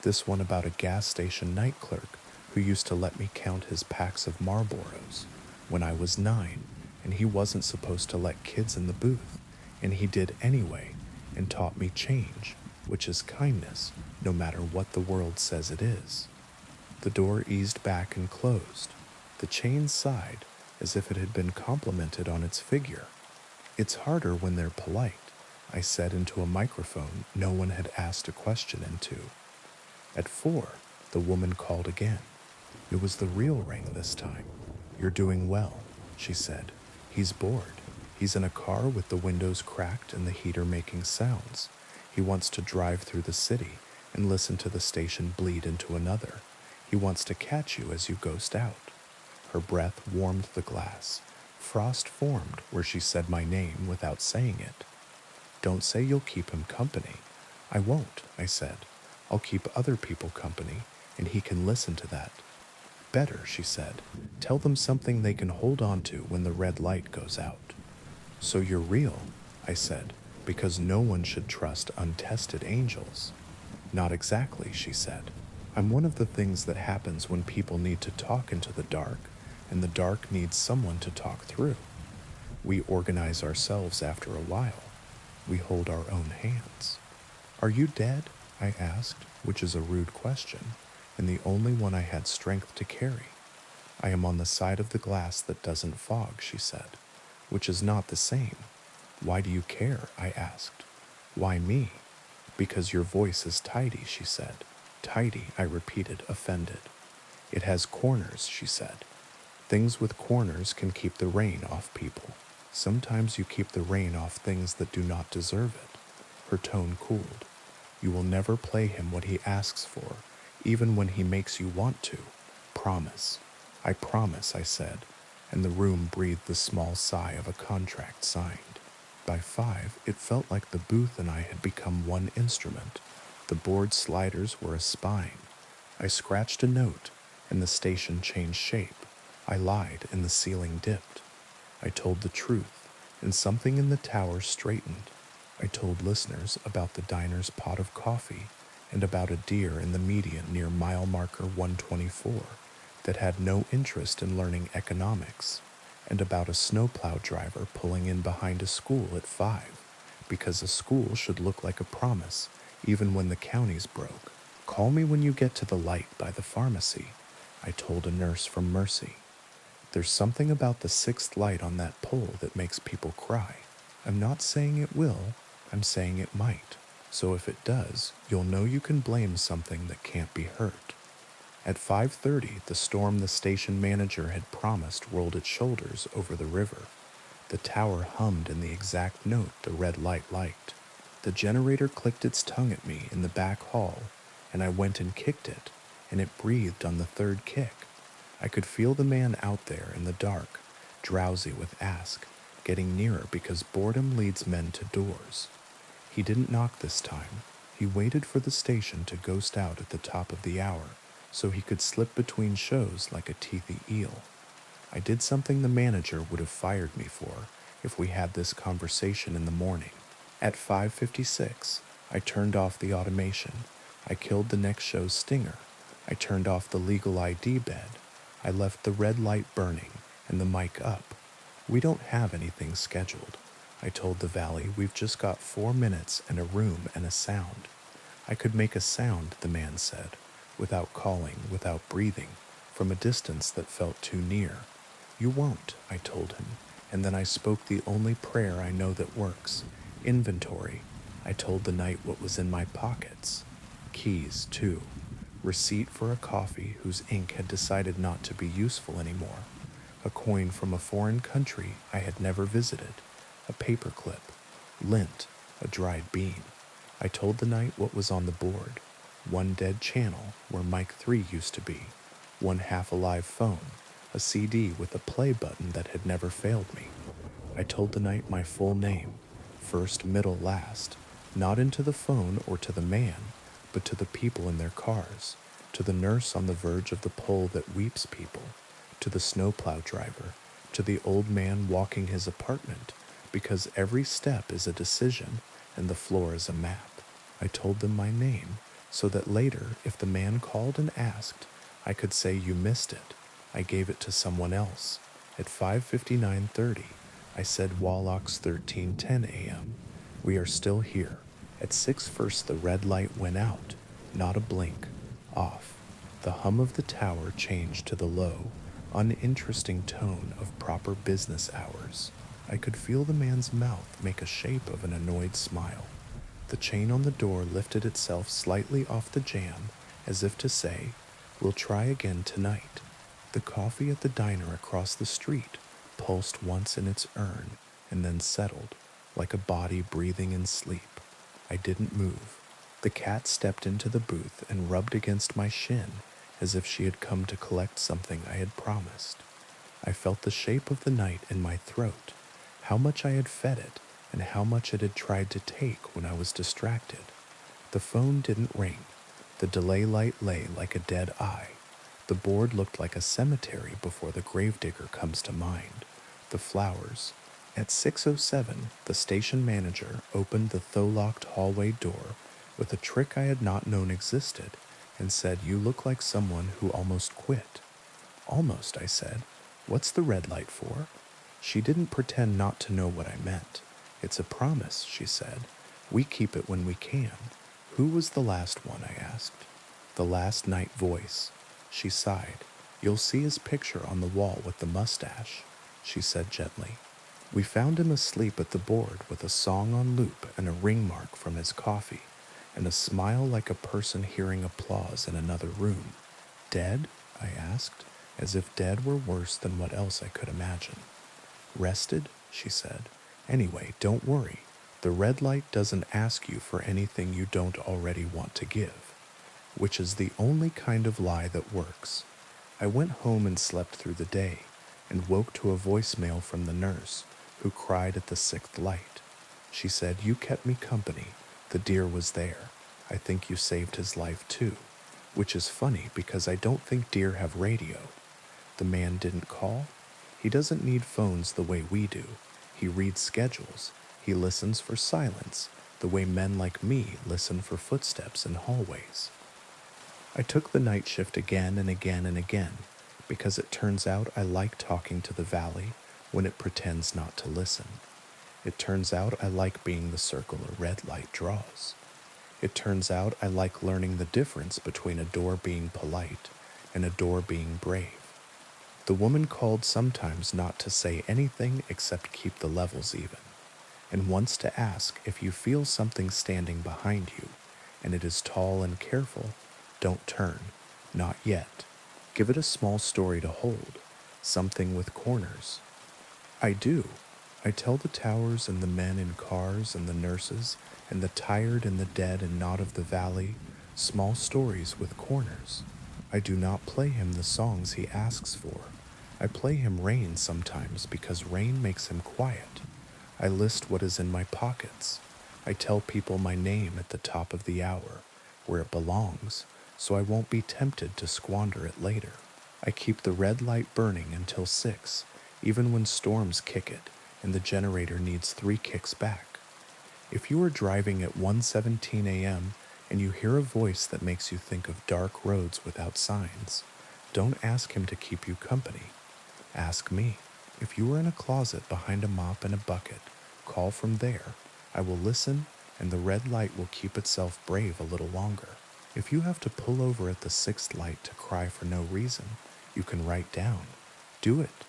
this one about a gas station night clerk who used to let me count his packs of Marlboros when I was 9, and he wasn't supposed to let kids in the booth, and he did anyway and taught me change, which is kindness, no matter what the world says it is. The door eased back and closed. The chain sighed as if it had been complimented on its figure. It's harder when they're polite, I said into a microphone no one had asked a question into. At 4, the woman called again. It was the real ring this time. You're doing well, she said. He's bored. He's in a car with the windows cracked and the heater making sounds. He wants to drive through the city and listen to the station bleed into another. He wants to catch you as you ghost out. Her breath warmed the glass. Frost formed where she said my name without saying it. Don't say you'll keep him company. I won't, I said. I'll keep other people company, and he can listen to that. Better, she said. Tell them something they can hold on to when the red light goes out. So you're real, I said, because no one should trust untested angels. Not exactly, she said. I'm one of the things that happens when people need to talk into the dark, and the dark needs someone to talk through. We organize ourselves after a while. We hold our own hands. Are you dead? I asked, which is a rude question, and the only one I had strength to carry. I am on the side of the glass that doesn't fog, she said, which is not the same. Why do you care? I asked. Why me? Because your voice is tidy, she said. Tidy, I repeated, offended. It has corners, she said. Things with corners can keep the rain off people. Sometimes you keep the rain off things that do not deserve it. Her tone cooled. You will never play him what he asks for, even when he makes you want to. Promise. I promise, I said, and the room breathed the small sigh of a contract signed. By 5, it felt like the booth and I had become one instrument. The board sliders were a spine. I scratched a note, and the station changed shape. I lied, and the ceiling dipped. I told the truth, and something in the tower straightened. I told listeners about the diner's pot of coffee and about a deer in the median near mile marker 124 that had no interest in learning economics, and about a snowplow driver pulling in behind a school at 5 because a school should look like a promise even when the counties broke. Call me when you get to the light by the pharmacy, I told a nurse from Mercy. There's something about the 6th light on that pole that makes people cry. I'm not saying it will, I'm saying it might. So if it does, you'll know you can blame something that can't be hurt. At 5:30, the storm the station manager had promised rolled its shoulders over the river. The tower hummed in the exact note the red light liked. The generator clicked its tongue at me in the back hall, and I went and kicked it, and it breathed on the third kick. I could feel the man out there in the dark, drowsy with ask, getting nearer because boredom leads men to doors. He didn't knock this time. He waited for the station to ghost out at the top of the hour so he could slip between shows like a teethy eel. I did something the manager would have fired me for if we had this conversation in the morning. At 5:56, I turned off the automation. I killed the next show's stinger. I turned off the legal ID bed. I left the red light burning and the mic up. We don't have anything scheduled. I told the valley we've just got 4 minutes and a room and a sound. I could make a sound, the man said, without calling, without breathing, from a distance that felt too near. You won't, I told him, and then I spoke the only prayer I know that works. Inventory. I told the night what was in my pockets. Keys, too. Receipt for a coffee whose ink had decided not to be useful anymore. A coin from a foreign country I had never visited. A paperclip. Lint. A dried bean. I told the night what was on the board. One dead channel where mic 3 used to be. One half-alive phone. A CD with a play button that had never failed me. I told the night my full name. First, middle, last. Not into the phone or to the man, but to the people in their cars. To the nurse on the verge of the pole that weeps people. To the snowplow driver. To the old man walking his apartment, because every step is a decision and the floor is a map. I told them my name, so that later, if the man called and asked, I could say you missed it. I gave it to someone else. At 5:59:30, I said Wallach's 13:10 a.m. We are still here. At 6:1 the red light went out, not a blink, off. The hum of the tower changed to the low, uninteresting tone of proper business hours. I could feel the man's mouth make a shape of an annoyed smile. The chain on the door lifted itself slightly off the jamb, as if to say, we'll try again tonight. The coffee at the diner across the street pulsed once in its urn and then settled, like a body breathing in sleep. I didn't move. The cat stepped into the booth and rubbed against my shin as if she had come to collect something I had promised. I felt the shape of the night in my throat, how much I had fed it and how much it had tried to take when I was distracted. The phone didn't ring. The delay light lay like a dead eye. The board looked like a cemetery before the gravedigger comes to mind. The flowers. At 6:07, the station manager opened the though-locked hallway door with a trick I had not known existed and said, you look like someone who almost quit. Almost, I said. What's the red light for? She didn't pretend not to know what I meant. It's a promise, she said. We keep it when we can. Who was the last one, I asked. The last night voice. She sighed. You'll see his picture on the wall with the mustache, she said gently. We found him asleep at the board with a song on loop and a ring mark from his coffee, and a smile like a person hearing applause in another room. Dead? I asked, as if dead were worse than what else I could imagine. Rested? She said. Anyway, don't worry. The red light doesn't ask you for anything you don't already want to give, which is the only kind of lie that works. I went home and slept through the day, and woke to a voicemail from the nurse, who cried at the sixth light. She said, you kept me company. The deer was there. I think you saved his life too, which is funny because I don't think deer have radio. The man didn't call. He doesn't need phones the way we do. He reads schedules. He listens for silence, the way men like me listen for footsteps in hallways. I took the night shift again and again and again, because it turns out I like talking to the valley when it pretends not to listen. It turns out I like being the circle a red light draws. It turns out I like learning the difference between a door being polite and a door being brave. The woman called sometimes not to say anything except keep the levels even, and once to ask if you feel something standing behind you, and it is tall and careful, don't turn, not yet. Give it a small story to hold, something with corners. I do. I tell the towers and the men in cars and the nurses and the tired and the dead and not of the valley, small stories with corners. I do not play him the songs he asks for. I play him rain sometimes because rain makes him quiet. I list what is in my pockets. I tell people my name at the top of the hour, where it belongs, so I won't be tempted to squander it later. I keep the red light burning until 6, even when storms kick it and the generator needs 3 kicks back. If you are driving at 1:17 a.m. and you hear a voice that makes you think of dark roads without signs, don't ask him to keep you company. Ask me. If you are in a closet behind a mop and a bucket, call from there. I will listen, and the red light will keep itself brave a little longer. If you have to pull over at the 6th light to cry for no reason, you can write down. Do it.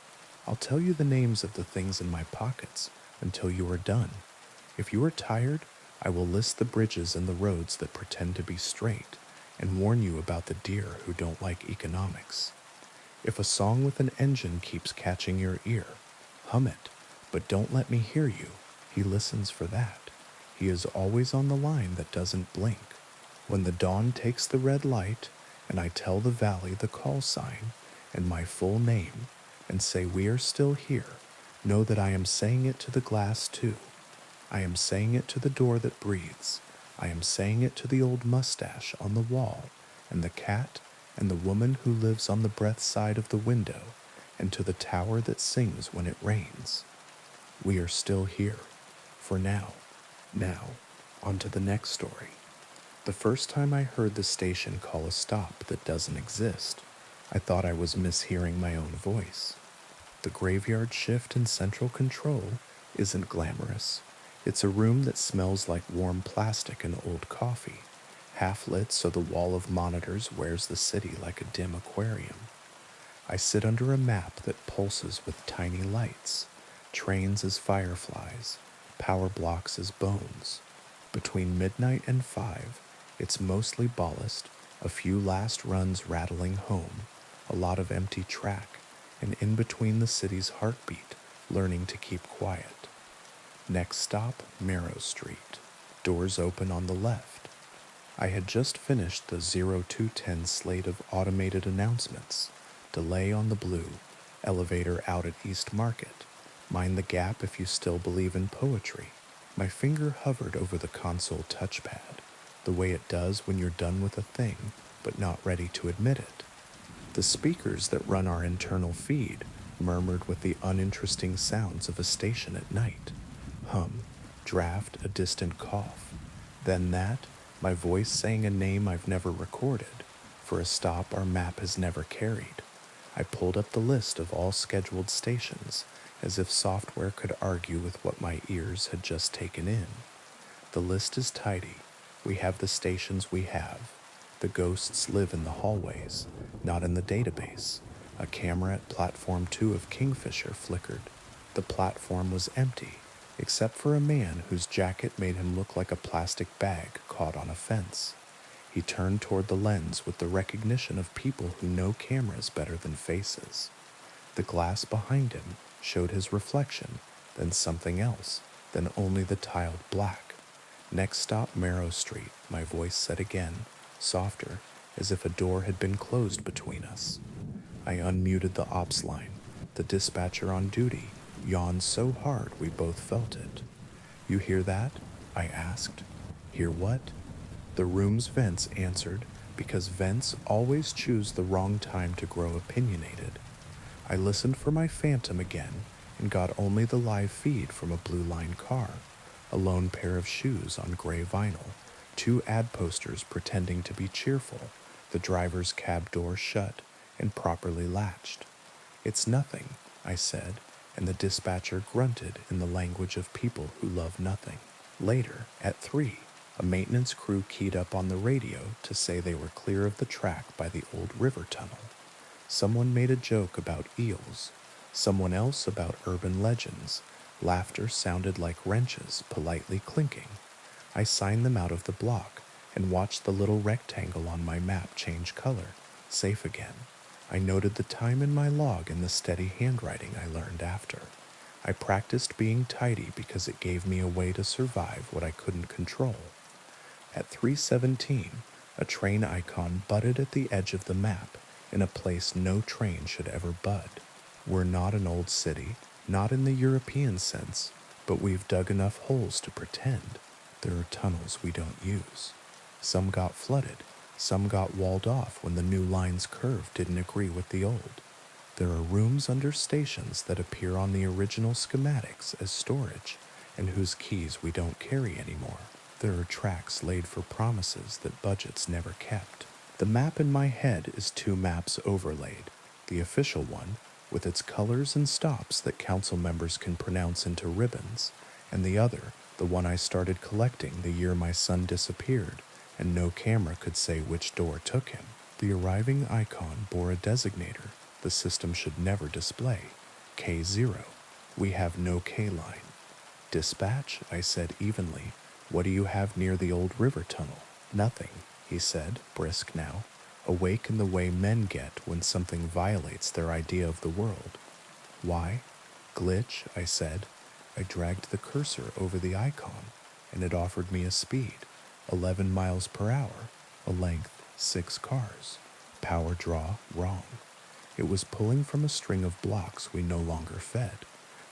I'll tell you the names of the things in my pockets until you are done. If you are tired, I will list the bridges and the roads that pretend to be straight and warn you about the deer who don't like economics. If a song with an engine keeps catching your ear, hum it, but don't let me hear you. He listens for that. He is always on the line that doesn't blink. When the dawn takes the red light, and I tell the valley the call sign and my full name, and say we are still here, know that I am saying it to the glass too. I am saying it to the door that breathes. I am saying it to the old mustache on the wall, and the cat, and the woman who lives on the breath side of the window, and to the tower that sings when it rains. We are still here, for now. Now, on to the next story. The first time I heard the station call a stop that doesn't exist, I thought I was mishearing my own voice. The graveyard shift in central control isn't glamorous. It's a room that smells like warm plastic and old coffee, half lit so the wall of monitors wears the city like a dim aquarium. I sit under a map that pulses with tiny lights, trains as fireflies, power blocks as bones. Between midnight and 5, it's mostly ballast, a few last runs rattling home, a lot of empty track, and in between the city's heartbeat, learning to keep quiet. Next stop, Marrow Street. Doors open on the left. I had just finished the 0210 slate of automated announcements. Delay on the blue, elevator out at East Market. Mind the gap if you still believe in poetry. My finger hovered over the console touchpad, the way it does when you're done with a thing, but not ready to admit it. The speakers that run our internal feed murmured with the uninteresting sounds of a station at night. Hum, draft, a distant cough. Then that, my voice saying a name I've never recorded, for a stop our map has never carried. I pulled up the list of all scheduled stations, as if software could argue with what my ears had just taken in. The list is tidy. We have the stations we have. The ghosts live in the hallways, not in the database. A camera at platform 2 of Kingfisher flickered. The platform was empty, except for a man whose jacket made him look like a plastic bag caught on a fence. He turned toward the lens with the recognition of people who know cameras better than faces. The glass behind him showed his reflection, then something else, then only the tiled black. Next stop, Marrow Street, my voice said again, softer, as if a door had been closed between us. I unmuted the ops line. The dispatcher on duty yawned so hard we both felt it. You hear that? I asked. Hear what? The room's vents answered, because vents always choose the wrong time to grow opinionated. I listened for my phantom again and got only the live feed from a blue line car, a lone pair of shoes on gray vinyl, 2 ad posters pretending to be cheerful, the driver's cab door shut and properly latched. It's nothing, I said, and the dispatcher grunted in the language of people who love nothing. Later, at 3, a maintenance crew keyed up on the radio to say they were clear of the track by the old river tunnel. Someone made a joke about eels, someone else about urban legends. Laughter sounded like wrenches politely clinking. I signed them out of the block and watched the little rectangle on my map change color, safe again. I noted the time in my log and the steady handwriting I learned after. I practiced being tidy because it gave me a way to survive what I couldn't control. At 3:17, a train icon butted at the edge of the map in a place no train should ever bud. We're not an old city, not in the European sense, but we've dug enough holes to pretend. There are tunnels we don't use. Some got flooded, some got walled off when the new line's curve didn't agree with the old. There are rooms under stations that appear on the original schematics as storage and whose keys we don't carry anymore. There are tracks laid for promises that budgets never kept. The map in my head is two maps overlaid, the official one, with its colors and stops that council members can pronounce into ribbons, and the other, the one I started collecting the year my son disappeared, and no camera could say which door took him. The arriving icon bore a designator the system should never display, K0. We have no K line. Dispatch, I said evenly. What do you have near the old river tunnel? Nothing, he said, brisk now, awake in the way men get when something violates their idea of the world. Why? Glitch, I said. I dragged the cursor over the icon, and it offered me a speed, 11 miles per hour, a length, 6 cars. Power draw, wrong. It was pulling from a string of blocks we no longer fed.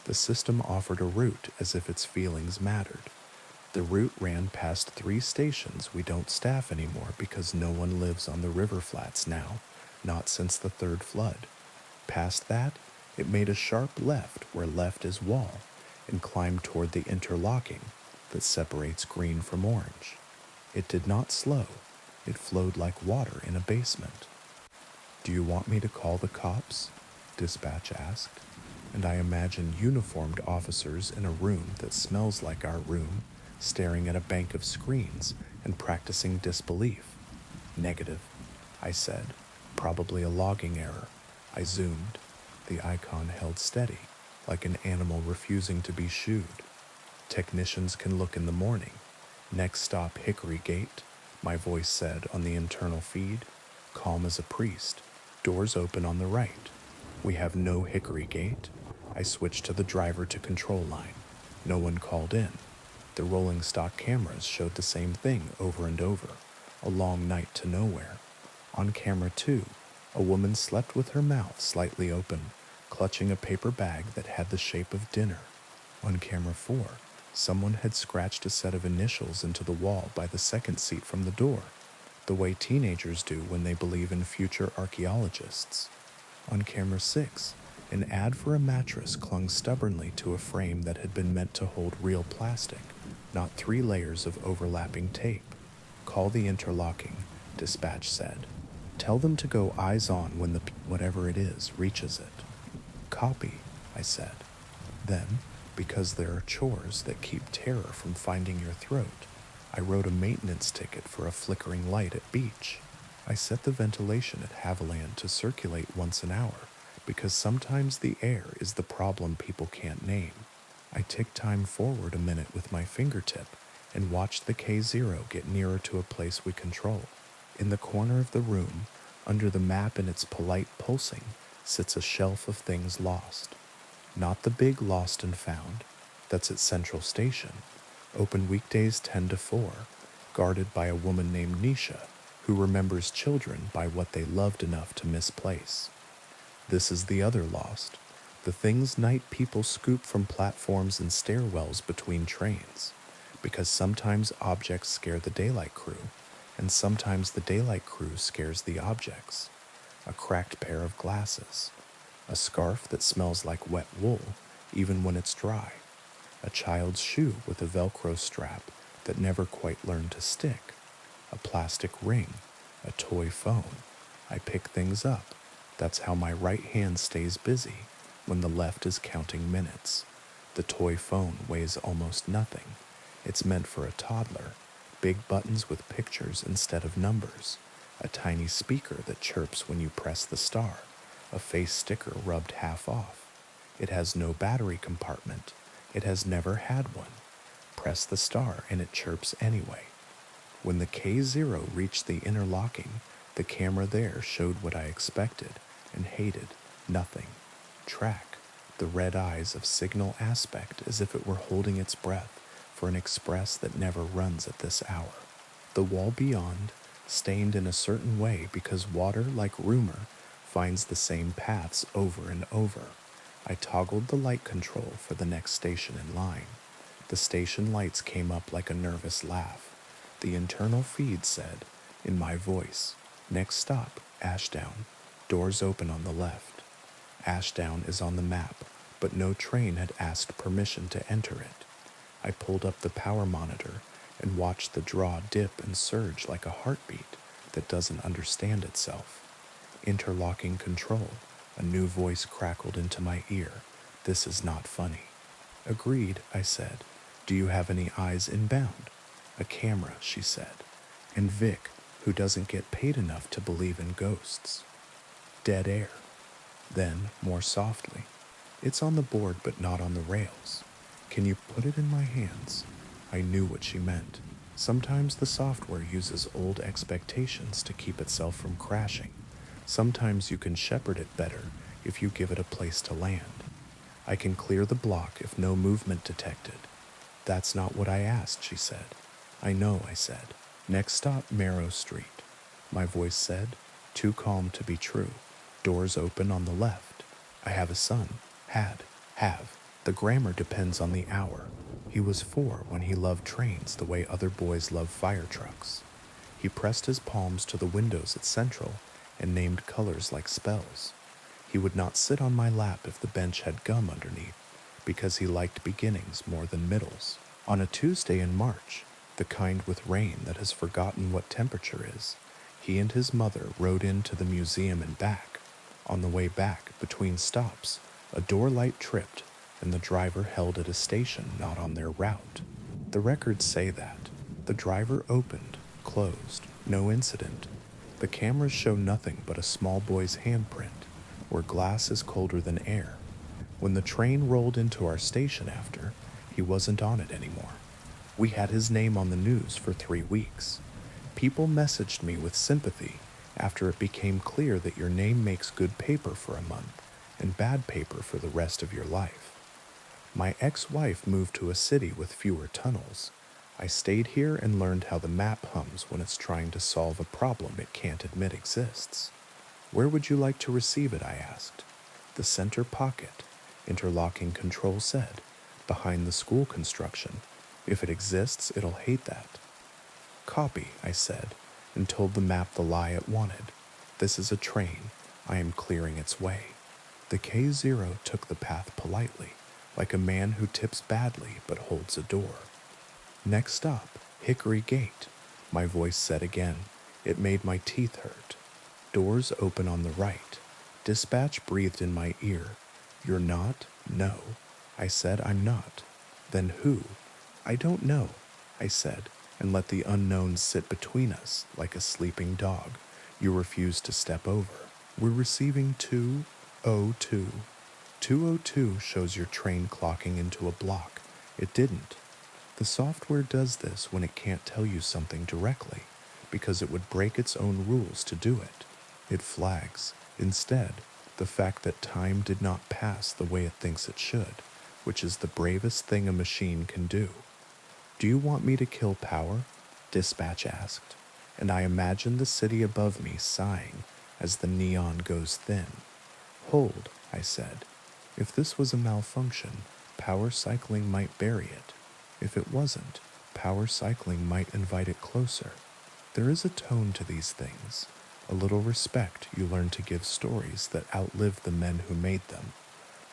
The system offered a route as if its feelings mattered. The route ran past 3 stations we don't staff anymore because no one lives on the river flats now, not since the 3rd flood. Past that, it made a sharp left where left is wall, and climbed toward the interlocking that separates green from orange. It did not slow. It flowed like water in a basement. Do you want me to call the cops? Dispatch asked, and I imagined uniformed officers in a room that smells like our room, staring at a bank of screens and practicing disbelief. Negative, I said. Probably a logging error. I zoomed. The icon held steady, like an animal refusing to be shooed. Technicians can look in the morning. Next stop, Hickory Gate, my voice said on the internal feed, calm as a priest. Doors open on the right. We have no Hickory Gate. I switched to the driver to control line. No one called in. The rolling stock cameras showed the same thing over and over. A long night to nowhere. On camera 2, a woman slept with her mouth slightly open, clutching a paper bag that had the shape of dinner. On camera 4, someone had scratched a set of initials into the wall by the second seat from the door, the way teenagers do when they believe in future archaeologists. On camera 6, an ad for a mattress clung stubbornly to a frame that had been meant to hold real plastic, not 3 layers of overlapping tape. Call the interlocking, dispatch said. Tell them to go eyes on when the whatever it is reaches it. Copy, I said. Then, because there are chores that keep terror from finding your throat, I wrote a maintenance ticket for a flickering light at beach. I set the ventilation at Haviland to circulate once an hour, because sometimes the air is the problem people can't name. I ticked time forward a minute with my fingertip and watched the K0 get nearer to a place we control. In the corner of the room, under the map and its polite pulsing, sits a shelf of things lost. Not the big lost and found, that's at Central Station, open weekdays 10 to 4, guarded by a woman named Nisha, who remembers children by what they loved enough to misplace. This is the other lost, the things night people scoop from platforms and stairwells between trains, because sometimes objects scare the daylight crew, and sometimes the daylight crew scares the objects. A cracked pair of glasses, a scarf that smells like wet wool even when it's dry, a child's shoe with a Velcro strap that never quite learned to stick, a plastic ring, a toy phone. I pick things up. That's how my right hand stays busy when the left is counting minutes. The toy phone weighs almost nothing. It's meant for a toddler. Big buttons with pictures instead of numbers. A tiny speaker that chirps when you press the star. A face sticker rubbed half off. It has no battery compartment. It has never had one. Press the star and it chirps anyway. When the K0 reached the interlocking, the camera there showed what I expected and hated, nothing. Track. the red eyes of signal aspect as if it were holding its breath for an express that never runs at this hour. The wall beyond, stained in a certain way because water, like rumor, finds the same paths over and over. I toggled the light control for the next station in line. The station lights came up like a nervous laugh. The internal feed said, in my voice, "Next stop, Ashdown. Doors open on the left." Ashdown is on the map, but no train had asked permission to enter it. I pulled up the power monitor and watched the draw dip and surge like a heartbeat that doesn't understand itself. Interlocking control, a new voice crackled into my ear. "This is not funny." "Agreed," I said. "Do you have any eyes inbound?" "A camera," she said. "And Vic, who doesn't get paid enough to believe in ghosts." Dead air. Then, more softly, "It's on the board but not on the rails. Can you put it in my hands?" I knew what she meant. Sometimes the software uses old expectations to keep itself from crashing. Sometimes you can shepherd it better if you give it a place to land. "I can clear the block if no movement detected." "That's not what I asked," she said. "I know," I said. "Next stop, Marrow Street." My voice said, too calm to be true. "Doors open on the left." I have a son. Have. The grammar depends on the hour. He was 4 when he loved trains the way other boys love fire trucks. He pressed his palms to the windows at Central and named colors like spells. He would not sit on my lap if the bench had gum underneath, because he liked beginnings more than middles. On a Tuesday in March, the kind with rain that has forgotten what temperature is, he and his mother rode into the museum and back. On the way back, between stops, a door light tripped, and the driver held at a station not on their route. The records say that. The driver opened, closed, no incident. The cameras show nothing but a small boy's handprint, where glass is colder than air. When the train rolled into our station after, he wasn't on it anymore. We had his name on the news for 3 weeks. People messaged me with sympathy after it became clear that your name makes good paper for a month and bad paper for the rest of your life. My ex-wife moved to a city with fewer tunnels. I stayed here and learned how the map hums when it's trying to solve a problem it can't admit exists. "Where would you like to receive it?" I asked. "The center pocket," interlocking control said, "behind the school construction. If it exists, it'll hate that." "Copy," I said, and told the map the lie it wanted. "This is a train. I am clearing its way." The K0 took the path politely, like a man who tips badly but holds a door. "Next stop, Hickory Gate," my voice said again. It made my teeth hurt. "Doors open on the right." Dispatch breathed in my ear. "You're not?" "No." I said, "I'm not." "Then who?" "I don't know," I said, and let the unknown sit between us like a sleeping dog you refuse to step over. "We're receiving 202. 202 shows your train clocking into a block. It didn't. The software does this when it can't tell you something directly, because it would break its own rules to do it. It flags, instead, the fact that time did not pass the way it thinks it should, which is the bravest thing a machine can do. "Do you want me to kill power?" Dispatch asked, and I imagined the city above me sighing as the neon goes thin. "Hold," I said. "If this was a malfunction, power cycling might bury it. If it wasn't, power cycling might invite it closer. There is a tone to these things, a little respect you learn to give stories that outlive the men who made them."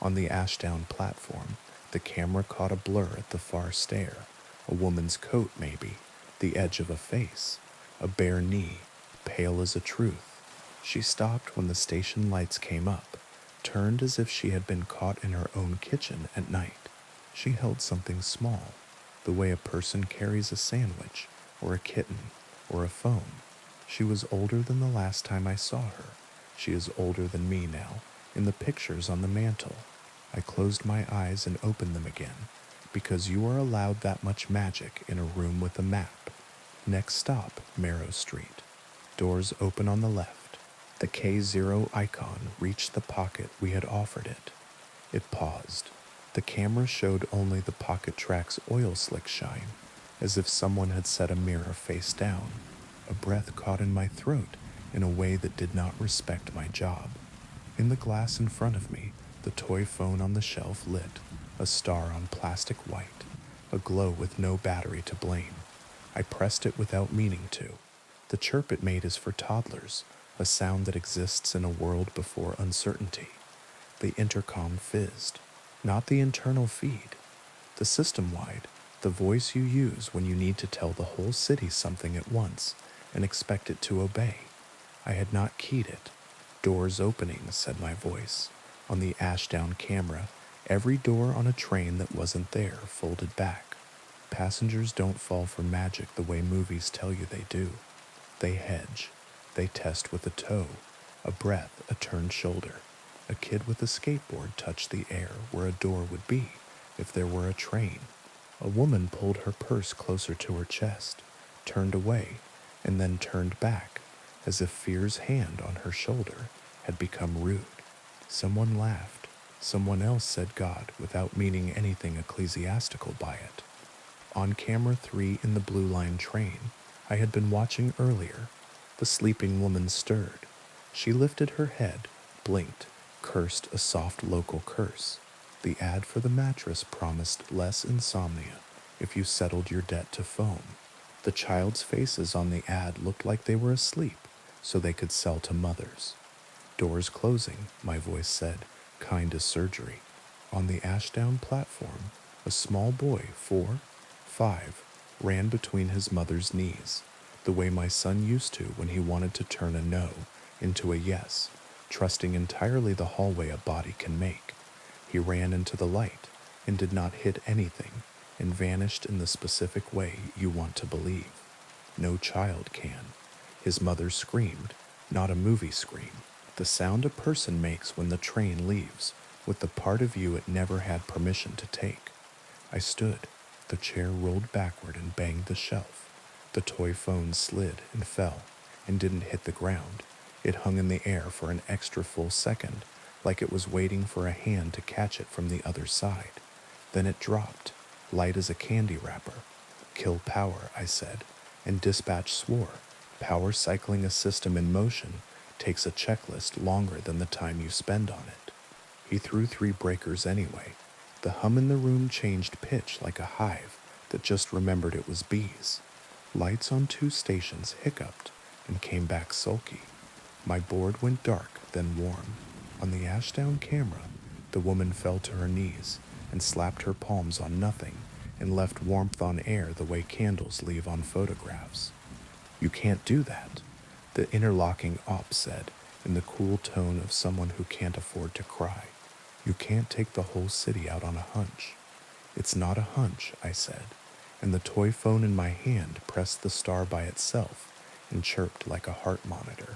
On the Ashdown platform, the camera caught a blur at the far stair, a woman's coat maybe, the edge of a face, a bare knee, pale as a truth. She stopped when the station lights came up, turned as if she had been caught in her own kitchen at night. She held something small, the way a person carries a sandwich, or a kitten, or a phone. She was older than the last time I saw her. She is older than me now, in the pictures on the mantel. I closed my eyes and opened them again, because you are allowed that much magic in a room with a map. Next stop, Marrow Street. Doors open on the left. The K0 icon reached the pocket we had offered it. It paused. The camera showed only the pocket track's oil slick shine, as if someone had set a mirror face down. A breath caught in my throat in a way that did not respect my job. In the glass in front of me, the toy phone on the shelf lit, a star on plastic white, a glow with no battery to blame. I pressed it without meaning to. The chirp it made is for toddlers, a sound that exists in a world before uncertainty. The intercom fizzed, not the internal feed. The system-wide, the voice you use when you need to tell the whole city something at once and expect it to obey. I had not keyed it. Doors opening, said my voice. On the Ashdown camera, every door on a train that wasn't there folded back. Passengers don't fall for magic the way movies tell you they do. They hedge. They test with a toe, a breath, a turned shoulder. A kid with a skateboard touched the air where a door would be if there were a train. A woman pulled her purse closer to her chest, turned away, and then turned back, as if fear's hand on her shoulder had become rude. Someone laughed. Someone else said God without meaning anything ecclesiastical by it. On camera 3 in the Blue Line train, I had been watching earlier. The sleeping woman stirred. She lifted her head, blinked, cursed a soft local curse. The ad for the mattress promised less insomnia if you settled your debt to foam. The child's faces on the ad looked like they were asleep, so they could sell to mothers. Doors closing, my voice said, kind as surgery. On the Ashdown platform, a small boy, 4, 5, ran between his mother's knees, the way my son used to when he wanted to turn a no into a yes, trusting entirely the hallway a body can make. He ran into the light and did not hit anything and vanished in the specific way you want to believe. No child can. His mother screamed, not a movie scream, the sound a person makes when the train leaves, with the part of you it never had permission to take. I stood. The chair rolled backward and banged the shelf. The toy phone slid and fell and didn't hit the ground. It hung in the air for an extra full second, like it was waiting for a hand to catch it from the other side. Then it dropped, light as a candy wrapper. Kill power, I said, and dispatch swore. Power cycling a system in motion takes a checklist longer than the time you spend on it. He threw 3 breakers anyway. The hum in the room changed pitch like a hive that just remembered it was bees. Lights on 2 stations hiccuped and came back sulky. My board went dark, then warm. On the Ashdown camera, the woman fell to her knees and slapped her palms on nothing and left warmth on air the way candles leave on photographs. You can't do that, the interlocking op said in the cool tone of someone who can't afford to cry. You can't take the whole city out on a hunch. It's not a hunch, I said, and the toy phone in my hand pressed the star by itself and chirped like a heart monitor.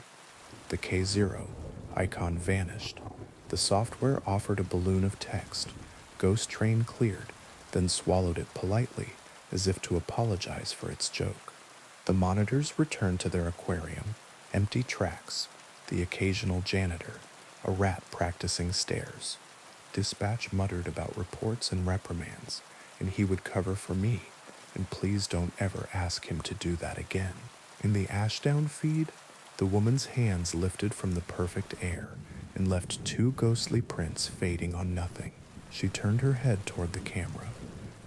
The K0 icon vanished. The software offered a balloon of text. Ghost train cleared, then swallowed it politely, as if to apologize for its joke. The monitors returned to their aquarium, empty tracks, the occasional janitor, a rat practicing stairs. Dispatch muttered about reports and reprimands, and he would cover for me, and please don't ever ask him to do that again. In the Ashdown feed, the woman's hands lifted from the perfect air and left 2 ghostly prints fading on nothing. She turned her head toward the camera.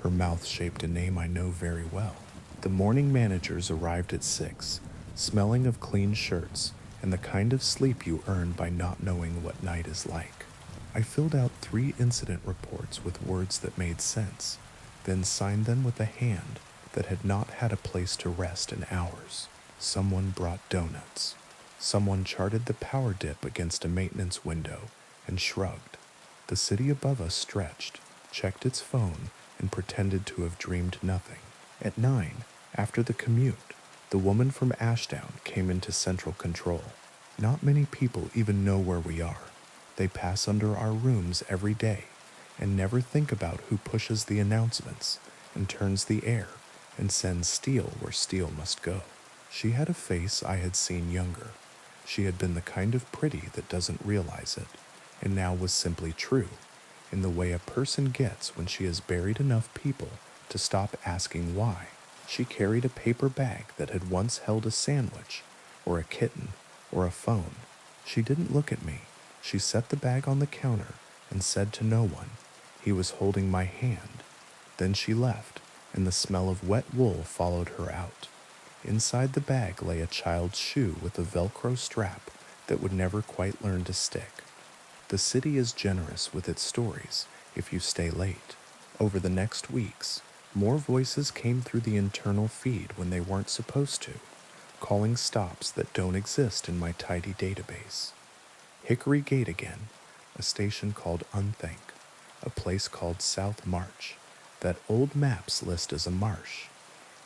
Her mouth shaped a name I know very well. The morning managers arrived at 6, smelling of clean shirts and the kind of sleep you earn by not knowing what night is like. I filled out 3 incident reports with words that made sense, then signed them with a hand that had not had a place to rest in hours. Someone brought donuts. Someone charted the power dip against a maintenance window and shrugged. The city above us stretched, checked its phone, and pretended to have dreamed nothing. At 9, after the commute, the woman from Ashdown came into central control. Not many people even know where we are. They pass under our rooms every day and never think about who pushes the announcements and turns the air and sends steel where steel must go. She had a face I had seen younger. She had been the kind of pretty that doesn't realize it, and now was simply true, in the way a person gets when she has buried enough people to stop asking why. She carried a paper bag that had once held a sandwich, or a kitten, or a phone. She didn't look at me. She set the bag on the counter and said to no one. He was holding my hand. Then she left, and the smell of wet wool followed her out. Inside the bag lay a child's shoe with a Velcro strap that would never quite learn to stick. The city is generous with its stories if you stay late. Over the next weeks, more voices came through the internal feed when they weren't supposed to, calling stops that don't exist in my tidy database. Hickory Gate again, a station called Unthink, a place called South March, that old maps list as a marsh.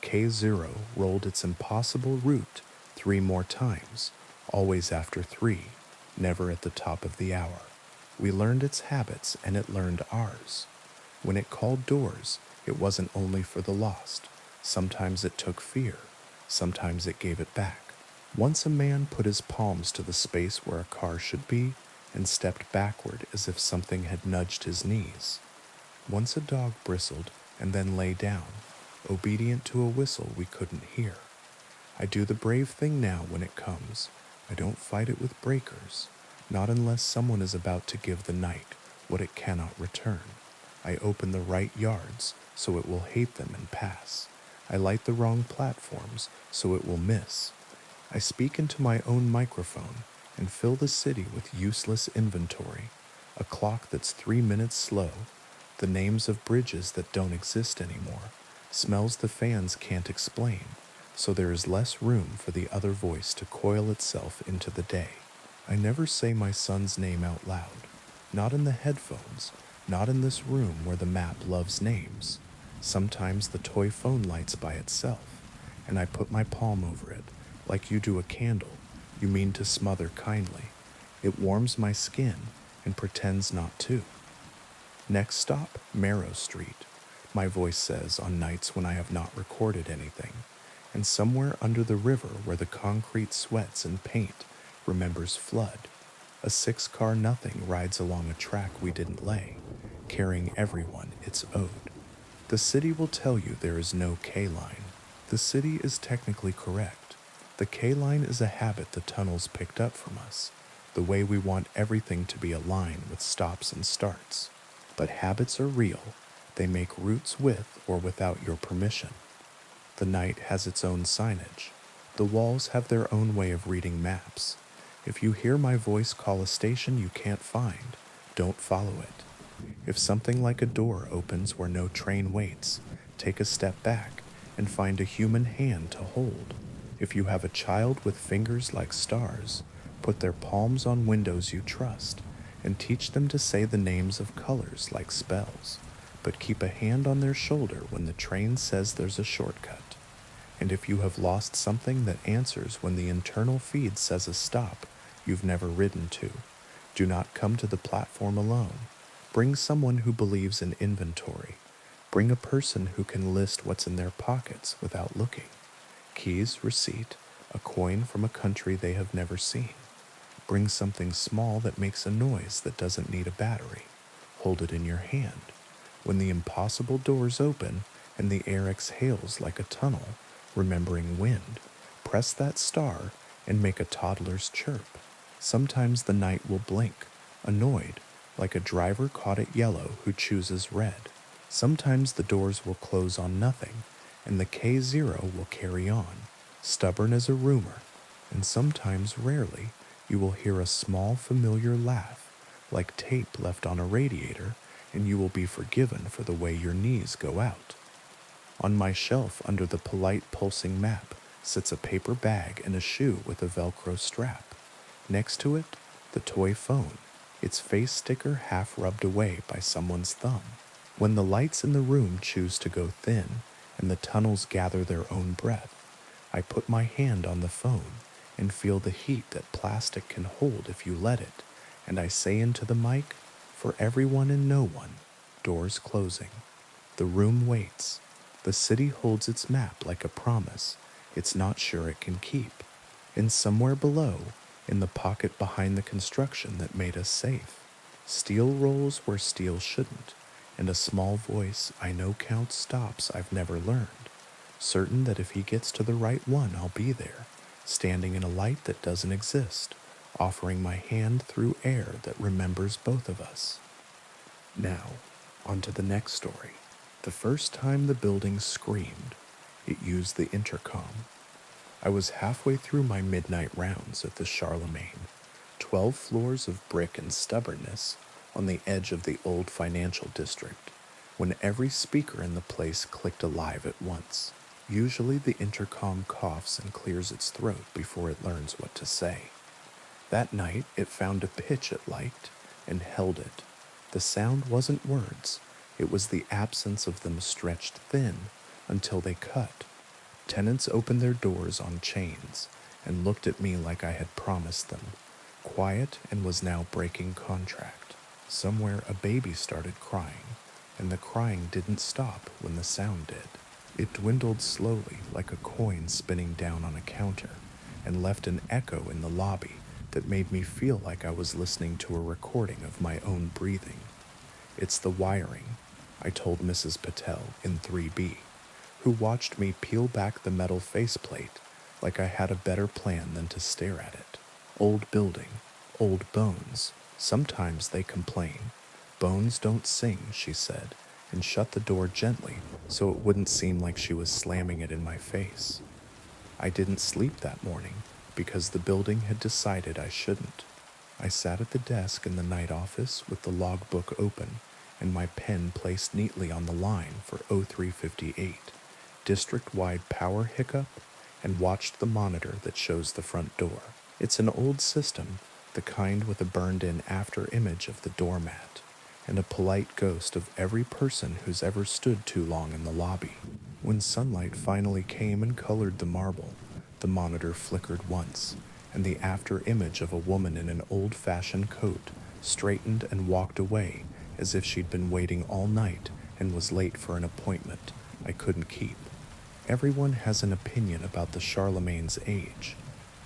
K0 rolled its impossible route 3 more times, always after 3, never at the top of the hour. We learned its habits and it learned ours. When it called doors, it wasn't only for the lost. Sometimes it took fear, sometimes it gave it back. Once a man put his palms to the space where a car should be and stepped backward as if something had nudged his knees. Once a dog bristled and then lay down, obedient to a whistle we couldn't hear. I do the brave thing now when it comes. I don't fight it with breakers, not unless someone is about to give the night what it cannot return. I open the right yards so it will hate them and pass. I light the wrong platforms so it will miss. I speak into my own microphone and fill the city with useless inventory, a clock that's 3 minutes slow, the names of bridges that don't exist anymore, smells the fans can't explain, so there is less room for the other voice to coil itself into the day. I never say my son's name out loud, not in the headphones, not in this room where the map loves names. Sometimes the toy phone lights by itself, and I put my palm over it, like you do a candle you mean to smother kindly. It warms my skin and pretends not to. Next stop, Marrow Street, my voice says on nights when I have not recorded anything, and somewhere under the river where the concrete sweats and paint remembers flood, a 6-car nothing rides along a track we didn't lay, carrying everyone it's owed. The city will tell you there is no K-line. The city is technically correct. The K-line is a habit the tunnels picked up from us, the way we want everything to be a line with stops and starts. But habits are real. They make routes with or without your permission. The night has its own signage. The walls have their own way of reading maps. If you hear my voice call a station you can't find, don't follow it. If something like a door opens where no train waits, take a step back and find a human hand to hold. If you have a child with fingers like stars, put their palms on windows you trust and teach them to say the names of colors like spells, but keep a hand on their shoulder when the train says there's a shortcut. And if you have lost something that answers when the internal feed says a stop you've never ridden to, do not come to the platform alone. Bring someone who believes in inventory. Bring a person who can list what's in their pockets without looking. Keys, receipt, a coin from a country they have never seen. Bring something small that makes a noise that doesn't need a battery. Hold it in your hand. When the impossible doors open and the air exhales like a tunnel, remembering wind, press that star and make a toddler's chirp. Sometimes the night will blink, annoyed, like a driver caught at yellow who chooses red. Sometimes the doors will close on nothing, and the K0 will carry on, stubborn as a rumor, and sometimes, rarely, you will hear a small familiar laugh, like tape left on a radiator, and you will be forgiven for the way your knees go out. On my shelf under the polite pulsing map sits a paper bag and a shoe with a Velcro strap. Next to it, the toy phone, its face sticker half rubbed away by someone's thumb. When the lights in the room choose to go thin and the tunnels gather their own breath, I put my hand on the phone and feel the heat that plastic can hold if you let it, and I say into the mic, for everyone and no one, doors closing. The room waits. The city holds its map like a promise it's not sure it can keep. And somewhere below, in the pocket behind the construction that made us safe, Steel rolls where steel shouldn't, and a small voice I know counts stops I've never learned, certain that if he gets to the right one, I'll be there, standing in a light that doesn't exist, offering my hand through air that remembers both of us. Now, on to the next story. The first time the building screamed, it used the intercom. I was halfway through my midnight rounds at the Charlemagne, 12 floors of brick and stubbornness on the edge of the old financial district, when every speaker in the place clicked alive at once. Usually the intercom coughs and clears its throat before it learns what to say. That night it found a pitch it liked and held it. The sound wasn't words, it was the absence of them stretched thin until they cut. Tenants opened their doors on chains and looked at me like I had promised them, quiet and was now breaking contract. Somewhere a baby started crying, and the crying didn't stop when the sound did. It dwindled slowly like a coin spinning down on a counter, and left an echo in the lobby that made me feel like I was listening to a recording of my own breathing. It's the wiring, I told Mrs. Patel in 3B, who watched me peel back the metal faceplate like I had a better plan than to stare at it. Old building, old bones. Sometimes they complain. Bones don't sing, she said, and shut the door gently so it wouldn't seem like she was slamming it in my face. I didn't sleep that morning because the building had decided I shouldn't. I sat at the desk in the night office with the logbook open and my pen placed neatly on the line for 0358, district-wide power hiccup, and watched the monitor that shows the front door. It's an old system, the kind with a burned-in after image of the doormat, and a polite ghost of every person who's ever stood too long in the lobby. When sunlight finally came and colored the marble, the monitor flickered once, and the after image of a woman in an old-fashioned coat straightened and walked away as if she'd been waiting all night and was late for an appointment I couldn't keep. Everyone has an opinion about the Charlemagne's age.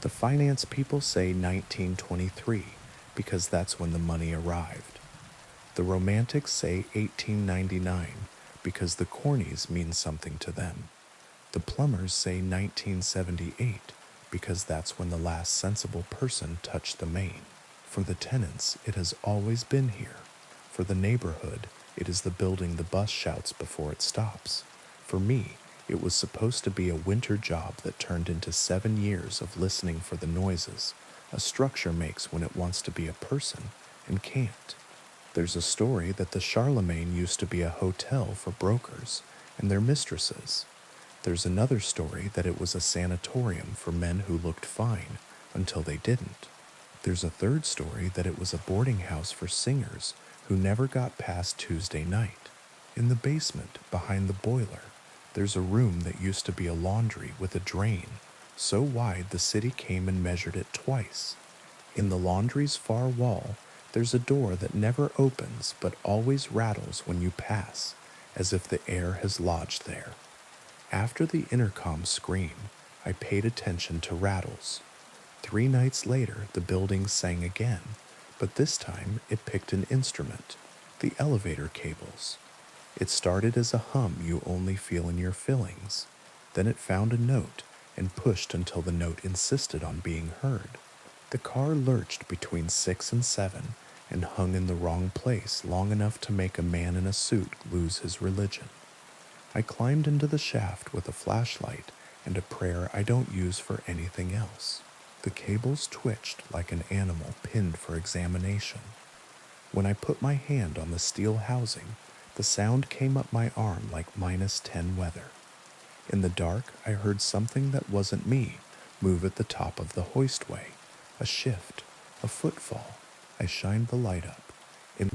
The finance people say 1923 because that's when the money arrived. The romantics say 1899 because the cornies mean something to them. The plumbers say 1978 because that's when the last sensible person touched the main. For the tenants, it has always been here. For the neighborhood, it is the building the bus shouts before it stops. For me, it was supposed to be a winter job that turned into 7 years of listening for the noises a structure makes when it wants to be a person and can't. There's a story that the Charlemagne used to be a hotel for brokers and their mistresses. There's another story that it was a sanatorium for men who looked fine until they didn't. There's a third story that it was a boarding house for singers who never got past Tuesday night. In the basement, behind the boiler, there's a room that used to be a laundry with a drain, so wide the city came and measured it twice. In the laundry's far wall, there's a door that never opens but always rattles when you pass, as if the air has lodged there. After the intercom scream, I paid attention to rattles. 3 nights later, the building sang again, but this time it picked an instrument, the elevator cables. It started as a hum you only feel in your fillings. Then it found a note and pushed until the note insisted on being heard. The car lurched between 6 and 7 and hung in the wrong place long enough to make a man in a suit lose his religion. I climbed into the shaft with a flashlight and a prayer I don't use for anything else. The cables twitched like an animal pinned for examination. When I put my hand on the steel housing, the sound came up my arm like -10 weather. In the dark, I heard something that wasn't me move at the top of the hoistway. A shift, a footfall. I shined the light up.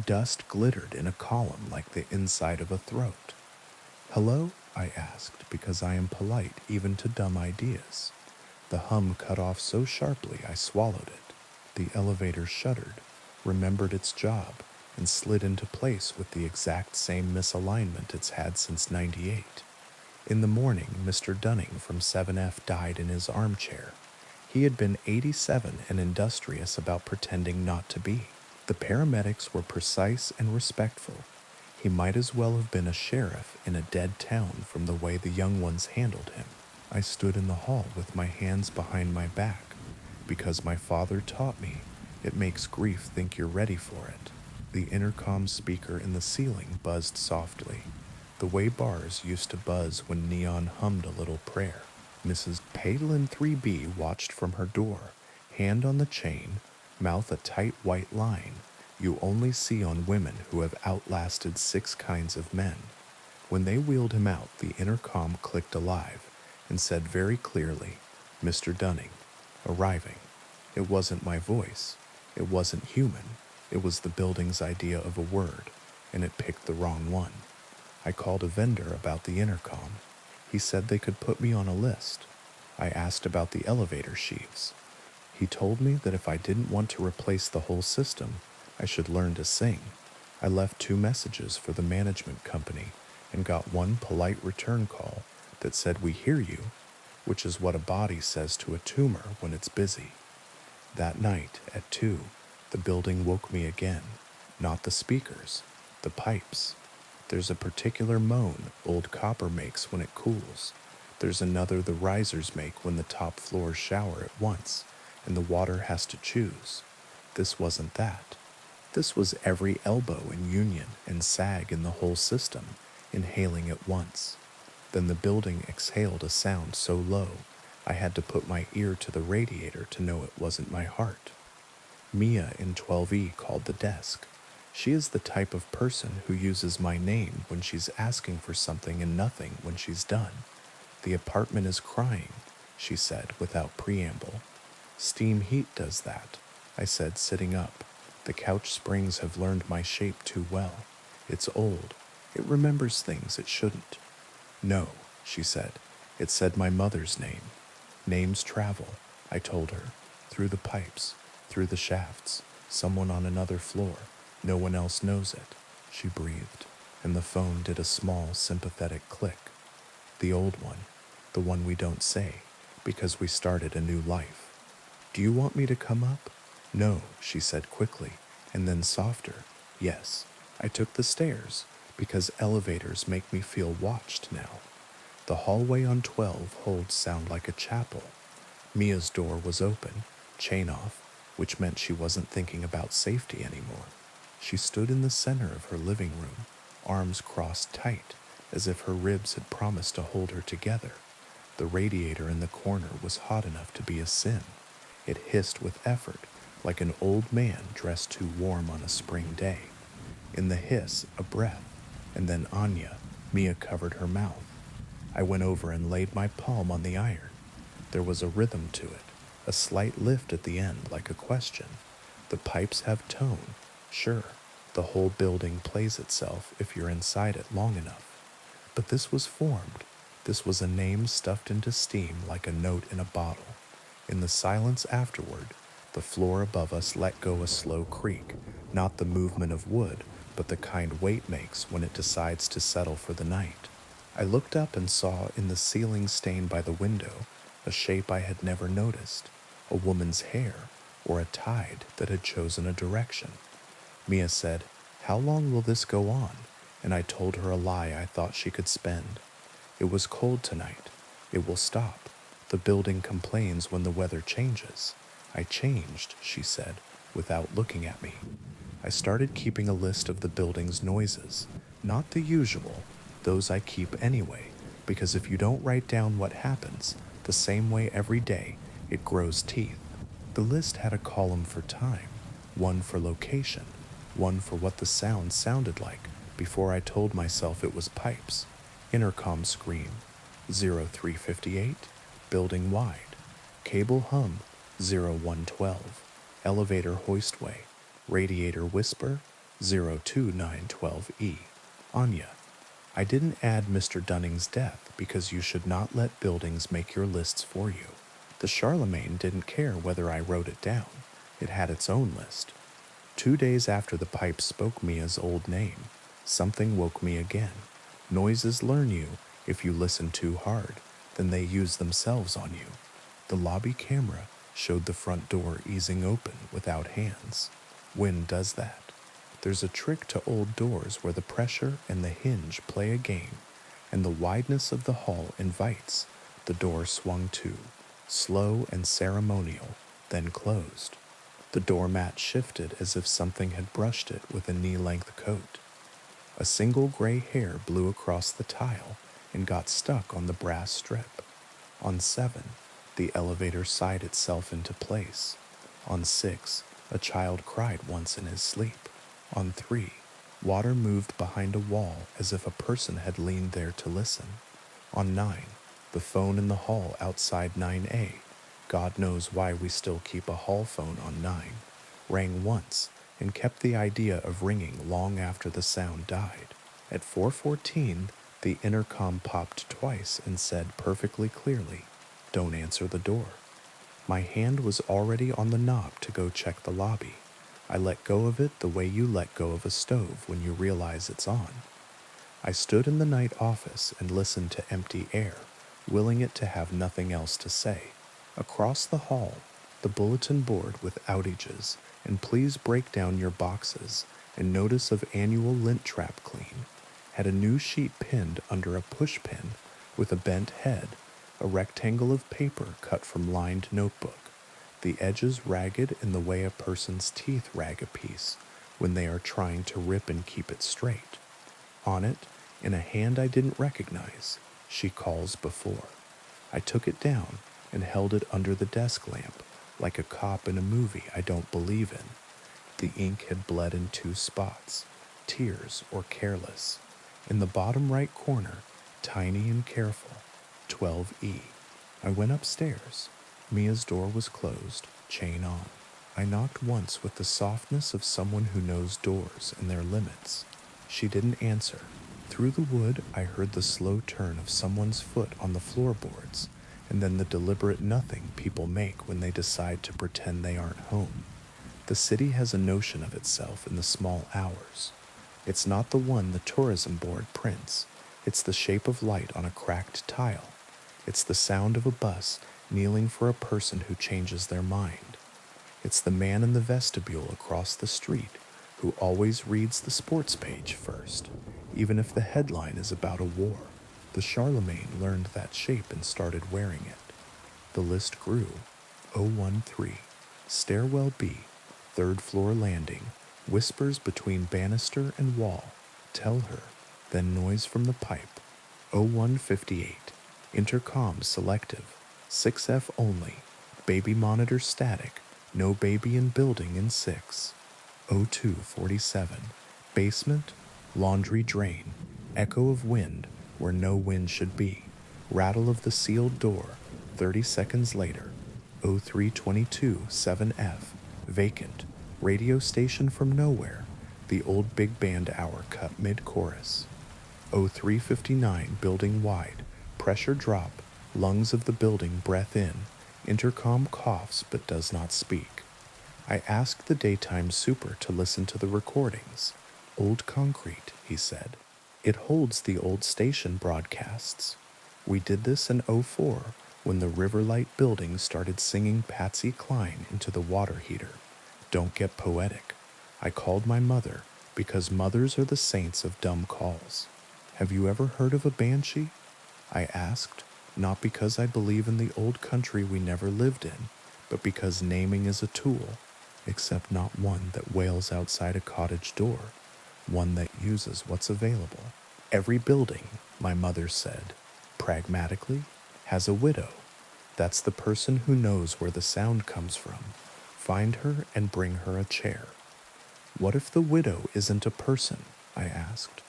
Dust glittered in a column like the inside of a throat. "Hello?" I asked, because I am polite even to dumb ideas. The hum cut off so sharply I swallowed it. The elevator shuddered, remembered its job, and slid into place with the exact same misalignment it's had since '98. In the morning, Mr. Dunning from 7F died in his armchair. He had been 87 and industrious about pretending not to be. The paramedics were precise and respectful. He might as well have been a sheriff in a dead town from the way the young ones handled him. I stood in the hall with my hands behind my back, because my father taught me it makes grief think you're ready for it. The intercom speaker in the ceiling buzzed softly, the way bars used to buzz when neon hummed a little prayer. Mrs. Palin 3B watched from her door, hand on the chain, mouth a tight white line you only see on women who have outlasted 6 kinds of men. When they wheeled him out, the intercom clicked alive and said very clearly, "Mr. Dunning, arriving." It wasn't my voice. It wasn't human. It was the building's idea of a word, and it picked the wrong one. I called a vendor about the intercom. He said they could put me on a list. I asked about the elevator sheaves. He told me that if I didn't want to replace the whole system, I should learn to sing. I left 2 messages for the management company and got 1 polite return call that said, "We hear you," which is what a body says to a tumor when it's busy. That night, at 2, the building woke me again. Not the speakers, the pipes. There's a particular moan old copper makes when it cools. There's another the risers make when the top floors shower at once, and the water has to choose. This wasn't that. This was every elbow and union and sag in the whole system, inhaling at once. Then the building exhaled a sound so low, I had to put my ear to the radiator to know it wasn't my heart. Mia in 12E called the desk. She is the type of person who uses my name when she's asking for something and nothing when she's done. "The apartment is crying," she said without preamble. "Steam heat does that," I said, sitting up. "The couch springs have learned my shape too well. It's old. It remembers things it shouldn't." "No," she said. "It said my mother's name." "Names travel," I told her. "Through the pipes, through the shafts. Someone on another floor. No one else knows it." She breathed, and the phone did a small, sympathetic click. "The old one. The one we don't say, because we started a new life." "Do you want me to come up?" "No," she said quickly, and then softer. "Yes, I took the stairs, because elevators make me feel watched now. The hallway on 12 holds sound like a chapel." Mia's door was open, chain off, which meant she wasn't thinking about safety anymore. She stood in the center of her living room, arms crossed tight, as if her ribs had promised to hold her together. The radiator in the corner was hot enough to be a sin. It hissed with effort, like an old man dressed too warm on a spring day. In the hiss, a breath, and then Anya, Mia covered her mouth. I went over and laid my palm on the iron. There was a rhythm to it, a slight lift at the end like a question. The pipes have tone. Sure, the whole building plays itself if you're inside it long enough. But this was formed. This was a name stuffed into steam like a note in a bottle. In the silence afterward, the floor above us let go a slow creak, not the movement of wood, but the kind weight makes when it decides to settle for the night. I looked up and saw in the ceiling stained by the window a shape I had never noticed, a woman's hair, or a tide that had chosen a direction. Mia said, "How long will this go on?" And I told her a lie I thought she could spend. "It was cold tonight. It will stop. The building complains when the weather changes." "I changed," she said, without looking at me. I started keeping a list of the building's noises, not the usual, those I keep anyway, because if you don't write down what happens, the same way every day, it grows teeth. The list had a column for time, one for location, one for what the sound sounded like before I told myself it was pipes. Intercom scream, 0358, building wide. Cable hum, 0112. Elevator hoistway, radiator whisper, 02912E. Anya. I didn't add Mr. Dunning's death because you should not let buildings make your lists for you. The Charlemagne didn't care whether I wrote it down. It had its own list. 2 days after the pipe spoke Mia's old name, something woke me again. Noises learn you if you listen too hard, then they use themselves on you. The lobby camera showed the front door easing open without hands. Wind does that. There's a trick to old doors where the pressure and the hinge play a game, and the wideness of the hall invites. The door swung to, slow and ceremonial, then closed. The doormat shifted as if something had brushed it with a knee-length coat. A single gray hair blew across the tile and got stuck on the brass strip. On 7, the elevator sighed itself into place. On 6, a child cried once in his sleep. On 3, water moved behind a wall as if a person had leaned there to listen. On 9, the phone in the hall outside 9A, God knows why we still keep a hall phone on 9, rang once and kept the idea of ringing long after the sound died. At 4:14, the intercom popped twice and said perfectly clearly, "Don't answer the door." My hand was already on the knob to go check the lobby. I let go of it the way you let go of a stove when you realize it's on. I stood in the night office and listened to empty air, willing it to have nothing else to say. Across the hall, the bulletin board with outages and please break down your boxes and notice of annual lint trap clean had a new sheet pinned under a push pin with a bent head, a rectangle of paper cut from lined notebook, the edges ragged in the way a person's teeth rag a piece when they are trying to rip and keep it straight. On it, in a hand I didn't recognize, she calls before. I took it down and held it under the desk lamp like a cop in a movie I don't believe in. The ink had bled in 2 spots, tears or careless. In the bottom right corner, tiny and careful, 12E. I went upstairs. Mia's door was closed, chain on. I knocked once with the softness of someone who knows doors and their limits. She didn't answer. Through the wood, I heard the slow turn of someone's foot on the floorboards, and then the deliberate nothing people make when they decide to pretend they aren't home. The city has a notion of itself in the small hours. It's not the one the tourism board prints. It's the shape of light on a cracked tile. It's the sound of a bus kneeling for a person who changes their mind. It's the man in the vestibule across the street who always reads the sports page first, even if the headline is about a war. The Charlemagne learned that shape and started wearing it. The list grew. 013, stairwell B, 3rd floor landing, whispers between banister and wall, tell her, then noise from the pipe. 0158, intercom selective, 6F only, baby monitor static, no baby in building in 6. 0247, basement, laundry drain, echo of wind where no wind should be, rattle of the sealed door, 30 seconds later. 0322 7F, vacant, radio station from nowhere, the old big band hour cut mid-chorus. 0359 building wide, pressure drop, lungs of the building breath in, intercom coughs but does not speak. I asked the daytime super to listen to the recordings. Old concrete, he said. It holds the old station broadcasts. We did this in '04 when the Riverlight building started singing Patsy Cline into the water heater. Don't get poetic. I called my mother because mothers are the saints of dumb calls. Have you ever heard of a banshee? I asked, not because I believe in the old country we never lived in, but because naming is a tool, except not one that wails outside a cottage door, one that uses what's available. Every building, my mother said, pragmatically, has a widow. That's the person who knows where the sound comes from. Find her and bring her a chair. What if the widow isn't a person? I asked.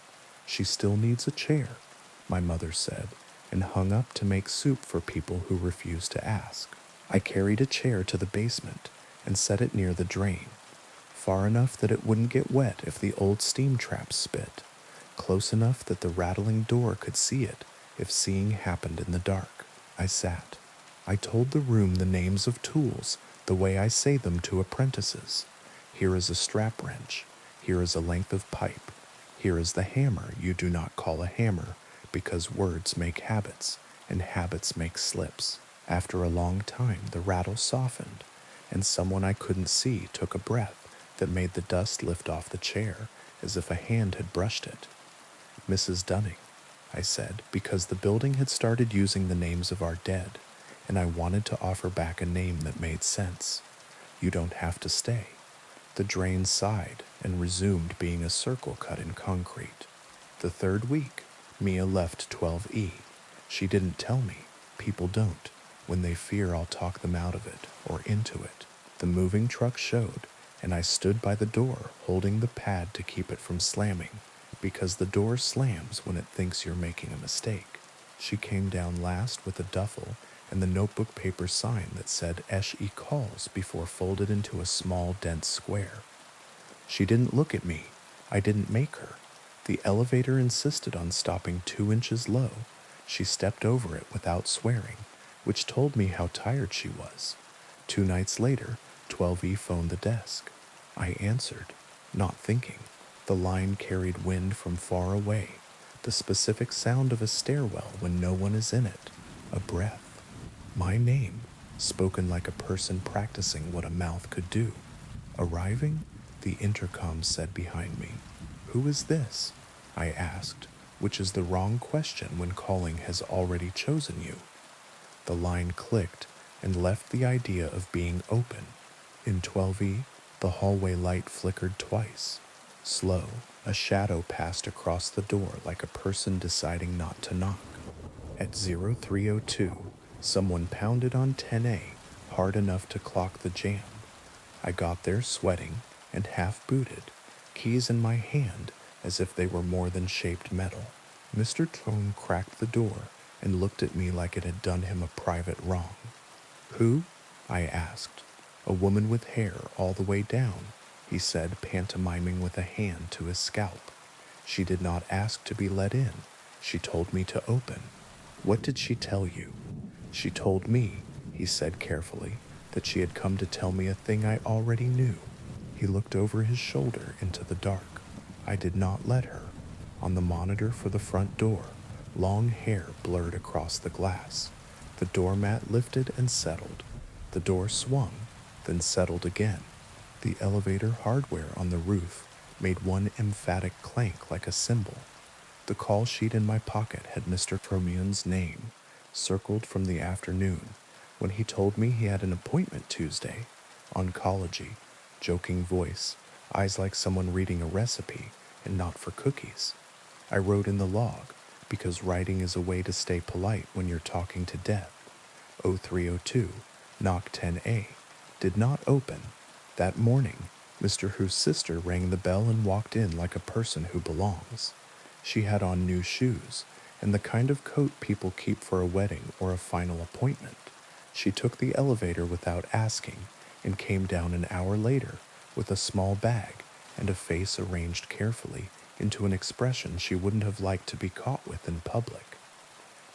She still needs a chair, my mother said, and hung up to make soup for people who refuse to ask. I carried a chair to the basement and set it near the drain, far enough that it wouldn't get wet if the old steam traps spit, close enough that the rattling door could see it if seeing happened in the dark. I sat. I told the room the names of tools the way I say them to apprentices. Here is a strap wrench. Here is a length of pipe. Here is the hammer you do not call a hammer because words make habits and habits make slips. After a long time, the rattle softened, and someone I couldn't see took a breath, that made the dust lift off the chair as if a hand had brushed it. Mrs. Dunning, I said, because the building had started using the names of our dead, and I wanted to offer back a name that made sense. You don't have to stay. The drain sighed and resumed being a circle cut in concrete. The third week, Mia left 12E. She didn't tell me. People don't, when they fear I'll talk them out of it or into it. The moving truck showed, and I stood by the door holding the pad to keep it from slamming, because the door slams when it thinks you're making a mistake. She came down last with a duffel and the notebook paper sign that said "She calls" before folded into a small, dense square. She didn't look at me. I didn't make her. The elevator insisted on stopping 2 inches low. She stepped over it without swearing, which told me how tired she was. 2 nights later, 12E phoned the desk. I answered, not thinking. The line carried wind from far away, the specific sound of a stairwell when no one is in it, a breath. My name, spoken like a person practicing what a mouth could do. Arriving, the intercom said behind me. Who is this? I asked, which is the wrong question when calling has already chosen you. The line clicked and left the idea of being open. In 12E, the hallway light flickered twice. Slow, a shadow passed across the door like a person deciding not to knock. At 0302, someone pounded on 10A hard enough to clock the jam. I got there sweating and half-booted, keys in my hand as if they were more than shaped metal. Mr. Tone cracked the door and looked at me like it had done him a private wrong. Who? I asked. A woman with hair all the way down, he said, pantomiming with a hand to his scalp. She did not ask to be let in. She told me to open. What did she tell you? She told me, he said carefully, that she had come to tell me a thing I already knew. He looked over his shoulder into the dark. I did not let her. On the monitor for the front door, long hair blurred across the glass. The doormat lifted and settled. The door swung, then settled again. The elevator hardware on the roof made one emphatic clank like a cymbal. The call sheet in my pocket had Mr. Fromion's name, circled from the afternoon, when he told me he had an appointment Tuesday. Oncology, joking voice, eyes like someone reading a recipe, and not for cookies. I wrote in the log, because writing is a way to stay polite when you're talking to death. 0302, knock 10A, did not open. That morning, Mr. Who's sister rang the bell and walked in like a person who belongs. She had on new shoes, and the kind of coat people keep for a wedding or a final appointment. She took the elevator without asking, and came down an hour later with a small bag and a face arranged carefully into an expression she wouldn't have liked to be caught with in public.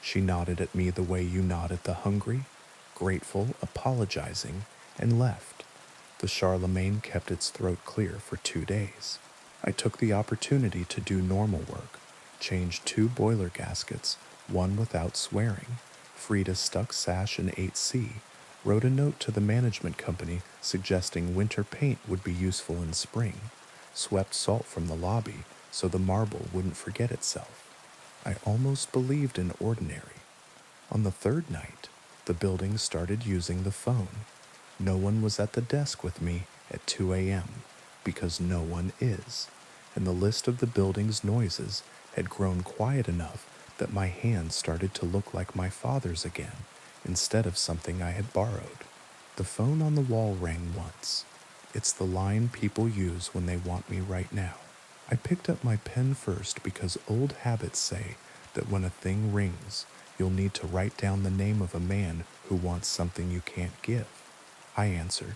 She nodded at me the way you nod at the hungry, grateful, apologizing, and left. The Charlemagne kept its throat clear for 2 days. I took the opportunity to do normal work, changed 2 boiler gaskets, one without swearing, freed a stuck sash in 8C, wrote a note to the management company suggesting winter paint would be useful in spring, swept salt from the lobby so the marble wouldn't forget itself. I almost believed in ordinary. On the 3rd night, the building started using the phone. No one was at the desk with me at 2 a.m. because no one is, and the list of the building's noises had grown quiet enough that my hand started to look like my father's again instead of something I had borrowed. The phone on the wall rang once. It's the line people use when they want me right now. I picked up my pen first because old habits say that when a thing rings, you'll need to write down the name of a man who wants something you can't give. I answered.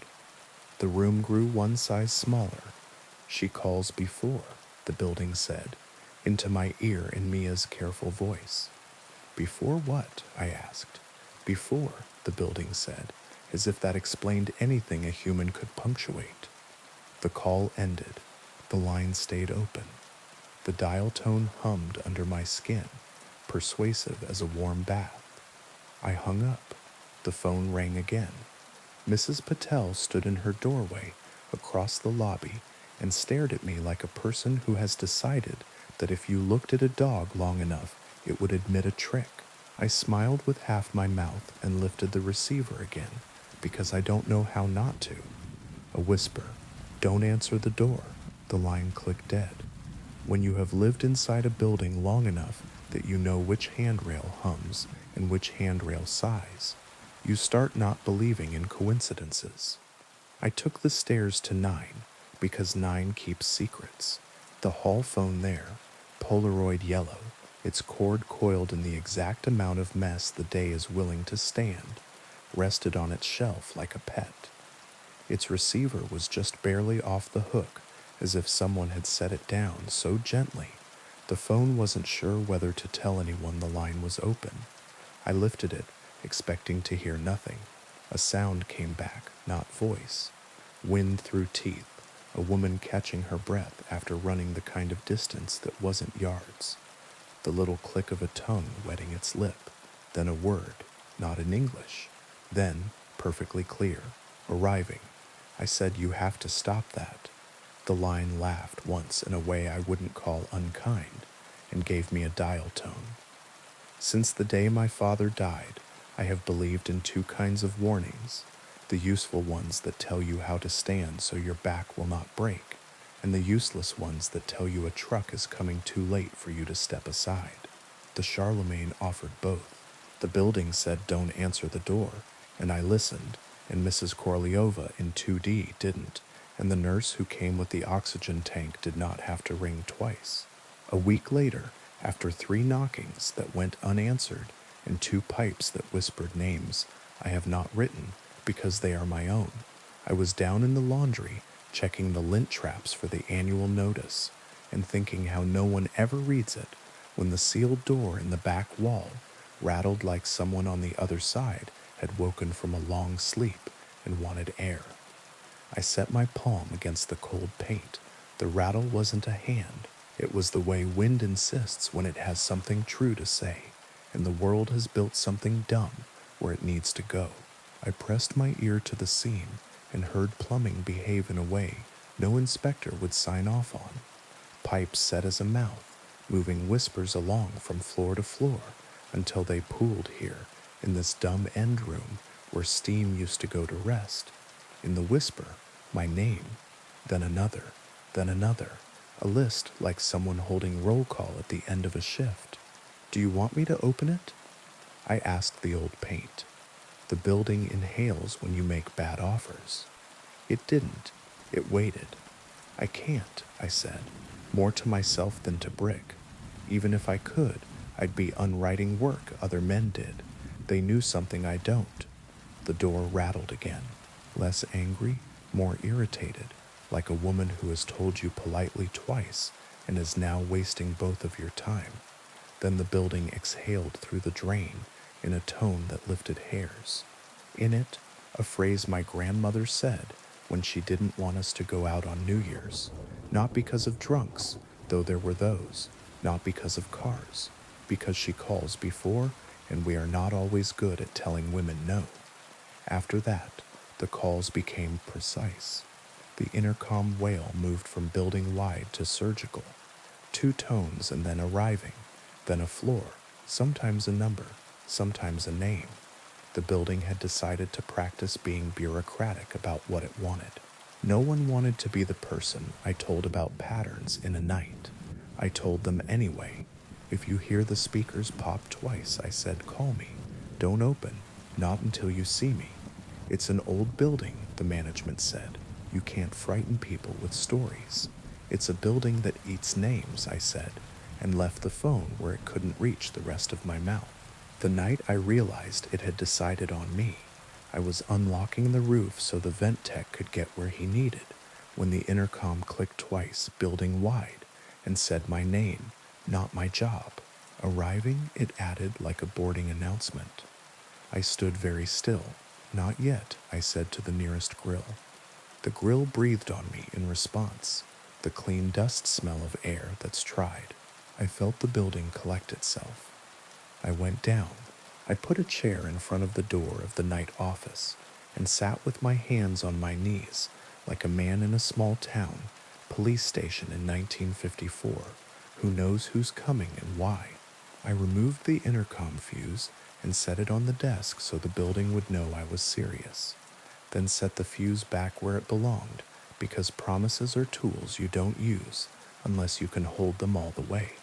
The room grew one size smaller. She calls before, the building said, into my ear in Mia's careful voice. Before what? I asked. Before, the building said, as if that explained anything a human could punctuate. The call ended. The line stayed open. The dial tone hummed under my skin, persuasive as a warm bath. I hung up. The phone rang again. Mrs. Patel stood in her doorway, across the lobby and stared at me like a person who has decided that if you looked at a dog long enough, it would admit a trick. I smiled with half my mouth and lifted the receiver again, because I don't know how not to. A whisper, "Don't answer the door." The line clicked dead. When you have lived inside a building long enough that you know which handrail hums and which handrail sighs, you start not believing in coincidences. I took the stairs to 9 because 9 keeps secrets. The hall phone there, Polaroid yellow, its cord coiled in the exact amount of mess the day is willing to stand, rested on its shelf like a pet. Its receiver was just barely off the hook, as if someone had set it down so gently. The phone wasn't sure whether to tell anyone the line was open. I lifted it, expecting to hear nothing. A sound came back, not voice. Wind through teeth, a woman catching her breath after running the kind of distance that wasn't yards. The little click of a tongue wetting its lip, then a word, not in English, then perfectly clear, arriving. I said, "You have to stop that." The line laughed once in a way I wouldn't call unkind, and gave me a dial tone. Since the day my father died, I have believed in two kinds of warnings: the useful ones that tell you how to stand so your back will not break, and the useless ones that tell you a truck is coming too late for you to step aside. The Charlemagne offered both. The building said, "Don't answer the door," and I listened, and Mrs. Korliova in 2D didn't, and the nurse who came with the oxygen tank did not have to ring twice. A week later, after 3 knockings that went unanswered and 2 pipes that whispered names I have not written because they are my own, I was down in the laundry checking the lint traps for the annual notice and thinking how no one ever reads it when the sealed door in the back wall rattled like someone on the other side had woken from a long sleep and wanted air. I set my palm against the cold paint. The rattle wasn't a hand. It was the way wind insists when it has something true to say, and the world has built something dumb where it needs to go. I pressed my ear to the seam and heard plumbing behave in a way no inspector would sign off on. Pipes set as a mouth, moving whispers along from floor to floor until they pooled here in this dumb end room where steam used to go to rest. In the whisper, my name, then another, a list like someone holding roll call at the end of a shift. "Do you want me to open it?" I asked the old paint. The building inhales when you make bad offers. It didn't. It waited. "I can't," I said, more to myself than to Brick. Even if I could, I'd be unwriting work other men did. They knew something I don't. The door rattled again, less angry, more irritated, like a woman who has told you politely twice and is now wasting both of your time. Then the building exhaled through the drain in a tone that lifted hairs. In it, a phrase my grandmother said when she didn't want us to go out on New Year's, not because of drunks, though there were those, not because of cars, because she calls before, and we are not always good at telling women no. After that, the calls became precise. The intercom wail moved from building wide to surgical. 2 tones and then arriving, then a floor, sometimes a number, sometimes a name. The building had decided to practice being bureaucratic about what it wanted. No one wanted to be the person I told about patterns in a night. I told them anyway. "If you hear the speakers pop twice," I said, "call me. Don't open, not until you see me." "It's an old building," the management said. "You can't frighten people with stories." "It's a building that eats names," I said, and left the phone where it couldn't reach the rest of my mouth. The night I realized it had decided on me, I was unlocking the roof so the vent tech could get where he needed, when the intercom clicked twice, building wide, and said my name, not my job. Arriving, it added like a boarding announcement. I stood very still. "Not yet," I said to the nearest grill. The grill breathed on me in response, the clean dust smell of air that's tried. I felt the building collect itself. I went down. I put a chair in front of the door of the night office and sat with my hands on my knees like a man in a small town, police station in 1954, who knows who's coming and why. I removed the intercom fuse and set it on the desk so the building would know I was serious. Then set the fuse back where it belonged, because promises are tools you don't use unless you can hold them all the way.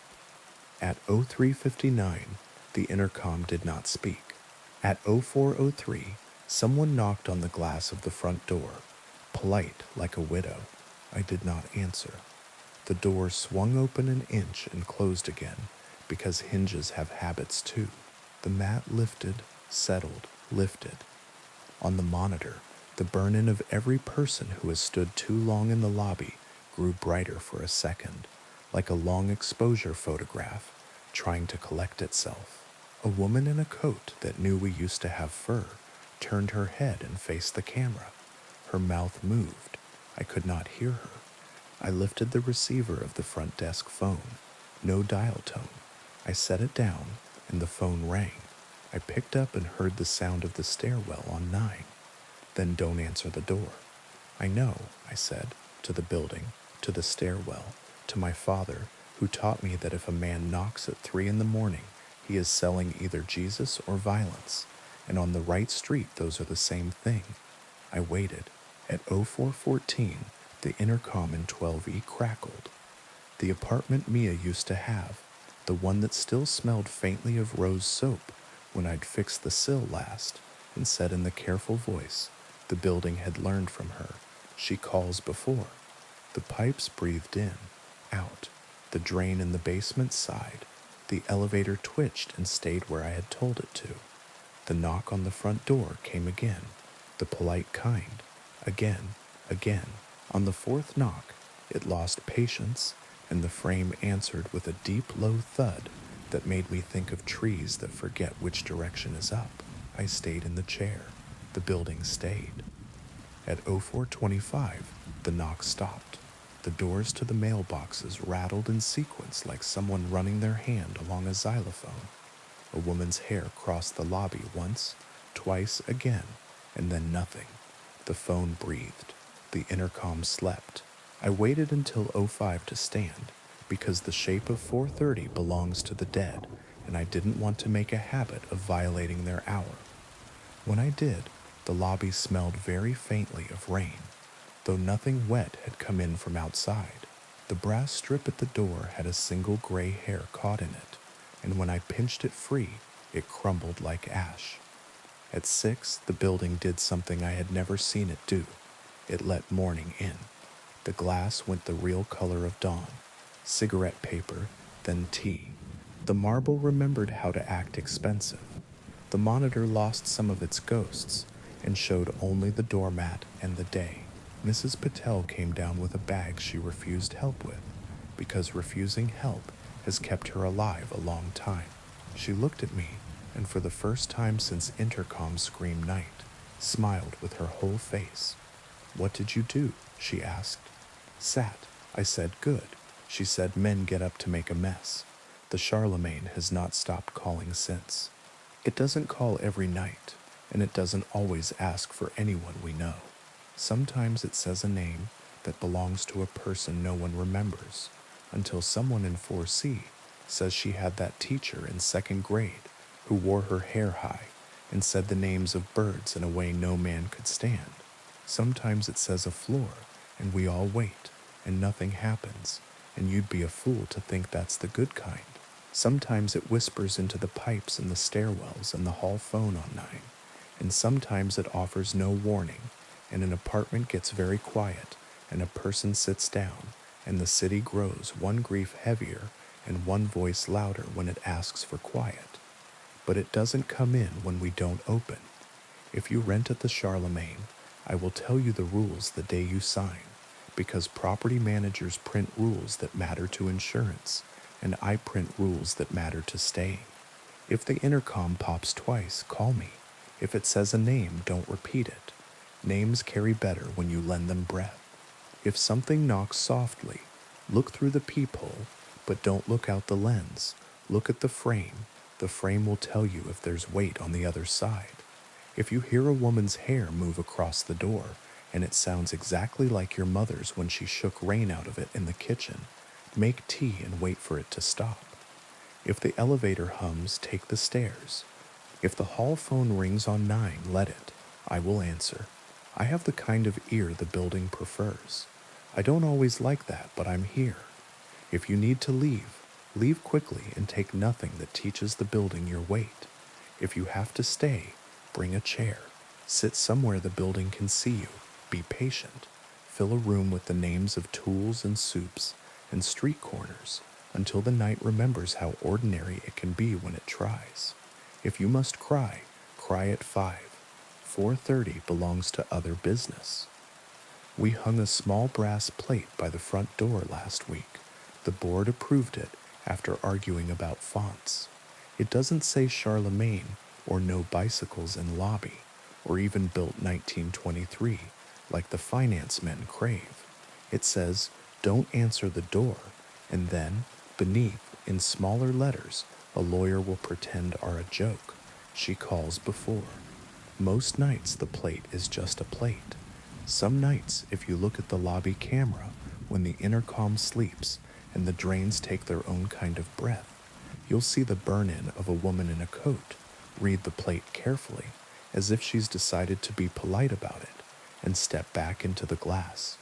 At 03:59, the intercom did not speak. At 04:03, someone knocked on the glass of the front door, polite like a widow. I did not answer. The door swung open an inch and closed again, because hinges have habits too. The mat lifted, settled, lifted. On the monitor, the burn-in of every person who has stood too long in the lobby grew brighter for a second, like a long exposure photograph trying to collect itself. A woman in a coat that knew we used to have fur turned her head and faced the camera. Her mouth moved. I could not hear her. I lifted the receiver of the front desk phone. No dial tone. I set it down, and the phone rang. I picked up and heard the sound of the stairwell on 9. Then don't answer the door. I know, I said, to the building, to the stairwell, to my father, who taught me that if a man knocks at 3 in the morning, he is selling either Jesus or violence, and on the right street those are the same thing. I waited. At 04:14, the intercom in 12E crackled. The apartment Mia used to have, the one that still smelled faintly of rose soap when I'd fixed the sill last, and said in the careful voice the building had learned from her, "She calls before." The pipes breathed in, out. The drain in the basement sighed. The elevator twitched and stayed where I had told it to. The knock on the front door came again, the polite kind. Again, again. On the fourth knock, it lost patience, and the frame answered with a deep, low thud that made me think of trees that forget which direction is up. I stayed in the chair. The building stayed. At 04:25, the knock stopped. The doors to the mailboxes rattled in sequence like someone running their hand along a xylophone. A woman's hair crossed the lobby once, twice again, and then nothing. The phone breathed. The intercom slept. I waited until 05 to stand, because the shape of 4:30 belongs to the dead, and I didn't want to make a habit of violating their hour. When I did, the lobby smelled very faintly of rain, though nothing wet had come in from outside. The brass strip at the door had a single gray hair caught in it, and when I pinched it free, it crumbled like ash. At 6, the building did something I had never seen it do. It let morning in. The glass went the real color of dawn. Cigarette paper, then tea. The marble remembered how to act expensive. The monitor lost some of its ghosts and showed only the doormat and the day. Mrs. Patel came down with a bag she refused help with, because refusing help has kept her alive a long time. She looked at me, and for the first time since intercom scream night, smiled with her whole face. "What did you do?" she asked. "Sat." I said, "Good." She said, "Men get up to make a mess. The Charlemagne has not stopped calling since. It doesn't call every night, and it doesn't always ask for anyone we know. Sometimes it says a name that belongs to a person no one remembers, until someone in 4C says she had that teacher in 2nd grade who wore her hair high and said the names of birds in a way no man could stand. Sometimes it says a floor, and we all wait, and nothing happens, and you'd be a fool to think that's the good kind. Sometimes it whispers into the pipes in the stairwells and the hall phone on 9, and sometimes it offers no warning, and an apartment gets very quiet, and a person sits down, and the city grows one grief heavier and one voice louder when it asks for quiet. But it doesn't come in when we don't open. If you rent at the Charlemagne, I will tell you the rules the day you sign, because property managers print rules that matter to insurance, and I print rules that matter to staying. If the intercom pops twice, call me. If it says a name, don't repeat it. Names carry better when you lend them breath. If something knocks softly, look through the peephole, but don't look out the lens. Look at the frame. The frame will tell you if there's weight on the other side. If you hear a woman's hair move across the door and it sounds exactly like your mother's when she shook rain out of it in the kitchen. Make tea and wait for it to stop. If the elevator hums, take the stairs. If the hall phone rings on 9, let it. I will answer. I have the kind of ear the building prefers. I don't always like that, but I'm here. If you need to leave, leave quickly and take nothing that teaches the building your weight. If you have to stay, bring a chair. Sit somewhere the building can see you. Be patient. Fill a room with the names of tools and soups and street corners until the night remembers how ordinary it can be when it tries. If you must cry, cry at 5. 4:30 belongs to other business. We hung a small brass plate by the front door last week. The board approved it after arguing about fonts. It doesn't say Charlemagne or no bicycles in lobby, or even built 1923, like the finance men crave. It says, don't answer the door, and then, beneath, in smaller letters, a lawyer will pretend are a joke. She calls before. Most nights the plate is just a plate. Some nights, if you look at the lobby camera, when the intercom sleeps and the drains take their own kind of breath, you'll see the burn-in of a woman in a coat. Read the plate carefully, as if she's decided to be polite about it, and step back into the glass.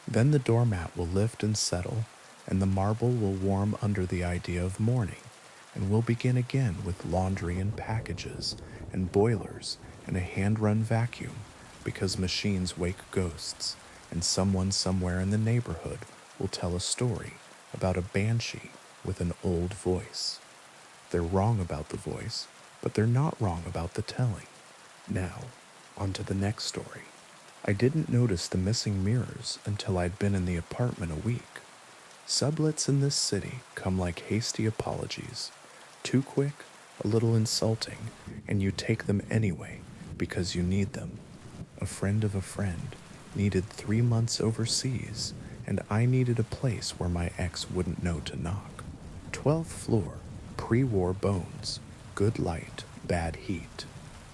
Then the doormat will lift and settle, and the marble will warm under the idea of morning, and we'll begin again with laundry and packages, and boilers, and a hand-run vacuum, because machines wake ghosts, and someone somewhere in the neighborhood will tell a story about a banshee with an old voice. They're wrong about the voice, but they're not wrong about the telling. Now, on to the next story. I didn't notice the missing mirrors until I'd been in the apartment a week. Sublets in this city come like hasty apologies. Too quick, a little insulting, and you take them anyway because you need them. A friend of a friend needed 3 months overseas, and I needed a place where my ex wouldn't know to knock. 12th floor, pre-war bones, good light, bad heat.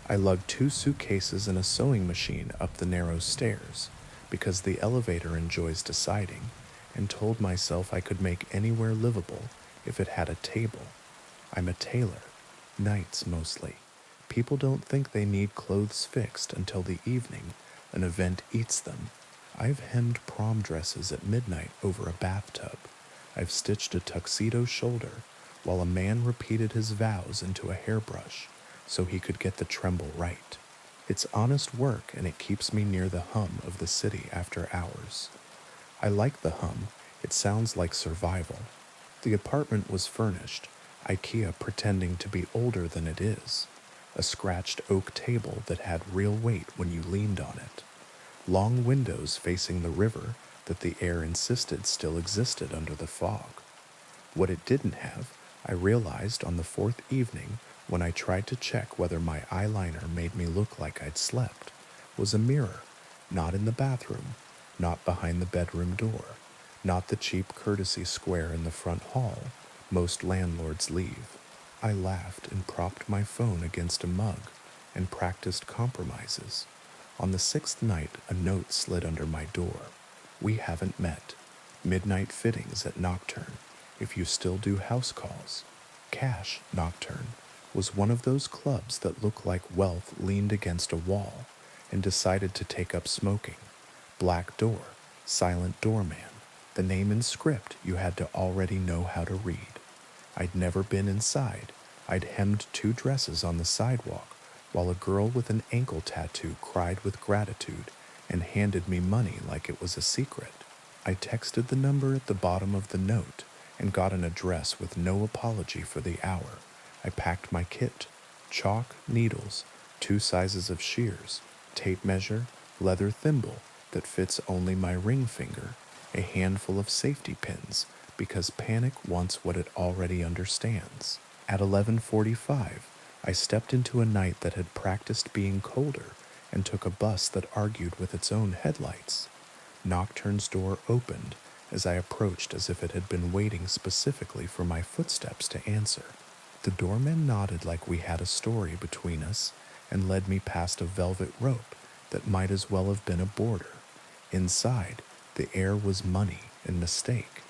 I lugged 2 suitcases and a sewing machine up the narrow stairs because the elevator enjoys deciding, and told myself I could make anywhere livable if it had a table. I'm a tailor, nights mostly. People don't think they need clothes fixed until the evening an event eats them. I've hemmed prom dresses at midnight over a bathtub. I've stitched a tuxedo shoulder while a man repeated his vows into a hairbrush so he could get the tremble right. It's honest work, and it keeps me near the hum of the city after hours. I like the hum. It sounds like survival. The apartment was furnished, IKEA pretending to be older than it is. A scratched oak table that had real weight when you leaned on it. Long windows facing the river that the air insisted still existed under the fog. What it didn't have, I realized on the 4th evening when I tried to check whether my eyeliner made me look like I'd slept, was a mirror, not in the bathroom, not behind the bedroom door, not the cheap courtesy square in the front hall most landlords leave. I laughed and propped my phone against a mug and practiced compromises. On the 6th night, a note slid under my door. We haven't met. Midnight fittings at Nocturne, if you still do house calls. Cash, Nocturne, was one of those clubs that look like wealth leaned against a wall and decided to take up smoking. Black door, silent doorman, the name in script you had to already know how to read. I'd never been inside. I'd hemmed 2 dresses on the sidewalk while a girl with an ankle tattoo cried with gratitude and handed me money like it was a secret. I texted the number at the bottom of the note and got an address with no apology for the hour. I packed my kit, chalk, needles, 2 sizes of shears, tape measure, leather thimble that fits only my ring finger, a handful of safety pins, because panic wants what it already understands. At 11:45, I stepped into a night that had practiced being colder and took a bus that argued with its own headlights. Nocturne's door opened as I approached as if it had been waiting specifically for my footsteps to answer. The doorman nodded like we had a story between us and led me past a velvet rope that might as well have been a border. Inside, the air was money and mistake.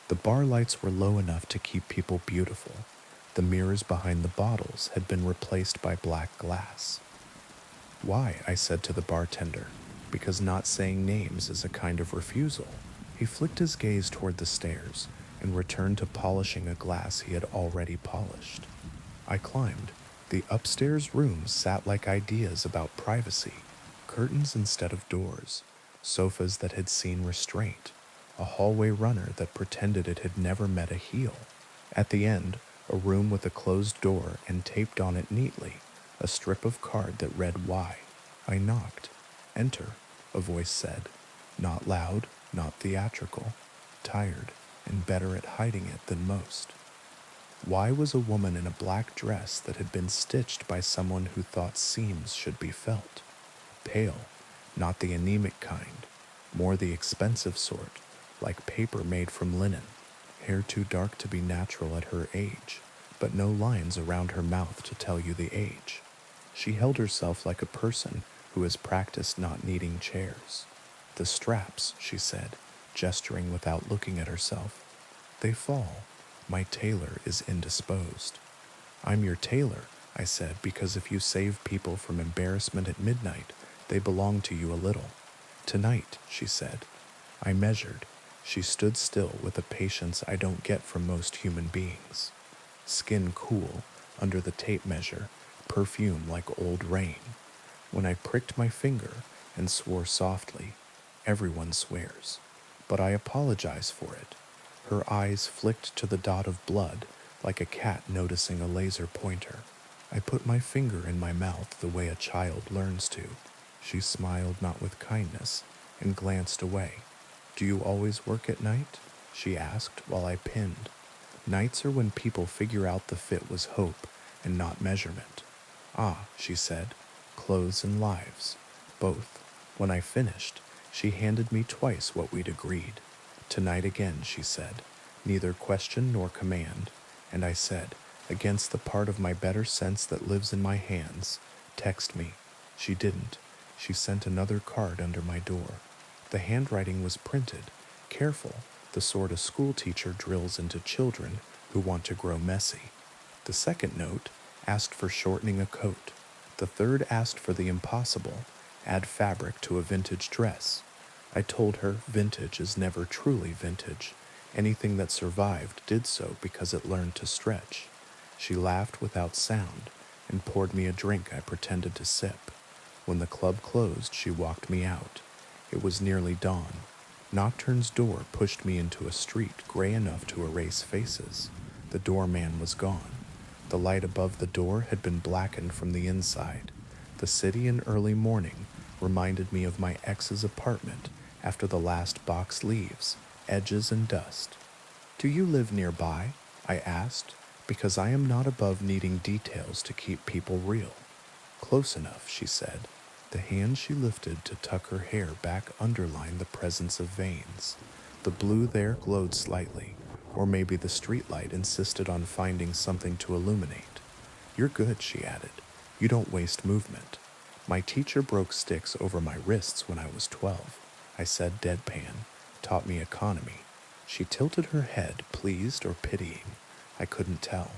The bar lights were low enough to keep people beautiful. The mirrors behind the bottles had been replaced by black glass. Why? I said to the bartender. Because not saying names is a kind of refusal. He flicked his gaze toward the stairs and returned to polishing a glass he had already polished. I climbed. The upstairs rooms sat like ideas about privacy, curtains instead of doors, sofas that had seen restraint, a hallway runner that pretended it had never met a heel. At the end, a room with a closed door and taped on it neatly, a strip of card that read why. I knocked. Enter, a voice said. Not loud, not theatrical, tired, and better at hiding it than most. Why was a woman in a black dress that had been stitched by someone who thought seams should be felt? Pale, not the anemic kind, more the expensive sort, like paper made from linen, hair too dark to be natural at her age, but no lines around her mouth to tell you the age. She held herself like a person who has practiced not needing chairs. The straps, she said, gesturing without looking at herself. They fall. My tailor is indisposed. I'm your tailor, I said, because if you save people from embarrassment at midnight, they belong to you a little. Tonight, she said. I measured. She stood still with a patience I don't get from most human beings. Skin cool, under the tape measure, perfume like old rain. When I pricked my finger and swore softly, everyone swears, but I apologize for it. Her eyes flicked to the dot of blood like a cat noticing a laser pointer. I put my finger in my mouth the way a child learns to. She smiled not with kindness and glanced away. Do you always work at night? She asked while I pinned. Nights are when people figure out the fit was hope and not measurement. Ah, she said, clothes and lives, both. When I finished, she handed me twice what we'd agreed. Tonight again, she said, neither question nor command, and I said, against the part of my better sense that lives in my hands, text me. She didn't. She sent another card under my door. The handwriting was printed, careful, the sort a schoolteacher drills into children who want to grow messy. The second note asked for shortening a coat. The third asked for the impossible, add fabric to a vintage dress. I told her vintage is never truly vintage. Anything that survived did so because it learned to stretch. She laughed without sound and poured me a drink I pretended to sip. When the club closed, she walked me out. It was nearly dawn. Nocturne's door pushed me into a street gray enough to erase faces. The doorman was gone. The light above the door had been blackened from the inside. The city in early morning reminded me of my ex's apartment after the last box leaves, edges and dust. Do you live nearby? I asked, because I am not above needing details to keep people real. Close enough, she said. The hand she lifted to tuck her hair back underlined the presence of veins. The blue there glowed slightly, or maybe the streetlight insisted on finding something to illuminate. You're good, she added. You don't waste movement. My teacher broke sticks over my wrists when I was 12. I said deadpan, taught me economy. She tilted her head, pleased or pitying. I couldn't tell.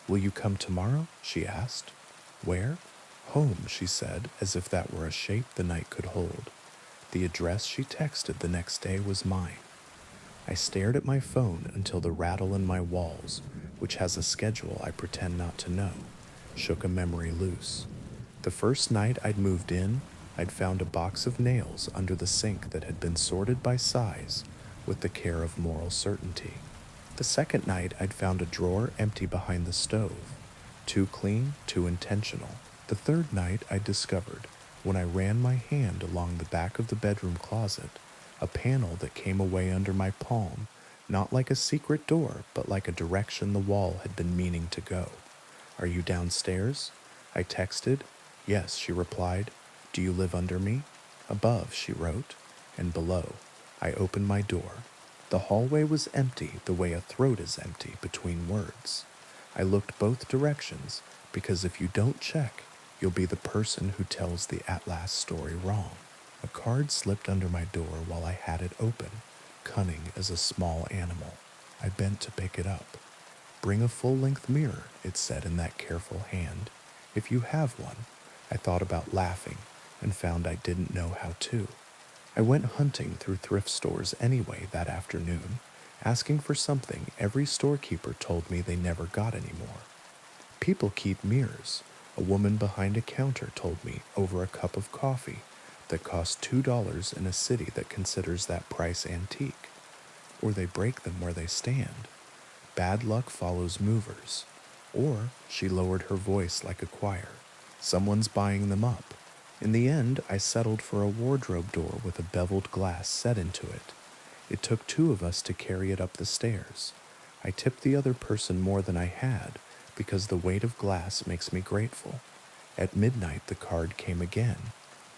Will you come tomorrow? She asked. Where? Home, she said, as if that were a shape the night could hold. The address she texted the next day was mine. I stared at my phone until the rattle in my walls, which has a schedule I pretend not to know, shook a memory loose. The first night I'd moved in, I'd found a box of nails under the sink that had been sorted by size with the care of moral certainty. The second night I'd found a drawer empty behind the stove, too clean, too intentional. The third night I discovered, when I ran my hand along the back of the bedroom closet, a panel that came away under my palm, not like a secret door, but like a direction the wall had been meaning to go. Are you downstairs? I texted. Yes, she replied. Do you live under me? Above, she wrote, and below. I opened my door. The hallway was empty the way a throat is empty between words. I looked both directions, because if you don't check, You'll be the person who tells the at last story wrong. A card slipped under my door while I had it open, cunning as a small animal. I bent to pick it up. Bring a full-length mirror, it said in that careful hand. If you have one. I thought about laughing and found I didn't know how to. I went hunting through thrift stores anyway that afternoon, asking for something every storekeeper told me they never got anymore. People keep mirrors, a woman behind a counter told me over a cup of coffee that costs $2 in a city that considers that price antique. Or they break them where they stand. Bad luck follows movers. Or, she lowered her voice like a choir, someone's buying them up. In the end, I settled for a wardrobe door with a beveled glass set into it. It took two of us to carry it up the stairs. I tipped the other person more than I had, because the weight of glass makes me grateful. At midnight, the card came again.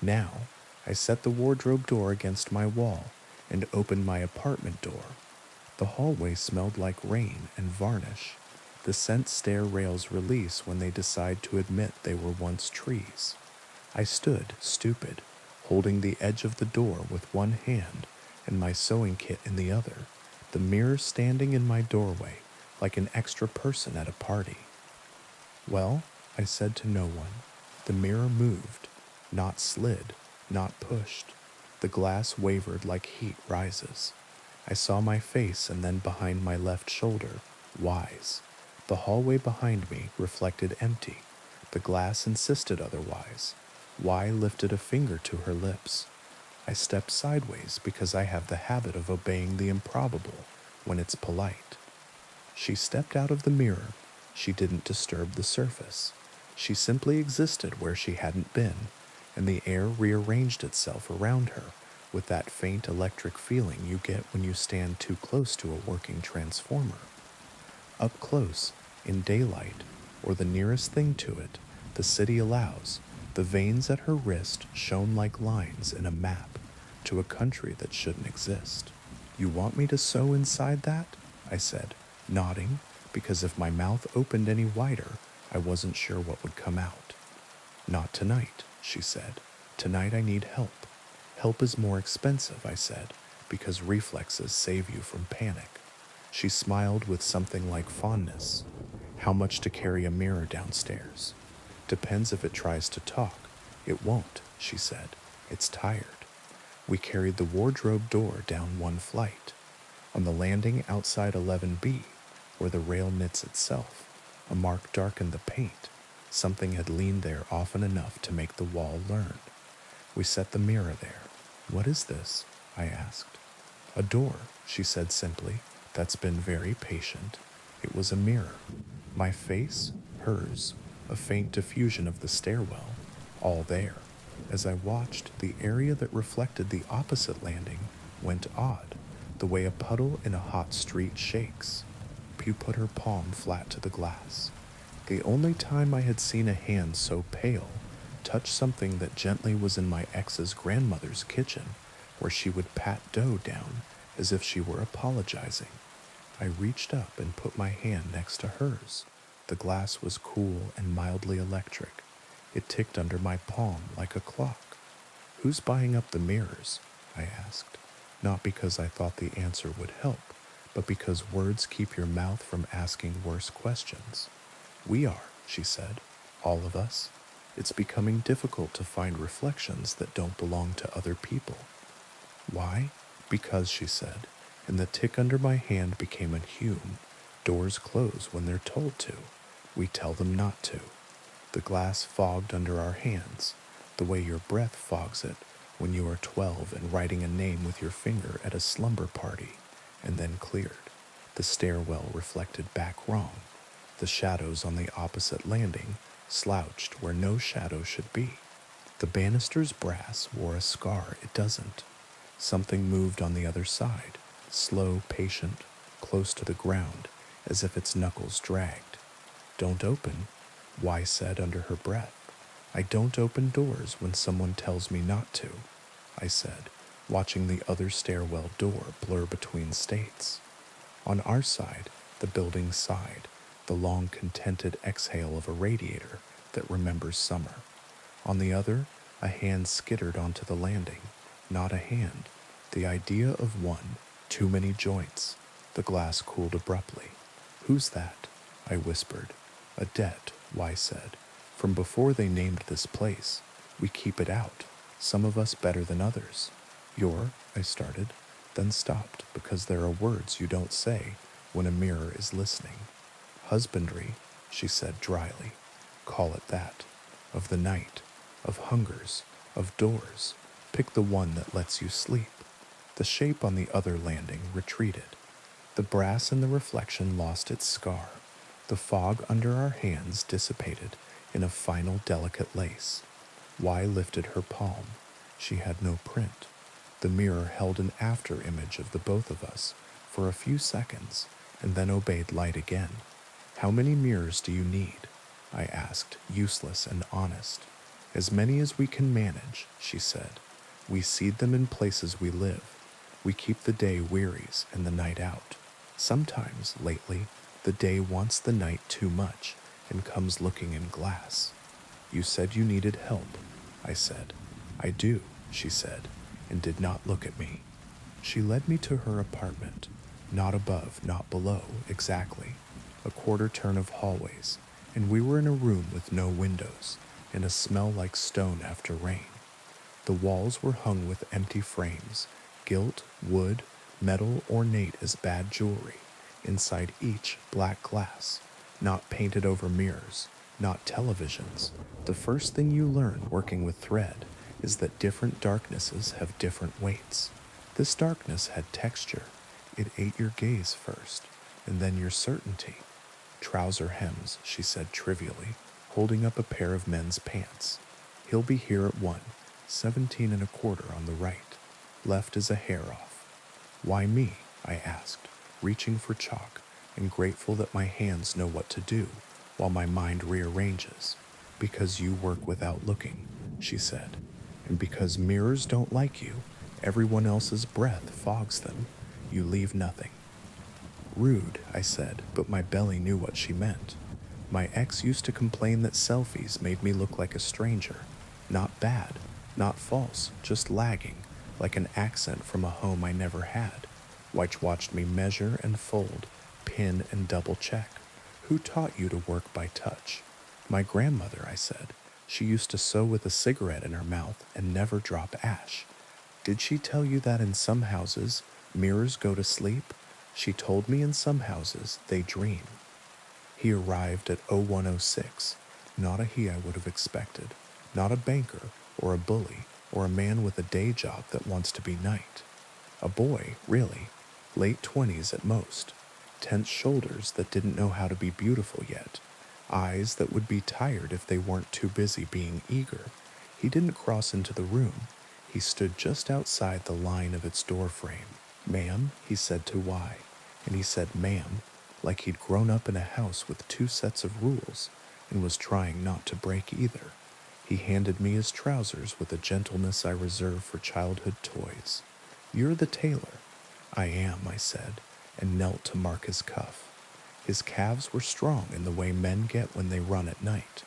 Now, I set the wardrobe door against my wall and opened my apartment door. The hallway smelled like rain and varnish. The scent stair rails release when they decide to admit they were once trees. I stood, stupid, holding the edge of the door with one hand and my sewing kit in the other, the mirror standing in my doorway like an extra person at a party. Well, I said to no one. The mirror moved, not slid, not pushed. The glass wavered like heat rises. I saw my face and then behind my left shoulder, wise. The hallway behind me reflected empty. The glass insisted otherwise. Y lifted a finger to her lips. I stepped sideways because I have the habit of obeying the improbable when it's polite. She stepped out of the mirror. She didn't disturb the surface. She simply existed where she hadn't been, and the air rearranged itself around her with that faint electric feeling you get when you stand too close to a working transformer. Up close, in daylight, or the nearest thing to it, the city allows, the veins at her wrist shone like lines in a map to a country that shouldn't exist. You want me to sew inside that? I said, nodding, because if my mouth opened any wider, I wasn't sure what would come out. Not tonight, she said. Tonight I need help. Help is more expensive, I said, because reflexes save you from panic. She smiled with something like fondness. How much to carry a mirror downstairs? Depends if it tries to talk. It won't, she said. It's tired. We carried the wardrobe door down one flight. On the landing outside 11B, where the rail knits itself, a mark darkened the paint. Something had leaned there often enough to make the wall learn. We set the mirror there. What is this? I asked. A door, she said simply, that's been very patient. It was a mirror. My face, hers, a faint diffusion of the stairwell, all there. As I watched, the area that reflected the opposite landing went odd, the way a puddle in a hot street shakes. Pew put her palm flat to the glass. The only time I had seen a hand so pale touch something that gently was in my ex's grandmother's kitchen, where she would pat dough down as if she were apologizing. I reached up and put my hand next to hers. The glass was cool and mildly electric. It ticked under my palm like a clock. Who's buying up the mirrors? I asked, not because I thought the answer would help, but because words keep your mouth from asking worse questions. We are, she said, all of us. It's becoming difficult to find reflections that don't belong to other people. Why? Because, she said, and the tick under my hand became a hume. Doors close when they're told to. We tell them not to. The glass fogged under our hands, the way your breath fogs it when you are 12 and writing a name with your finger at a slumber party, and then cleared. The stairwell reflected back wrong. The shadows on the opposite landing slouched where no shadow should be. The banister's brass wore a scar it doesn't. Something moved on the other side, slow, patient, close to the ground, as if its knuckles dragged. Don't open, Y said under her breath. I don't open doors when someone tells me not to, I said, watching the other stairwell door blur between states. On our side, the building sighed, the long contented exhale of a radiator that remembers summer. On the other, a hand skittered onto the landing. Not a hand. The idea of one. Too many joints. The glass cooled abruptly. "Who's that?" I whispered. "A debt," Y said. "From before they named this place. We keep it out. Some of us better than others." I started, then stopped because there are words you don't say when a mirror is listening. "Husbandry," she said dryly. "Call it that. Of the night, of hungers, of doors. Pick the one that lets you sleep." The shape on the other landing retreated. The brass in the reflection lost its scar. The fog under our hands dissipated in a final delicate lace. Y lifted her palm. She had no print. The mirror held an after image of the both of us for a few seconds and then obeyed light again. "How many mirrors do you need?" I asked, useless and honest. "As many as we can manage," she said. "We seed them in places we live. We keep the day wearies and the night out. Sometimes, lately, the day wants the night too much and comes looking in glass." "You said you needed help," I said. "I do," she said, and did not look at me. She led me to her apartment. Not above, not below, exactly. A quarter turn of hallways, and we were in a room with no windows, and a smell like stone after rain. The walls were hung with empty frames, gilt, wood, metal ornate as bad jewelry. Inside each, black glass, not painted over mirrors, not televisions. The first thing you learn working with thread is that different darknesses have different weights. This darkness had texture. It ate your gaze first, and then your certainty. "Trouser hems," she said trivially, holding up a pair of men's pants. "He'll be here at 1, 17 and a quarter on the right. Left is a hair off." "Why me?" I asked, reaching for chalk and grateful that my hands know what to do while my mind rearranges. "Because you work without looking," she said. "And because mirrors don't like you, everyone else's breath fogs them. You leave nothing." "Rude," I said, but my belly knew what she meant. My ex used to complain that selfies made me look like a stranger. Not bad, not false, just lagging, like an accent from a home I never had. Which watched me measure and fold, pin and double check. "Who taught you to work by touch?" "My grandmother," I said. "She used to sew with a cigarette in her mouth and never drop ash." "Did she tell you that in some houses, mirrors go to sleep?" "She told me in some houses, they dream." He arrived at 0106, not a he I would have expected, not a banker or a bully or a man with a day job that wants to be knight. A boy, really, late 20s at most, tense shoulders that didn't know how to be beautiful yet, eyes that would be tired if they weren't too busy being eager. He didn't cross into the room. He stood just outside the line of its door frame. "Ma'am," he said to Y, and he said "ma'am" like he'd grown up in a house with 2 sets of rules and was trying not to break either. He handed me his trousers with a gentleness I reserve for childhood toys. "You're the tailor." "I am," I said, and knelt to mark his cuff. His calves were strong in the way men get when they run at night.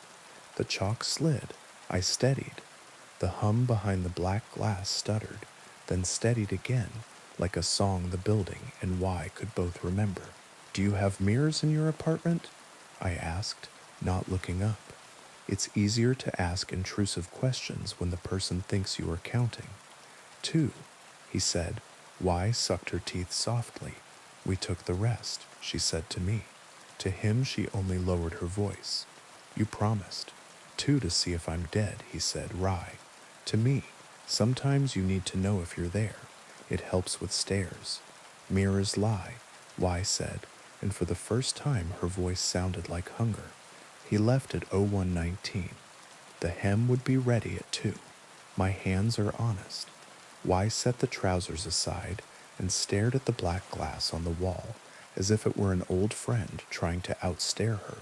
The chalk slid. I steadied. The hum behind the black glass stuttered, then steadied again, like a song the building and Y could both remember. "Do you have mirrors in your apartment?" I asked, not looking up. It's easier to ask intrusive questions when the person thinks you are counting. "2," he said. Y sucked her teeth softly. "We took the rest," she said to me. To him she only lowered her voice. "You promised." "2 to see if I'm dead," he said, wry. To me, sometimes you need to know if you're there. It helps with stares. "Mirrors lie," Y said, and for the first time her voice sounded like hunger. He left at 0119. The hem would be ready at 2. My hands are honest. Y set the trousers aside and stared at the black glass on the wall as if it were an old friend trying to outstare her.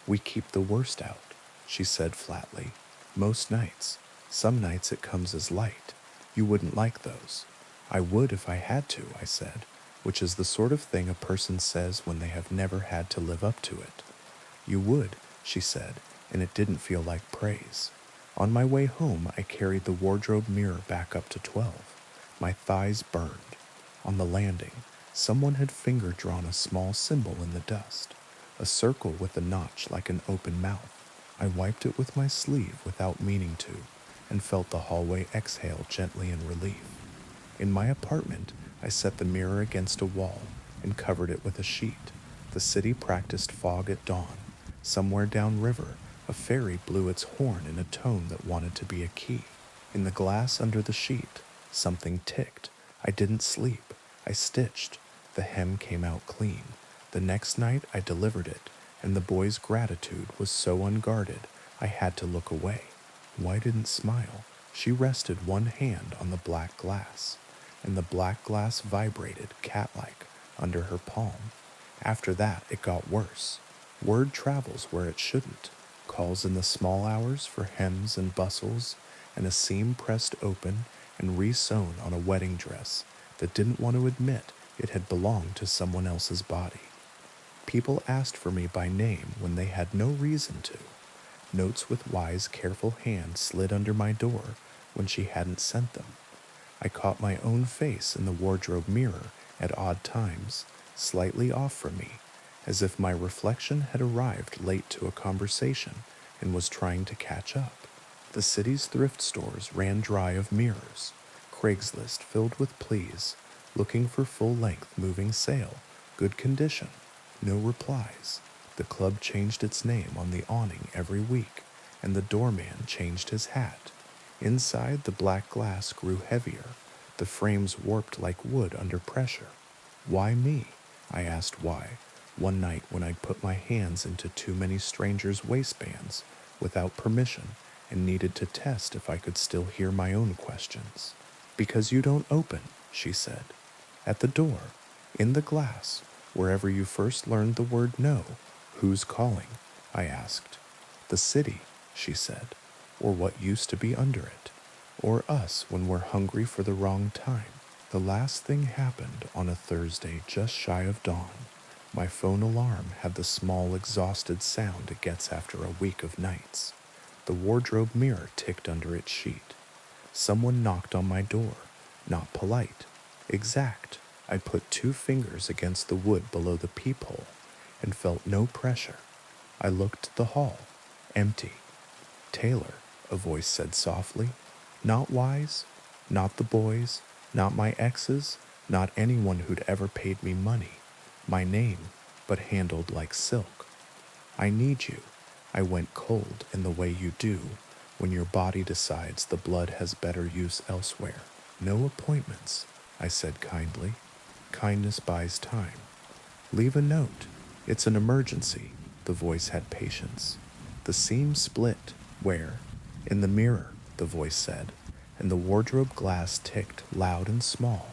"We keep the worst out," she said flatly. "Most nights. Some nights it comes as light. You wouldn't like those." "I would if I had to," I said, which is the sort of thing a person says when they have never had to live up to it. "You would," she said, and it didn't feel like praise. On my way home, I carried the wardrobe mirror back up to 12. My thighs burned. On the landing, someone had finger drawn a small symbol in the dust, a circle with a notch like an open mouth. I wiped it with my sleeve without meaning to, and felt the hallway exhale gently in relief. In my apartment, I set the mirror against a wall and covered it with a sheet. The city practiced fog at dawn. Somewhere downriver, a fairy blew its horn in a tone that wanted to be a key. In the glass under the sheet, something ticked. I didn't sleep. I stitched. The hem came out clean. The next night, I delivered it, and the boy's gratitude was so unguarded, I had to look away. Why didn't smile? She rested one hand on the black glass, and the black glass vibrated cat-like under her palm. After that, it got worse. Word travels where it shouldn't. Calls in the small hours for hems and bustles, and a seam pressed open and re-sewn on a wedding dress that didn't want to admit it had belonged to someone else's body. People asked for me by name when they had no reason to. Notes with wise, careful hand slid under my door when she hadn't sent them. I caught my own face in the wardrobe mirror at odd times, slightly off from me, as if my reflection had arrived late to a conversation and was trying to catch up. The city's thrift stores ran dry of mirrors, Craigslist filled with pleas, looking for full-length moving sale, good condition, no replies. The club changed its name on the awning every week, and the doorman changed his hat. Inside, the black glass grew heavier, the frames warped like wood under pressure. Why me? I asked why, one night when I put my hands into too many strangers' waistbands without permission and needed to test if I could still hear my own questions. Because you don't open, she said. At the door, in the glass, wherever you first learned the word no. Who's calling? I asked. The city, she said, or what used to be under it, or us when we're hungry for the wrong time. The last thing happened on a Thursday just shy of dawn. My phone alarm had the small, exhausted sound it gets after a week of nights. The wardrobe mirror ticked under its sheet. Someone knocked on my door, not polite, exact. I put 2 fingers against the wood below the peephole and felt no pressure. I looked at the hall, empty. Taylor, a voice said softly. Not wise, not the boys, not my exes, not anyone who'd ever paid me money. My name, but handled like silk. I need you. I went cold in the way you do when your body decides the blood has better use elsewhere. No appointments, I said kindly. Kindness buys time. Leave a note. It's an emergency. The voice had patience. The seam split. Where? In the mirror, the voice said, and the wardrobe glass ticked loud and small,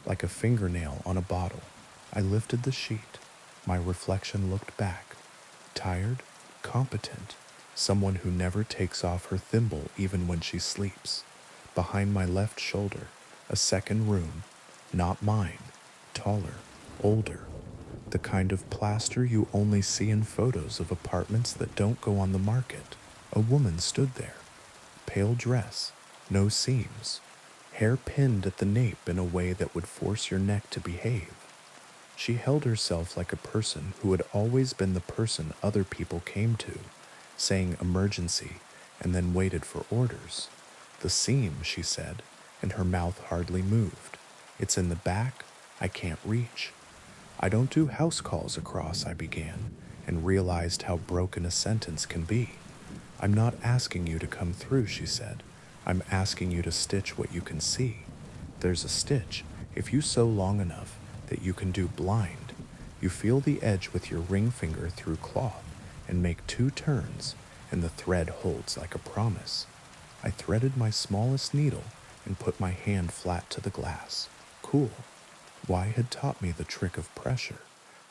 like a fingernail on a bottle. I lifted the sheet. My reflection looked back. Tired, competent, someone who never takes off her thimble even when she sleeps. Behind my left shoulder, a second room, not mine, taller, older, the kind of plaster you only see in photos of apartments that don't go on the market. A woman stood there, pale dress, no seams, hair pinned at the nape in a way that would force your neck to behave. She held herself like a person who had always been the person other people came to, saying emergency and then waited for orders. The seam, she said, and her mouth hardly moved. It's in the back. I can't reach. I don't do house calls across, I began, and realized how broken a sentence can be. I'm not asking you to come through, she said. I'm asking you to stitch what you can see. There's a stitch, if you sew long enough, that you can do blind. You feel the edge with your ring finger through cloth and make 2 turns, and the thread holds like a promise. I threaded my smallest needle and put my hand flat to the glass. Cool. Why had taught me the trick of pressure.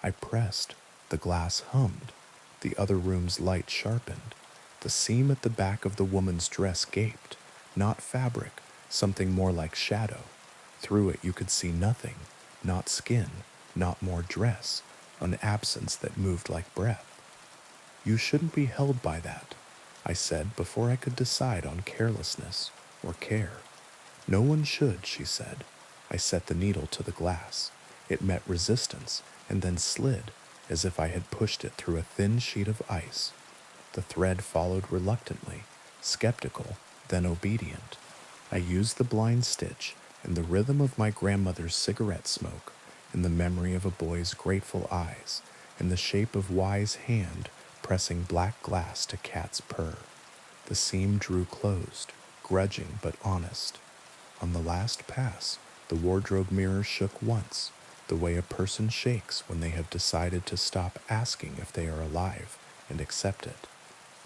I pressed. The glass hummed. The other room's light sharpened. The seam at the back of the woman's dress gaped. Not fabric, something more like shadow. Through it you could see nothing. Not skin, not more dress, an absence that moved like breath. You shouldn't be held by that. I said before I could decide on carelessness or care. No one should, she said. I set the needle to the glass. It met resistance and then slid as if I had pushed it through a thin sheet of ice. The thread followed reluctantly, skeptical, then obedient. I used the blind stitch and the rhythm of my grandmother's cigarette smoke, and the memory of a boy's grateful eyes, and the shape of Y's hand pressing black glass to cat's purr. The seam drew closed, grudging but honest. On the last pass, the wardrobe mirror shook once, the way a person shakes when they have decided to stop asking if they are alive and accept it.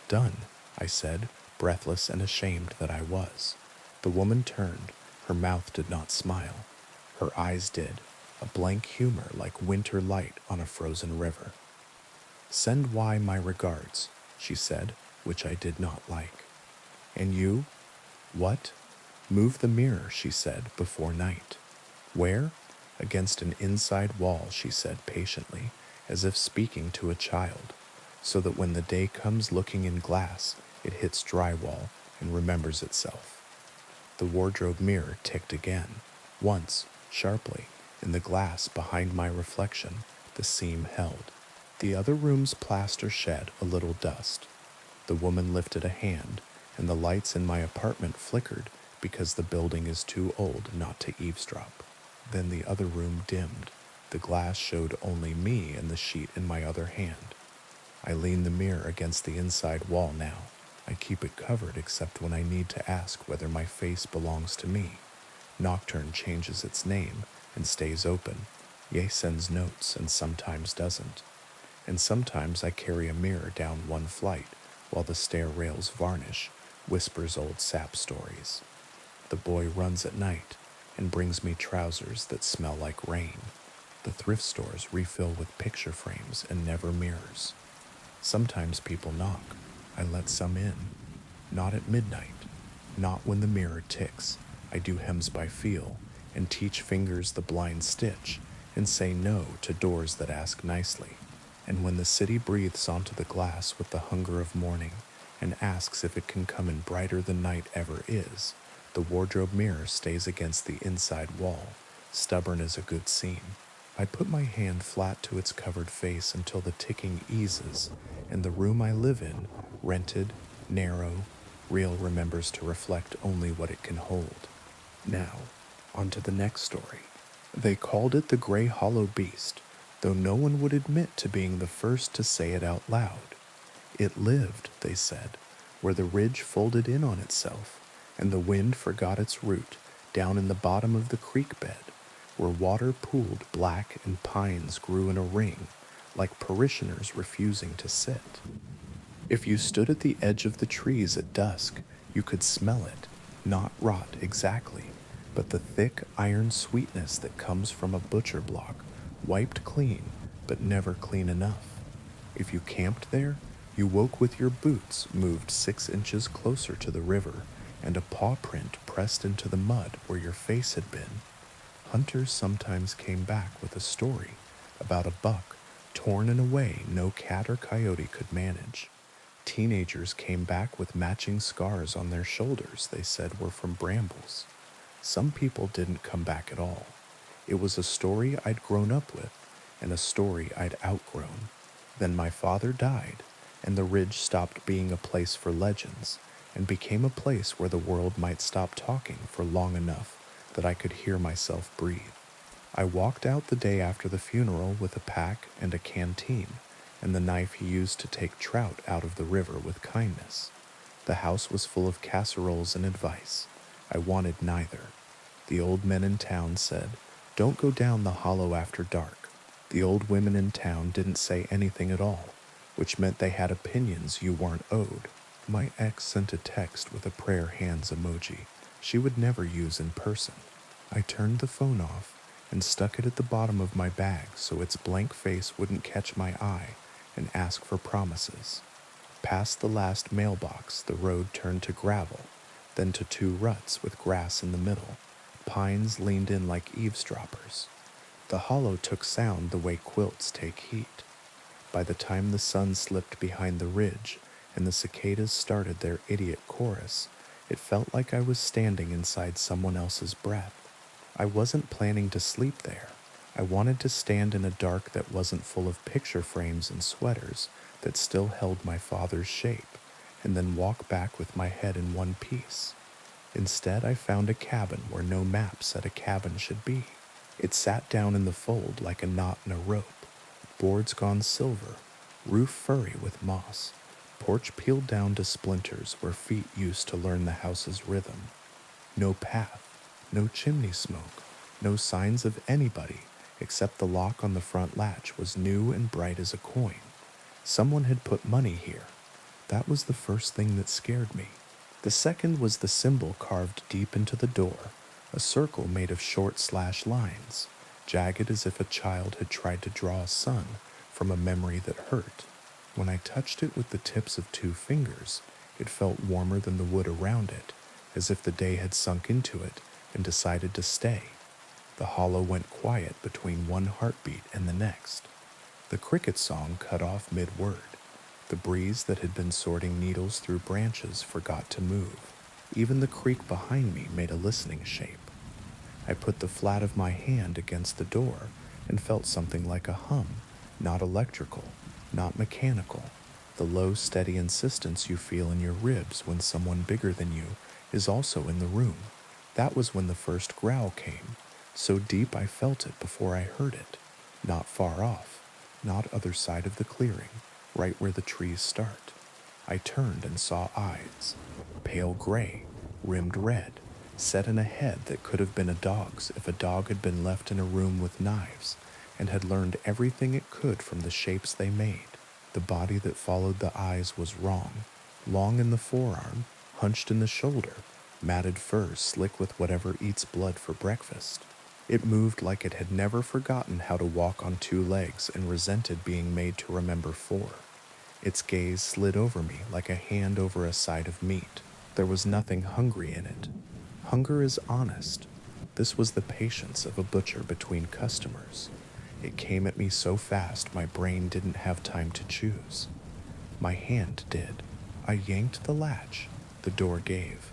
Done, I said, breathless and ashamed that I was. The woman turned. Her mouth did not smile. Her eyes did, a blank humor like winter light on a frozen river. Send Y my regards, she said, which I did not like. And you? What? Move the mirror, she said, before night. Where? Against an inside wall, she said patiently, as if speaking to a child, so that when the day comes looking in glass, it hits drywall and remembers itself. The wardrobe mirror ticked again. Once, sharply, in the glass behind my reflection, the seam held. The other room's plaster shed a little dust. The woman lifted a hand, and the lights in my apartment flickered because the building is too old not to eavesdrop. Then the other room dimmed. The glass showed only me and the sheet in my other hand. I lean the mirror against the inside wall now. I keep it covered except when I need to ask whether my face belongs to me. Nocturne changes its name and stays open. Ye sends notes and sometimes doesn't. And sometimes I carry a mirror down one flight while the stair rails varnish, whispers old sap stories. The boy runs at night and brings me trousers that smell like rain. The thrift stores refill with picture frames and never mirrors. Sometimes people knock. I let some in. Not at midnight. Not when the mirror ticks. I do hems by feel and teach fingers the blind stitch and say no to doors that ask nicely. And when the city breathes onto the glass with the hunger of morning and asks if it can come in brighter than night ever is, the wardrobe mirror stays against the inside wall, stubborn as a good seam. I put my hand flat to its covered face until the ticking eases, and the room I live in, rented, narrow, real, remembers to reflect only what it can hold. Now, on to the next story. They called it the Gray Hollow Beast, though no one would admit to being the first to say it out loud. It lived, they said, where the ridge folded in on itself, and the wind forgot its route, down in the bottom of the creek bed, where water pooled black and pines grew in a ring, like parishioners refusing to sit. If you stood at the edge of the trees at dusk, you could smell it, not rot exactly, but the thick iron sweetness that comes from a butcher block, wiped clean, but never clean enough. If you camped there, you woke with your boots moved 6 inches closer to the river and a paw print pressed into the mud where your face had been. Hunters sometimes came back with a story about a buck torn in a way no cat or coyote could manage. Teenagers came back with matching scars on their shoulders they said were from brambles. Some people didn't come back at all. It was a story I'd grown up with and a story I'd outgrown. Then my father died, and the ridge stopped being a place for legends and became a place where the world might stop talking for long enough that I could hear myself breathe. I walked out the day after the funeral with a pack and a canteen and the knife he used to take trout out of the river with kindness. The house was full of casseroles and advice. I wanted neither. The old men in town said, "Don't go down the hollow after dark." The old women in town didn't say anything at all, which meant they had opinions you weren't owed. My ex sent a text with a prayer hands emoji she would never use in person. I turned the phone off and stuck it at the bottom of my bag so its blank face wouldn't catch my eye and ask for promises. Past the last mailbox, the road turned to gravel, then to 2 ruts with grass in the middle. Pines leaned in like eavesdroppers. The hollow took sound the way quilts take heat. By the time the sun slipped behind the ridge and the cicadas started their idiot chorus, it felt like I was standing inside someone else's breath. I wasn't planning to sleep there. I wanted to stand in a dark that wasn't full of picture frames and sweaters that still held my father's shape, and then walk back with my head in one piece. Instead, I found a cabin where no map said a cabin should be. It sat down in the fold like a knot in a rope, boards gone silver, roof furry with moss, porch peeled down to splinters where feet used to learn the house's rhythm. No path, no chimney smoke, no signs of anybody except the lock on the front latch was new and bright as a coin. Someone had put money here. That was the first thing that scared me. The second was the symbol carved deep into the door, a circle made of short slash lines, jagged as if a child had tried to draw a sun from a memory that hurt. When I touched it with the tips of 2 fingers, it felt warmer than the wood around it, as if the day had sunk into it and decided to stay. The hollow went quiet between one heartbeat and the next. The cricket song cut off mid-word. The breeze that had been sorting needles through branches forgot to move. Even the creak behind me made a listening shape. I put the flat of my hand against the door and felt something like a hum, not electrical, not mechanical, the low, steady insistence you feel in your ribs when someone bigger than you is also in the room. That was when the first growl came, so deep I felt it before I heard it, not far off, not other side of the clearing, right where the trees start. I turned and saw eyes, pale gray, rimmed red, set in a head that could have been a dog's if a dog had been left in a room with knives and had learned everything it could from the shapes they made. The body that followed the eyes was wrong, long in the forearm, hunched in the shoulder, matted fur slick with whatever eats blood for breakfast. It moved like it had never forgotten how to walk on 2 legs and resented being made to remember 4. Its gaze slid over me like a hand over a side of meat. There was nothing hungry in it. Hunger is honest. This was the patience of a butcher between customers. It came at me so fast my brain didn't have time to choose. My hand did. I yanked the latch. The door gave.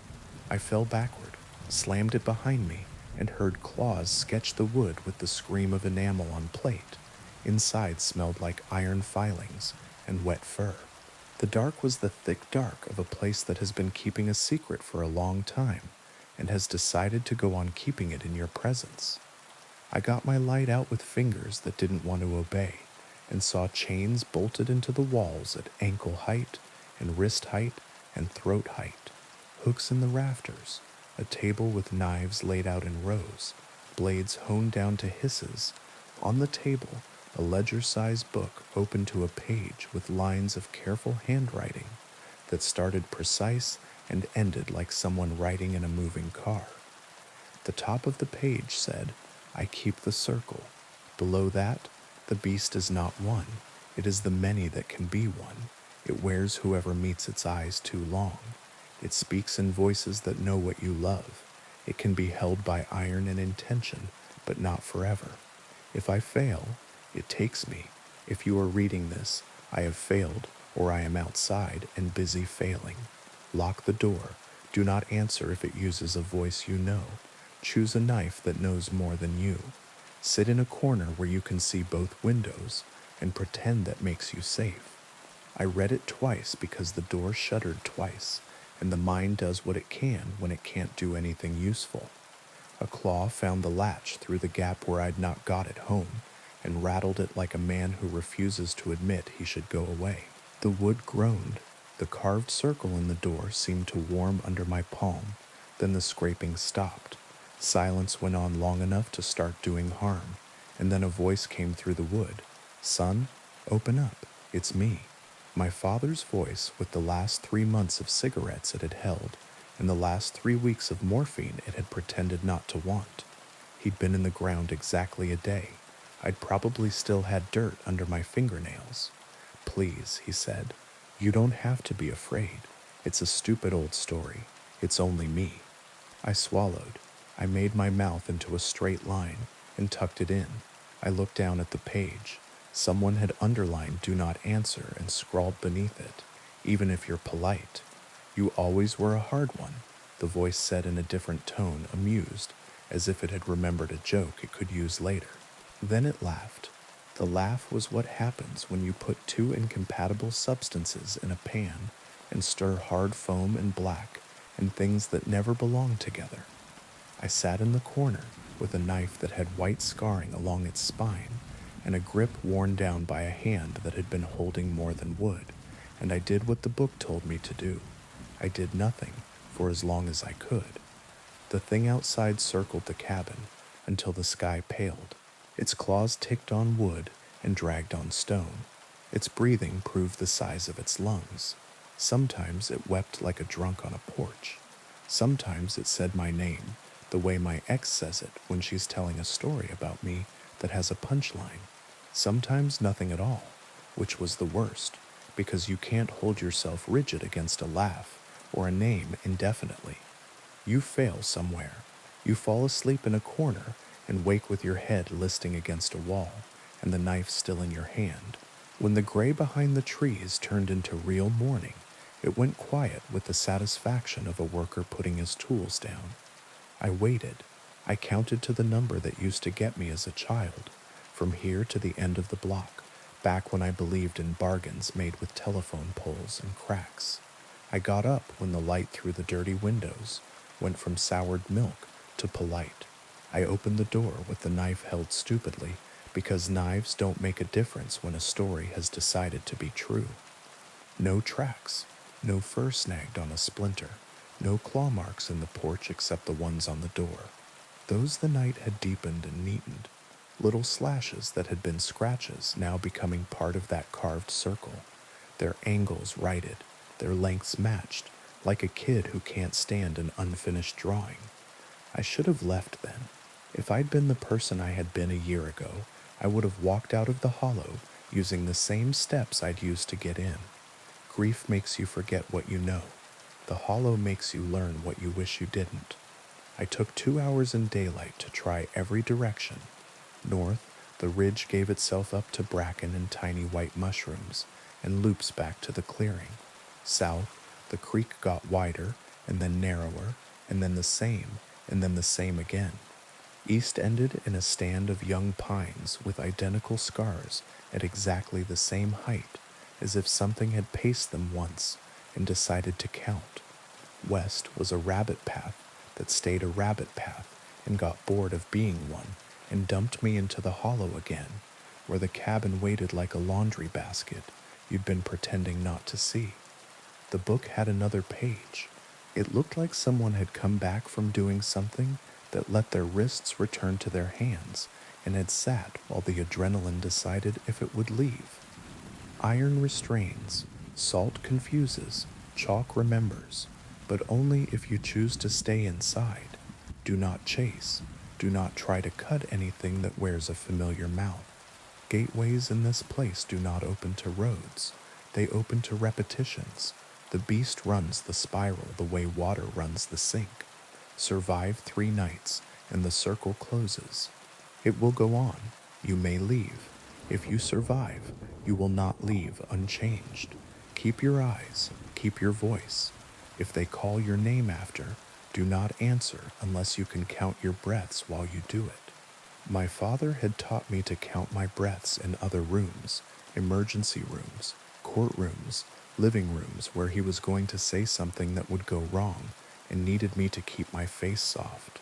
I fell backward, slammed it behind me, and heard claws sketch the wood with the scream of enamel on plate. Inside smelled like iron filings and wet fur. The dark was the thick dark of a place that has been keeping a secret for a long time and has decided to go on keeping it in your presence. I got my light out with fingers that didn't want to obey and saw chains bolted into the walls at ankle height and wrist height and throat height, hooks in the rafters, a table with knives laid out in rows, blades honed down to hisses. On the table, a ledger-sized book open to a page with lines of careful handwriting that started precise and ended like someone writing in a moving car. The top of the page said, "I keep the circle." Below that, "The beast is not one. It is the many that can be one. It wears whoever meets its eyes too long. It speaks in voices that know what you love. It can be held by iron and intention, but not forever. If I fail, it takes me. If you are reading this, I have failed, or I am outside and busy failing. Lock the door. Do not answer if it uses a voice you know. Choose a knife that knows more than you. Sit in a corner where you can see both windows and pretend that makes you safe." I read it twice because the door shuddered twice, and the mind does what it can when it can't do anything useful. A claw found the latch through the gap where I'd not got it home, and rattled it like a man who refuses to admit he should go away. The wood groaned. The carved circle in the door seemed to warm under my palm. Then the scraping stopped. Silence went on long enough to start doing harm, and then a voice came through the wood. "Son, open up. It's me." My father's voice with the last 3 months of cigarettes it had held, and the last 3 weeks of morphine it had pretended not to want. He'd been in the ground exactly a day. I'd probably still had dirt under my fingernails. "Please," he said, "you don't have to be afraid. It's a stupid old story. It's only me." I swallowed. I made my mouth into a straight line and tucked it in. I looked down at the page. Someone had underlined "Do not answer" and scrawled beneath it, even if you're polite. You always were a hard one, the voice said in a different tone, amused, as if it had remembered a joke it could use later. Then it laughed. The laugh was what happens when you put two incompatible substances in a pan and stir hard foam and black and things that never belong together. I sat in the corner with a knife that had white scarring along its spine and a grip worn down by a hand that had been holding more than wood, and I did what the book told me to do. I did nothing for as long as I could. The thing outside circled the cabin until the sky paled. Its claws ticked on wood and dragged on stone. Its breathing proved the size of its lungs. Sometimes it wept like a drunk on a porch. Sometimes it said my name, the way my ex says it when she's telling a story about me that has a punchline. Sometimes nothing at all, which was the worst, because you can't hold yourself rigid against a laugh or a name indefinitely. You fail somewhere. You fall asleep in a corner and wake with your head listing against a wall and the knife still in your hand. When the gray behind the trees turned into real morning, it went quiet with the satisfaction of a worker putting his tools down. I waited. I counted to the number that used to get me as a child, from here to the end of the block, back when I believed in bargains made with telephone poles and cracks. I got up when the light through the dirty windows went from soured milk to polite. I opened the door with the knife held stupidly, because knives don't make a difference when a story has decided to be true. No tracks, no fur snagged on a splinter, no claw marks in the porch except the ones on the door. Those the night had deepened and neatened, little slashes that had been scratches now becoming part of that carved circle, their angles righted, their lengths matched, like a kid who can't stand an unfinished drawing. I should have left then. If I'd been the person I had been a year ago, I would have walked out of the hollow using the same steps I'd used to get in. Grief makes you forget what you know. The hollow makes you learn what you wish you didn't. I took 2 hours in daylight to try every direction. North, the ridge gave itself up to bracken and tiny white mushrooms, and loops back to the clearing. South, the creek got wider, and then narrower, and then the same, and then the same again. East ended in a stand of young pines with identical scars at exactly the same height, as if something had paced them once and decided to count. West was a rabbit path that stayed a rabbit path and got bored of being one and dumped me into the hollow again, where the cabin waited like a laundry basket you'd been pretending not to see. The book had another page. It looked like someone had come back from doing something that let their wrists return to their hands and had sat while the adrenaline decided if it would leave. Iron restrains, salt confuses, chalk remembers, but only if you choose to stay inside. Do not chase. Do not try to cut anything that wears a familiar mouth. Gateways in this place do not open to roads. They open to repetitions. The beast runs the spiral the way water runs the sink. Survive 3 nights, and the circle closes. It will go on. You may leave. If you survive, you will not leave unchanged. Keep your eyes. Keep your voice. If they call your name after, do not answer unless you can count your breaths while you do it. My father had taught me to count my breaths in other rooms, emergency rooms, courtrooms, living rooms where he was going to say something that would go wrong and needed me to keep my face soft.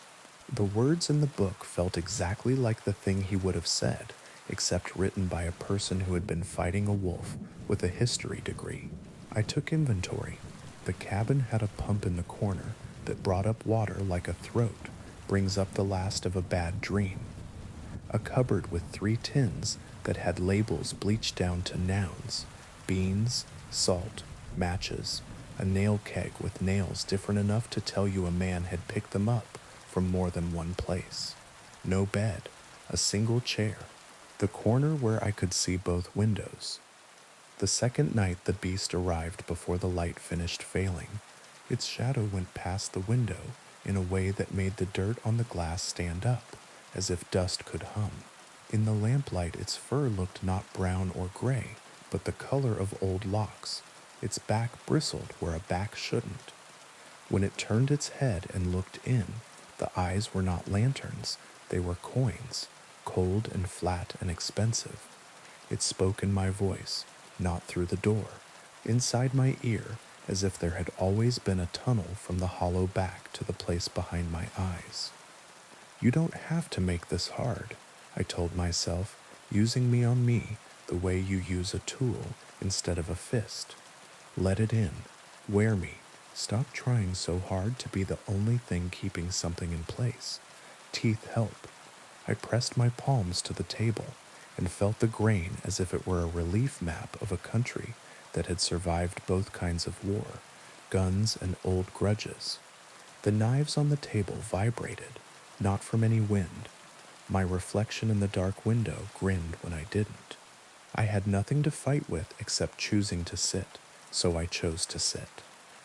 The words in the book felt exactly like the thing he would have said, except written by a person who had been fighting a wolf with a history degree. I took inventory. The cabin had a pump in the corner that brought up water like a throat brings up the last of a bad dream. A cupboard with 3 tins that had labels bleached down to nouns: beans, salt, matches, a nail keg with nails different enough to tell you a man had picked them up from more than one place. No bed, a single chair, the corner where I could see both windows. The second night the beast arrived before the light finished failing. Its shadow went past the window in a way that made the dirt on the glass stand up, as if dust could hum. In the lamplight its fur looked not brown or gray, but the color of old locks. Its back bristled where a back shouldn't. When it turned its head and looked in, the eyes were not lanterns, they were coins, cold and flat and expensive. It spoke in my voice, not through the door, inside my ear, as if there had always been a tunnel from the hollow back to the place behind my eyes. You don't have to make this hard, I told myself, using me on me the way you use a tool instead of a fist. Let it in. Wear me. Stop trying so hard to be the only thing keeping something in place. Teeth help. I pressed my palms to the table and felt the grain as if it were a relief map of a country that had survived both kinds of war, guns and old grudges. The knives on the table vibrated, not from any wind. My reflection in the dark window grinned when I didn't. I had nothing to fight with except choosing to sit, so I chose to sit.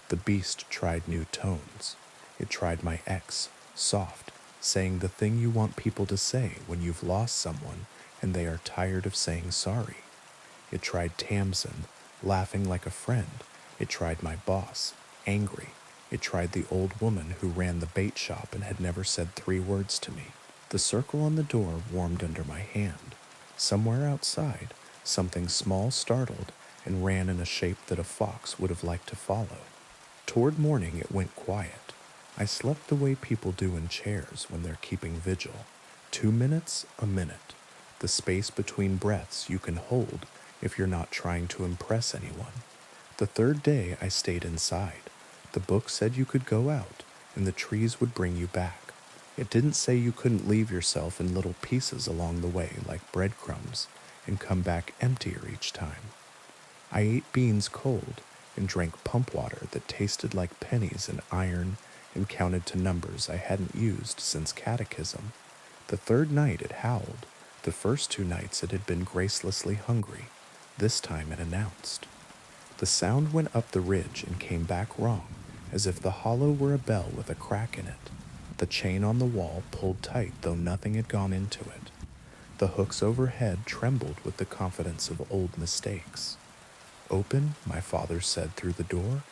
The beast tried new tones. It tried my X, soft, saying the thing you want people to say when you've lost someone and they are tired of saying sorry. It tried Tamsin, laughing like a friend. It tried my boss, angry. It tried the old woman who ran the bait shop and had never said 3 words to me. The circle on the door warmed under my hand. Somewhere outside, something small startled and ran in a shape that a fox would have liked to follow. Toward morning, it went quiet. I slept the way people do in chairs when they're keeping vigil. 2 minutes, a minute. The space between breaths you can hold if you're not trying to impress anyone. The 3rd day, I stayed inside. The book said you could go out, and the trees would bring you back. It didn't say you couldn't leave yourself in little pieces along the way like breadcrumbs and come back emptier each time. I ate beans cold and drank pump water that tasted like pennies and iron and counted to numbers I hadn't used since catechism. The 3rd night it howled. The first 2 nights it had been gracelessly hungry. This time it announced. The sound went up the ridge and came back wrong, as if the hollow were a bell with a crack in it. The chain on the wall pulled tight, though nothing had gone into it. The hooks overhead trembled with the confidence of old mistakes. Open, my father said through the door,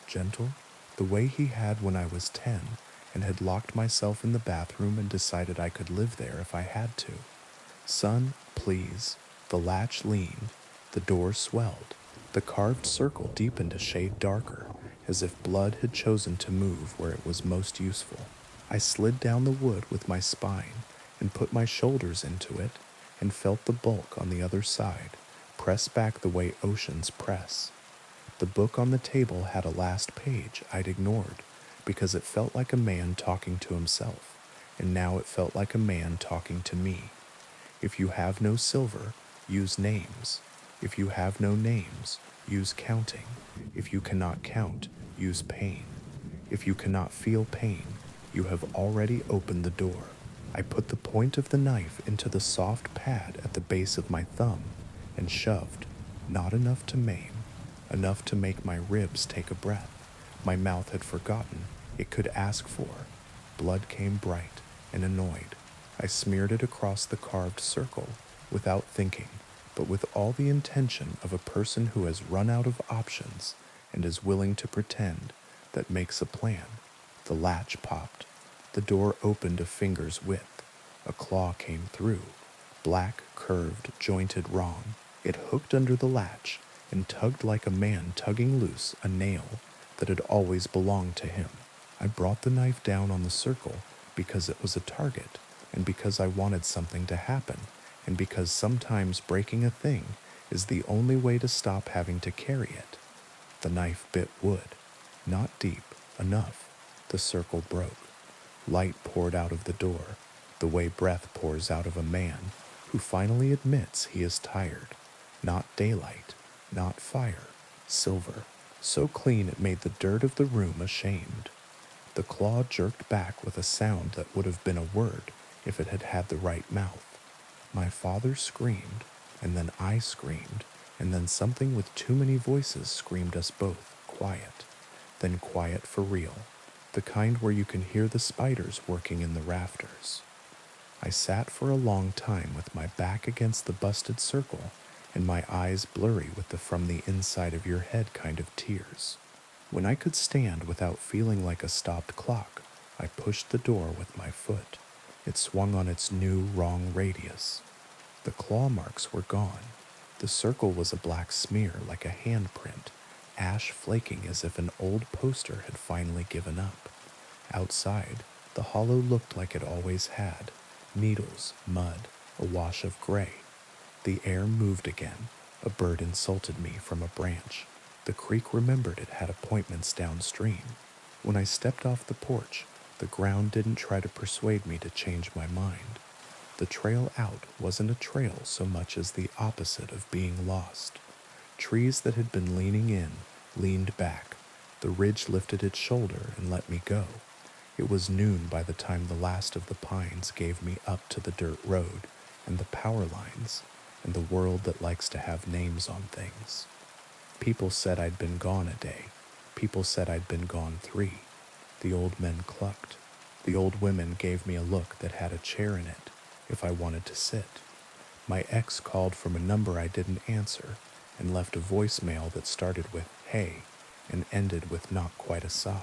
gentle, the way he had when I was 10 and had locked myself in the bathroom and decided I could live there if I had to. Son, please. The latch leaned. The door swelled. The carved circle deepened a shade darker, as if blood had chosen to move where it was most useful. I slid down the wood with my spine and put my shoulders into it and felt the bulk on the other side, press back the way oceans press. The book on the table had a last page I'd ignored because it felt like a man talking to himself, and now it felt like a man talking to me. If you have no silver, use names. If you have no names, use counting. If you cannot count, use pain. If you cannot feel pain, you have already opened the door. I put the point of the knife into the soft pad at the base of my thumb and shoved, not enough to maim, enough to make my ribs take a breath. My mouth had forgotten it could ask for. Blood came bright and annoyed. I smeared it across the carved circle without thinking, but with all the intention of a person who has run out of options and is willing to pretend that makes a plan. The latch popped. The door opened a finger's width. A claw came through. Black, curved, jointed wrong. It hooked under the latch and tugged like a man tugging loose a nail that had always belonged to him. I brought the knife down on the circle because it was a target, and because I wanted something to happen, and because sometimes breaking a thing is the only way to stop having to carry it. The knife bit wood. Not deep, enough. The circle broke. Light poured out of the door, the way breath pours out of a man who finally admits he is tired. Not daylight, not fire, silver, so clean it made the dirt of the room ashamed. The claw jerked back with a sound that would have been a word if it had had the right mouth. My father screamed, and then I screamed, and then something with too many voices screamed us both, quiet. Then quiet for real, the kind where you can hear the spiders working in the rafters. I sat for a long time with my back against the busted circle and my eyes blurry with the from the inside of your head kind of tears. When I could stand without feeling like a stopped clock, I pushed the door with my foot. It swung on its new, wrong radius. The claw marks were gone. The circle was a black smear like a handprint, ash flaking as if an old poster had finally given up. Outside, the hollow looked like it always had, needles, mud, a wash of gray. The air moved again. A bird insulted me from a branch. The creek remembered it had appointments downstream. When I stepped off the porch, the ground didn't try to persuade me to change my mind. The trail out wasn't a trail so much as the opposite of being lost. Trees that had been leaning in leaned back. The ridge lifted its shoulder and let me go. It was noon by the time the last of the pines gave me up to the dirt road and the power lines and the world that likes to have names on things. People said I'd been gone a day. People said I'd been gone 3. The old men clucked. The old women gave me a look that had a chair in it if I wanted to sit. My ex called from a number I didn't answer and left a voicemail that started with "hey" and ended with not quite a sob.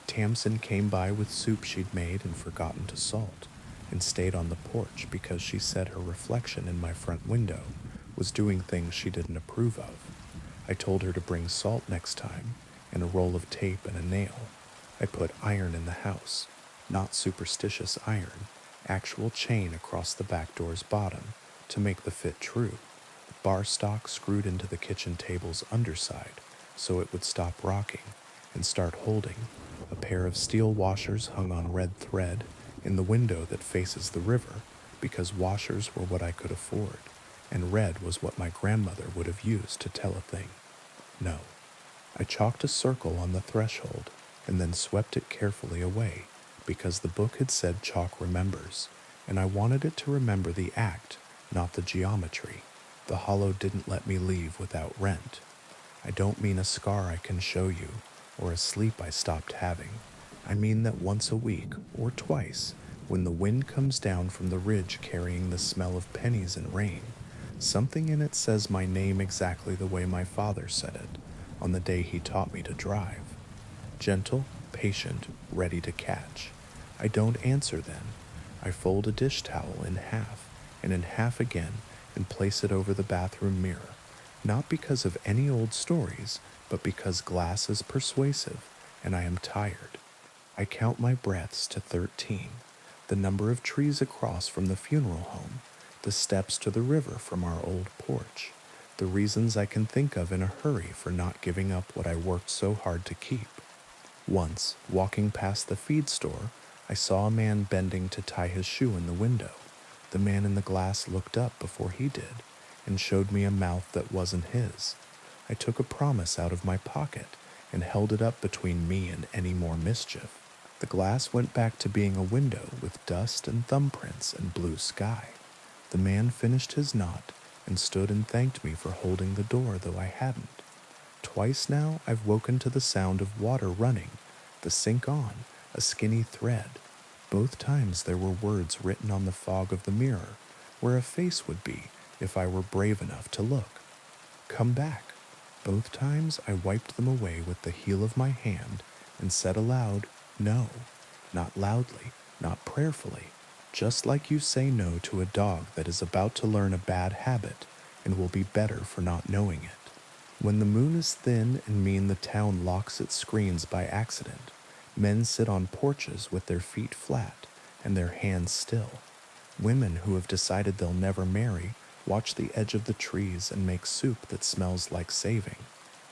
Tamsin came by with soup she'd made and forgotten to salt, and stayed on the porch because she said her reflection in my front window was doing things she didn't approve of. I told her to bring salt next time, and a roll of tape and a nail. I put iron in the house, not superstitious iron, actual chain across the back door's bottom to make the fit true. Bar stock screwed into the kitchen table's underside so it would stop rocking and start holding. A pair of steel washers hung on red thread in the window that faces the river because washers were what I could afford, and red was what my grandmother would have used to tell a thing. No. I chalked a circle on the threshold and then swept it carefully away because the book had said chalk remembers, and I wanted it to remember the act, not the geometry. The hollow didn't let me leave without rent. I don't mean a scar I can show you, or a sleep I stopped having. I mean that once a week, or twice, when the wind comes down from the ridge carrying the smell of pennies and rain, something in it says my name exactly the way my father said it, on the day he taught me to drive. Gentle, patient, ready to catch. I don't answer then. I fold a dish towel in half, and in half again, and place it over the bathroom mirror, not because of any old stories, but because glass is persuasive, and I am tired. I count my breaths to 13, the number of trees across from the funeral home, the steps to the river from our old porch, the reasons I can think of in a hurry for not giving up what I worked so hard to keep. Once, walking past the feed store, I saw a man bending to tie his shoe in the window. The man in the glass looked up before he did and showed me a mouth that wasn't his. I took a promise out of my pocket and held it up between me and any more mischief. The glass went back to being a window with dust and thumbprints and blue sky. The man finished his knot and stood and thanked me for holding the door, though I hadn't. Twice now I've woken to the sound of water running, the sink on, a skinny thread. Both times there were words written on the fog of the mirror, where a face would be if I were brave enough to look. Come back. Both times I wiped them away with the heel of my hand and said aloud, no, not loudly, not prayerfully, just like you say no to a dog that is about to learn a bad habit and will be better for not knowing it. When the moon is thin and mean the town locks its screens by accident, men sit on porches with their feet flat and their hands still. Women who have decided they'll never marry watch the edge of the trees and make soup that smells like saving.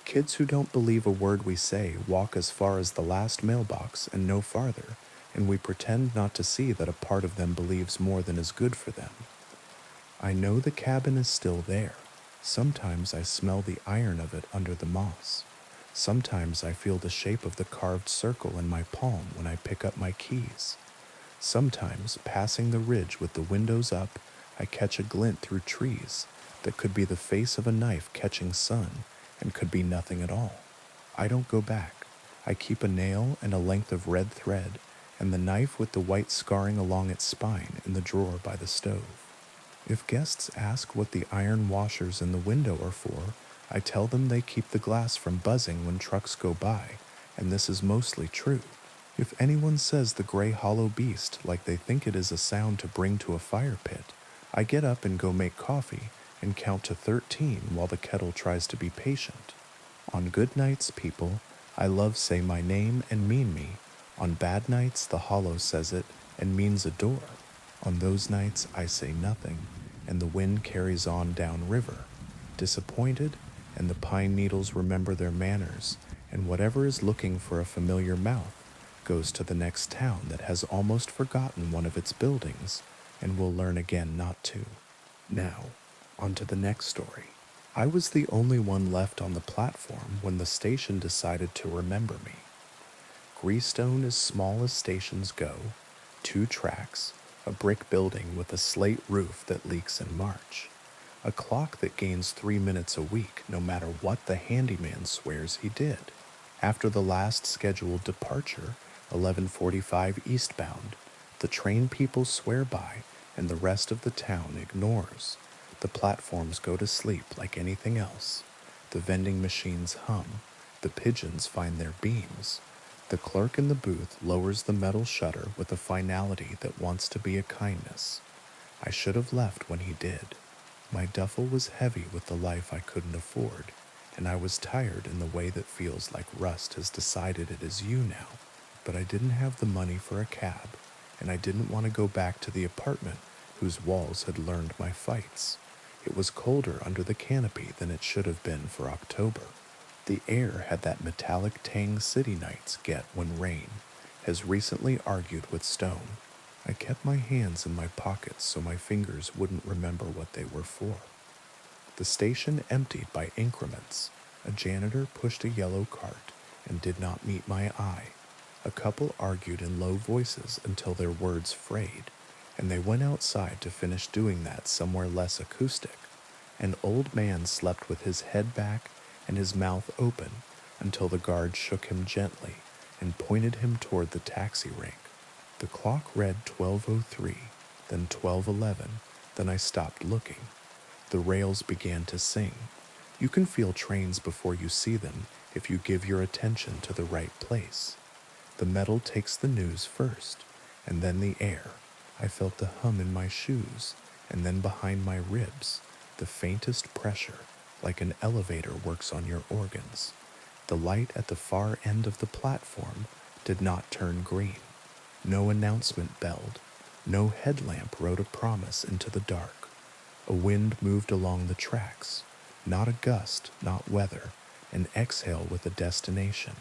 Kids who don't believe a word we say walk as far as the last mailbox and no farther, and we pretend not to see that a part of them believes more than is good for them. I know the cabin is still there. Sometimes I smell the iron of it under the moss. Sometimes I feel the shape of the carved circle in my palm when I pick up my keys. Sometimes, passing the ridge with the windows up, I catch a glint through trees that could be the face of a knife catching sun and could be nothing at all. I don't go back. I keep a nail and a length of red thread and the knife with the white scarring along its spine in the drawer by the stove. If guests ask what the iron washers in the window are for, I tell them they keep the glass from buzzing when trucks go by, and this is mostly true. If anyone says the gray hollow beast like they think it is a sound to bring to a fire pit, I get up and go make coffee and count to 13 while the kettle tries to be patient. On good nights, people, I love say my name and mean me. On bad nights, the hollow says it and means a door. On those nights, I say nothing, and the wind carries on down river. Disappointed, and the pine needles remember their manners, and whatever is looking for a familiar mouth goes to the next town that has almost forgotten one of its buildings and will learn again not to. Now, on to the next story. I was the only one left on the platform when the station decided to remember me. Greystone is small as stations go, 2 tracks, a brick building with a slate roof that leaks in March, a clock that gains 3 minutes a week no matter what the handyman swears he did. After the last scheduled departure, 11:45 eastbound, the train people swear by and the rest of the town ignores. The platforms go to sleep like anything else. The vending machines hum. The pigeons find their beams. The clerk in the booth lowers the metal shutter with a finality that wants to be a kindness. I should have left when he did. My duffel was heavy with the life I couldn't afford, and I was tired in the way that feels like rust has decided it is you now. But I didn't have the money for a cab, and I didn't want to go back to the apartment whose walls had learned my fights. It was colder under the canopy than it should have been for October. The air had that metallic tang city nights get when rain has recently argued with stone. I kept my hands in my pockets so my fingers wouldn't remember what they were for. The station emptied by increments. A janitor pushed a yellow cart and did not meet my eye. A couple argued in low voices until their words frayed, and they went outside to finish doing that somewhere less acoustic. An old man slept with his head back and his mouth open until the guard shook him gently and pointed him toward the taxi rank. The clock read 12:03, then 12:11, then I stopped looking. The rails began to sing. You can feel trains before you see them if you give your attention to the right place. The metal takes the news first, and then the air. I felt the hum in my shoes, and then behind my ribs, the faintest pressure, like an elevator works on your organs. The light at the far end of the platform did not turn green. No announcement belled. No headlamp wrote a promise into the dark. A wind moved along the tracks. Not a gust, not weather, an exhale with a destination.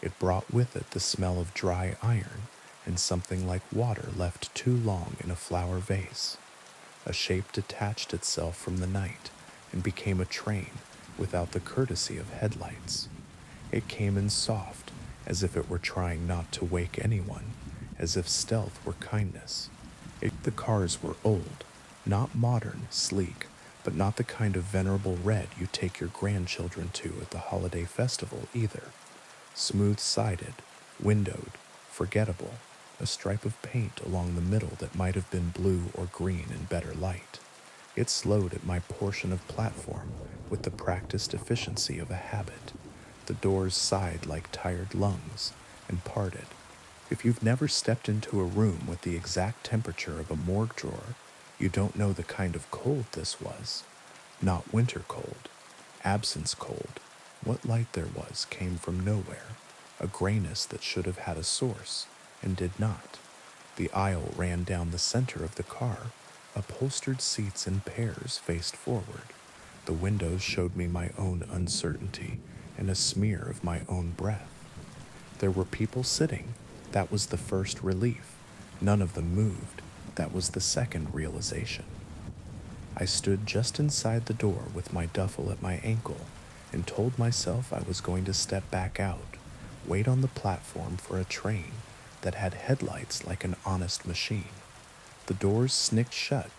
It brought with it the smell of dry iron and something like water left too long in a flower vase. A shape detached itself from the night and became a train without the courtesy of headlights. It came in soft, as if it were trying not to wake anyone, as if stealth were kindness. The cars were old, not modern, sleek, but not the kind of venerable red you take your grandchildren to at the holiday festival either. Smooth-sided, windowed, forgettable, a stripe of paint along the middle that might have been blue or green in better light. It slowed at my portion of platform with the practiced efficiency of a habit. The doors sighed like tired lungs and parted. If you've never stepped into a room with the exact temperature of a morgue drawer, you don't know the kind of cold this was. Not winter cold, absence cold. What light there was came from nowhere, a grayness that should have had a source, and did not. The aisle ran down the center of the car, upholstered seats in pairs faced forward. The windows showed me my own uncertainty and a smear of my own breath. There were people sitting. That was the first relief. None of them moved. That was the second realization. I stood just inside the door with my duffel at my ankle and told myself I was going to step back out, wait on the platform for a train that had headlights like an honest machine. The doors snicked shut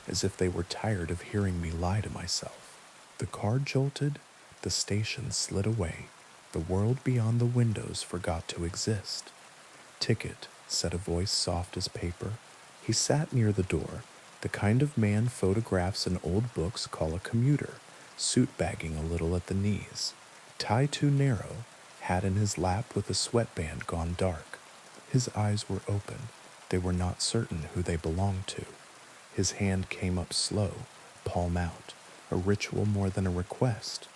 as if they were tired of hearing me lie to myself. The car jolted, the station slid away, the world beyond the windows forgot to exist. "Ticket," said a voice soft as paper. He sat near the door, The kind of man photographs in old books call a commuter, suit bagging a little at the knees, tie too narrow, hat in his lap with a sweatband gone dark. His eyes were open. They were not certain who they belonged to. His hand came up slow, palm out, a ritual more than a request.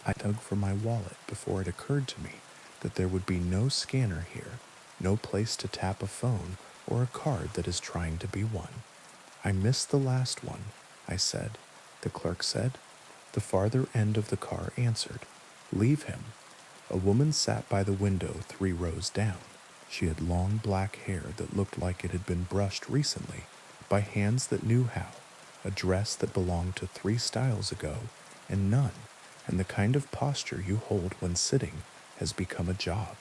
I dug for my wallet before it occurred to me that there would be no scanner here, no place to tap a phone or a card that is trying to be one. I missed the last one, I said. The clerk said. The farther end of the car answered, Leave him. A woman sat by the window 3 rows down. She had long black hair that looked like it had been brushed recently by hands that knew how, a dress that belonged to 3 styles ago, and none, and the kind of posture you hold when sitting has become a job.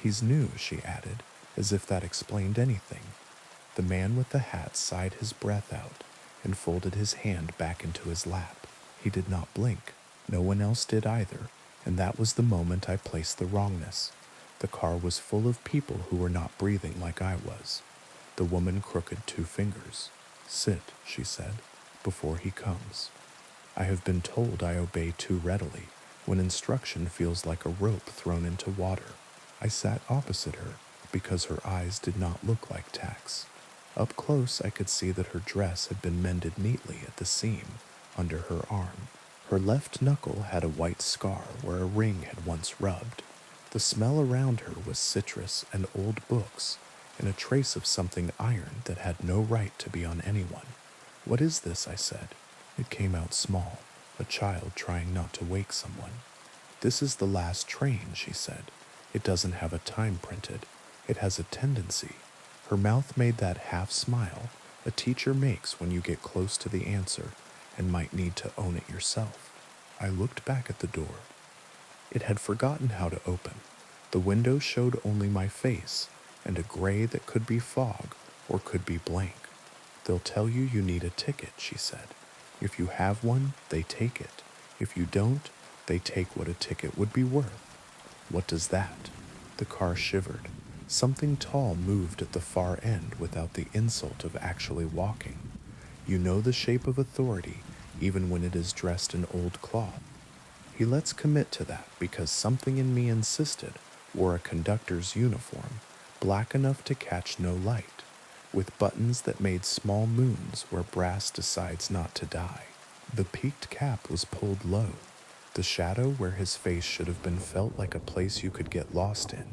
He's new, she added, as if that explained anything. The man with the hat sighed his breath out and folded his hand back into his lap. He did not blink. No one else did either, and that was the moment I placed the wrongness. The car was full of people who were not breathing like I was. The woman crooked 2 fingers. Sit, she said, before he comes. I have been told I obey too readily when instruction feels like a rope thrown into water. I sat opposite her because her eyes did not look like tacks. Up close I could see that her dress had been mended neatly at the seam under her arm. Her left knuckle had a white scar where a ring had once rubbed. The smell around her was citrus and old books, and a trace of something iron that had no right to be on anyone. What is this? I said. It came out small, a child trying not to wake someone. This is the last train, she said. It doesn't have a time printed. It has a tendency. Her mouth made that half smile a teacher makes when you get close to the answer and might need to own it yourself. I looked back at the door. It had forgotten how to open. The window showed only my face and a gray that could be fog or could be blank. They'll tell you you need a ticket, she said. If you have one, they take it. If you don't, they take what a ticket would be worth. What does that? The car shivered. Something tall moved at the far end without the insult of actually walking. You know the shape of authority, even when it is dressed in old cloth. Let's commit to that because something in me insisted wore a conductor's uniform, black enough to catch no light, with buttons that made small moons where brass decides not to die. The peaked cap was pulled low. The shadow where his face should have been felt like a place you could get lost in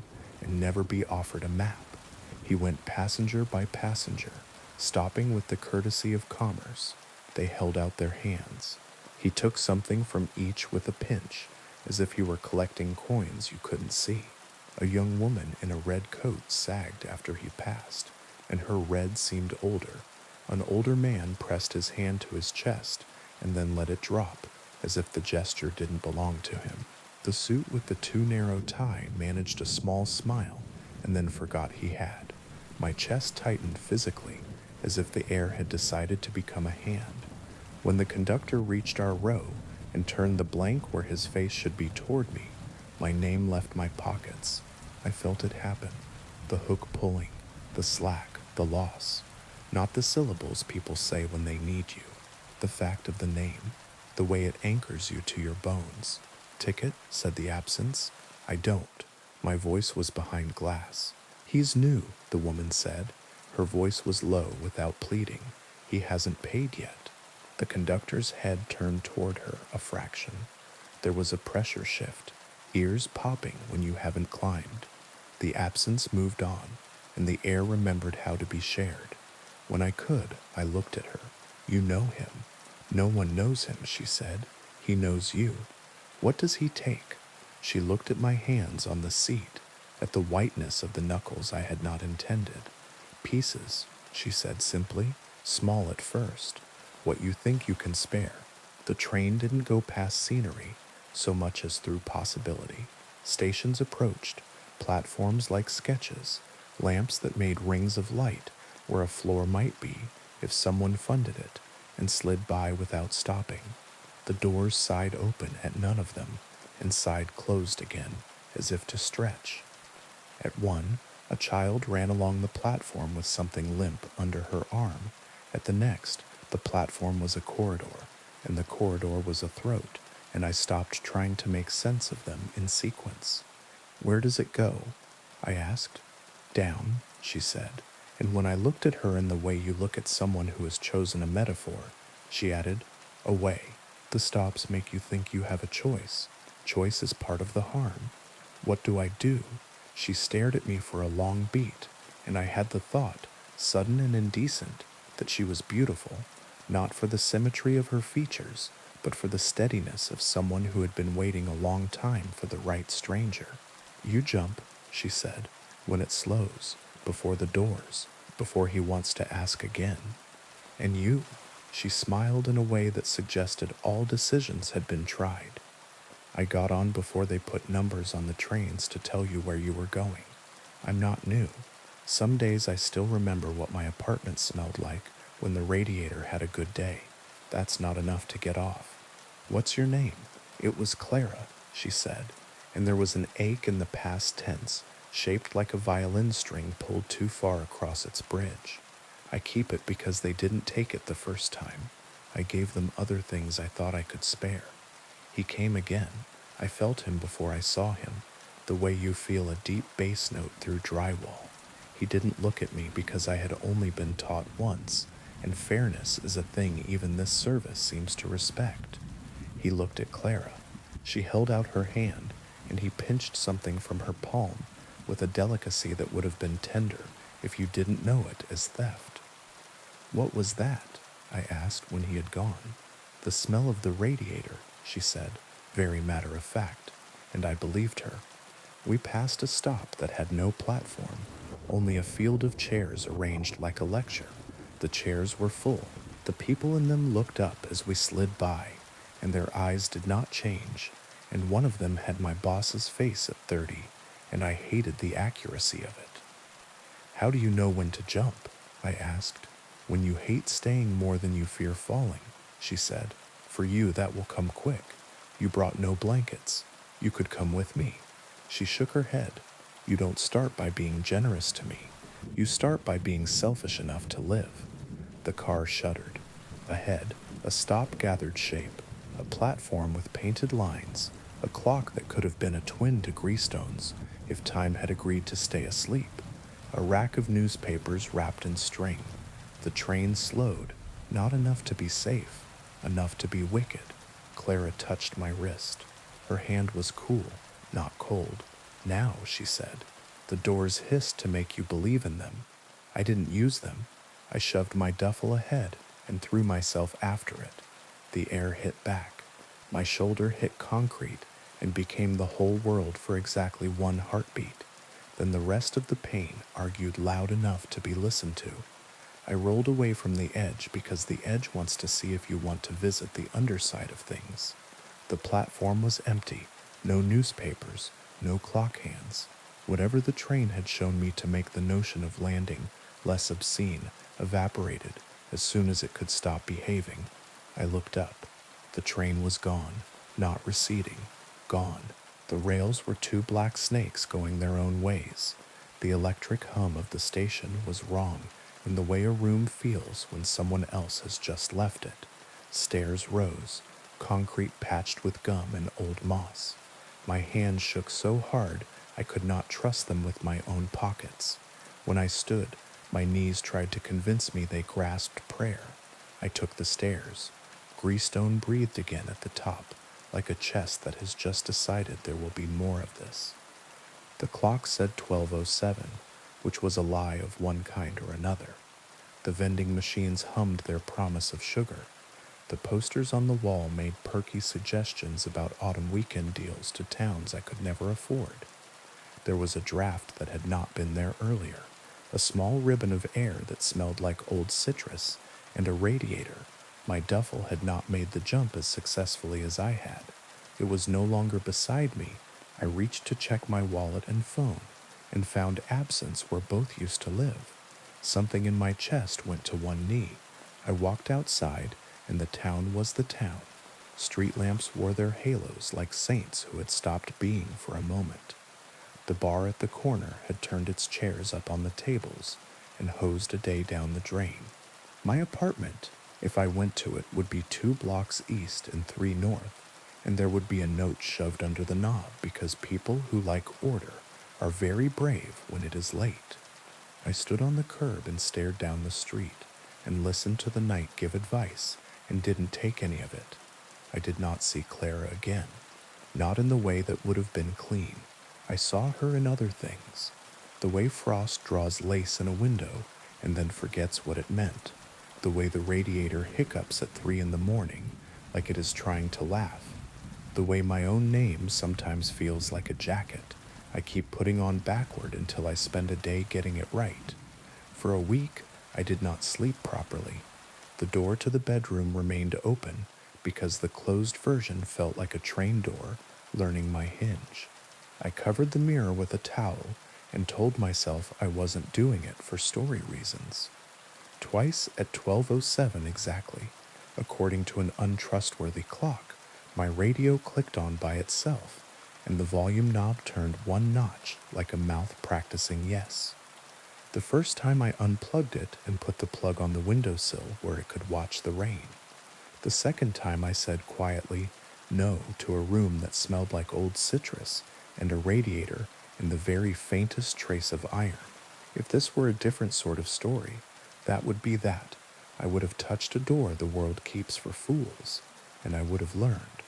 and never be offered a map. He went passenger by passenger, stopping with the courtesy of commerce. They held out their hands. He took something from each with a pinch, as if he were collecting coins you couldn't see. A young woman in a red coat sagged after he passed, and her red seemed older. An older man pressed his hand to his chest and then let it drop, as if the gesture didn't belong to him. The suit with the too narrow tie managed a small smile and then forgot he had. My chest tightened physically, as if the air had decided to become a hand. When the conductor reached our row and turned the blank where his face should be toward me, my name left my pockets. I felt it happen. The hook pulling, the slack, the loss. Not the syllables people say when they need you. The fact of the name, the way it anchors you to your bones. Ticket, said the absence. I don't. My voice was behind glass. He's new, the woman said. Her voice was low without pleading. He hasn't paid yet. The conductor's head turned toward her a fraction. There was a pressure shift, ears popping when you haven't climbed. The absence moved on, and the air remembered how to be shared. When I could, I looked at her. You know him. No one knows him, she said. He knows you. What does he take? She looked at my hands on the seat, at the whiteness of the knuckles I had not intended. Pieces, she said simply, small at first. What you think you can spare. The train didn't go past scenery, so much as through possibility. Stations approached, platforms like sketches, lamps that made rings of light where a floor might be if someone funded it, and slid by without stopping. The doors sighed open at none of them, and sighed closed again, as if to stretch. At one, a child ran along the platform with something limp under her arm. At the next, The platform was a corridor, and the corridor was a throat, and I stopped trying to make sense of them in sequence. Where does it go? I asked. Down, she said, and when I looked at her in the way you look at someone who has chosen a metaphor, she added, away. The stops make you think you have a choice. Choice is part of the harm. What do I do? She stared at me for a long beat, and I had the thought, sudden and indecent, that she was beautiful, not for the symmetry of her features, but for the steadiness of someone who had been waiting a long time for the right stranger. You jump, she said, when it slows, before the doors, before he wants to ask again. And you, she smiled in a way that suggested all decisions had been tried. I got on before they put numbers on the trains to tell you where you were going. I'm not new. Some days I still remember what my apartment smelled like when the radiator had a good day. That's not enough to get off. What's your name? It was Clara, she said, and there was an ache in the past tense, shaped like a violin string pulled too far across its bridge. I keep it because they didn't take it the first time. I gave them other things I thought I could spare. He came again. I felt him before I saw him, the way you feel a deep bass note through drywall. He didn't look at me because I had only been taught once, and fairness is a thing even this service seems to respect. He looked at Clara. She held out her hand, and he pinched something from her palm with a delicacy that would have been tender if you didn't know it as theft. What was that? I asked when he had gone. The smell of the radiator, she said, very matter of fact, and I believed her. We passed a stop that had no platform, only a field of chairs arranged like a lecture. The chairs were full. The people in them looked up as we slid by, and their eyes did not change, and one of them had my boss's face at 30, and I hated the accuracy of it. How do you know when to jump? I asked. When you hate staying more than you fear falling, she said. For you, that will come quick. You brought no blankets. You could come with me. She shook her head. You don't start by being generous to me. You start by being selfish enough to live. The car shuddered. Ahead, a stop gathered shape, a platform with painted lines, a clock that could have been a twin to Greestone's if time had agreed to stay asleep, a rack of newspapers wrapped in string. The train slowed, not enough to be safe, enough to be wicked. Clara touched my wrist. Her hand was cool, not cold. Now, she said, the doors hissed to make you believe in them. I didn't use them. I shoved my duffel ahead and threw myself after it. The air hit back. My shoulder hit concrete and became the whole world for exactly one heartbeat. Then the rest of the pain argued loud enough to be listened to. I rolled away from the edge because the edge wants to see if you want to visit the underside of things. The platform was empty, no newspapers, no clock hands. Whatever the train had shown me to make the notion of landing less obscene evaporated as soon as it could stop behaving. I looked up. The train was gone, not receding, gone. The rails were two black snakes going their own ways. The electric hum of the station was wrong in the way a room feels when someone else has just left it. Stairs rose, concrete patched with gum and old moss. My hands shook so hard I could not trust them with my own pockets. When I stood, my knees tried to convince me they grasped prayer. I took the stairs. Greestone breathed again at the top, like a chest that has just decided there will be more of this. The clock said 12:07, which was a lie of one kind or another. The vending machines hummed their promise of sugar. The posters on the wall made perky suggestions about autumn weekend deals to towns I could never afford. There was a draft that had not been there earlier, a small ribbon of air that smelled like old citrus, and a radiator. My duffel had not made the jump as successfully as I had. It was no longer beside me. I reached to check my wallet and phone, and found absence where both used to live. Something in my chest went to one knee. I walked outside, and the town was the town. Street lamps wore their halos like saints who had stopped being for a moment. The bar at the corner had turned its chairs up on the tables and hosed a day down the drain. My apartment, If I went to it, would be 2 blocks east and 3 north, and there would be a note shoved under the knob because people who like order are very brave when it is late. I stood on the curb and stared down the street and listened to the night give advice and didn't take any of it. I did not see Clara again, not in the way that would have been clean. I saw her in other things, the way frost draws lace in a window and then forgets what it meant, the way the radiator hiccups at 3 in the morning like it is trying to laugh, the way my own name sometimes feels like a jacket I keep putting on backward until I spend a day getting it right. For a week, I did not sleep properly. The door to the bedroom remained open because the closed version felt like a train door learning my hinge. I covered the mirror with a towel and told myself I wasn't doing it for story reasons. Twice at 12:07 exactly, according to an untrustworthy clock, my radio clicked on by itself, and the volume knob turned 1 notch like a mouth practicing yes. The first time I unplugged it and put the plug on the windowsill where it could watch the rain. The second time I said quietly no to a room that smelled like old citrus and a radiator and the very faintest trace of iron. If this were a different sort of story, that would be that. I would have touched a door the world keeps for fools, and I would have learned.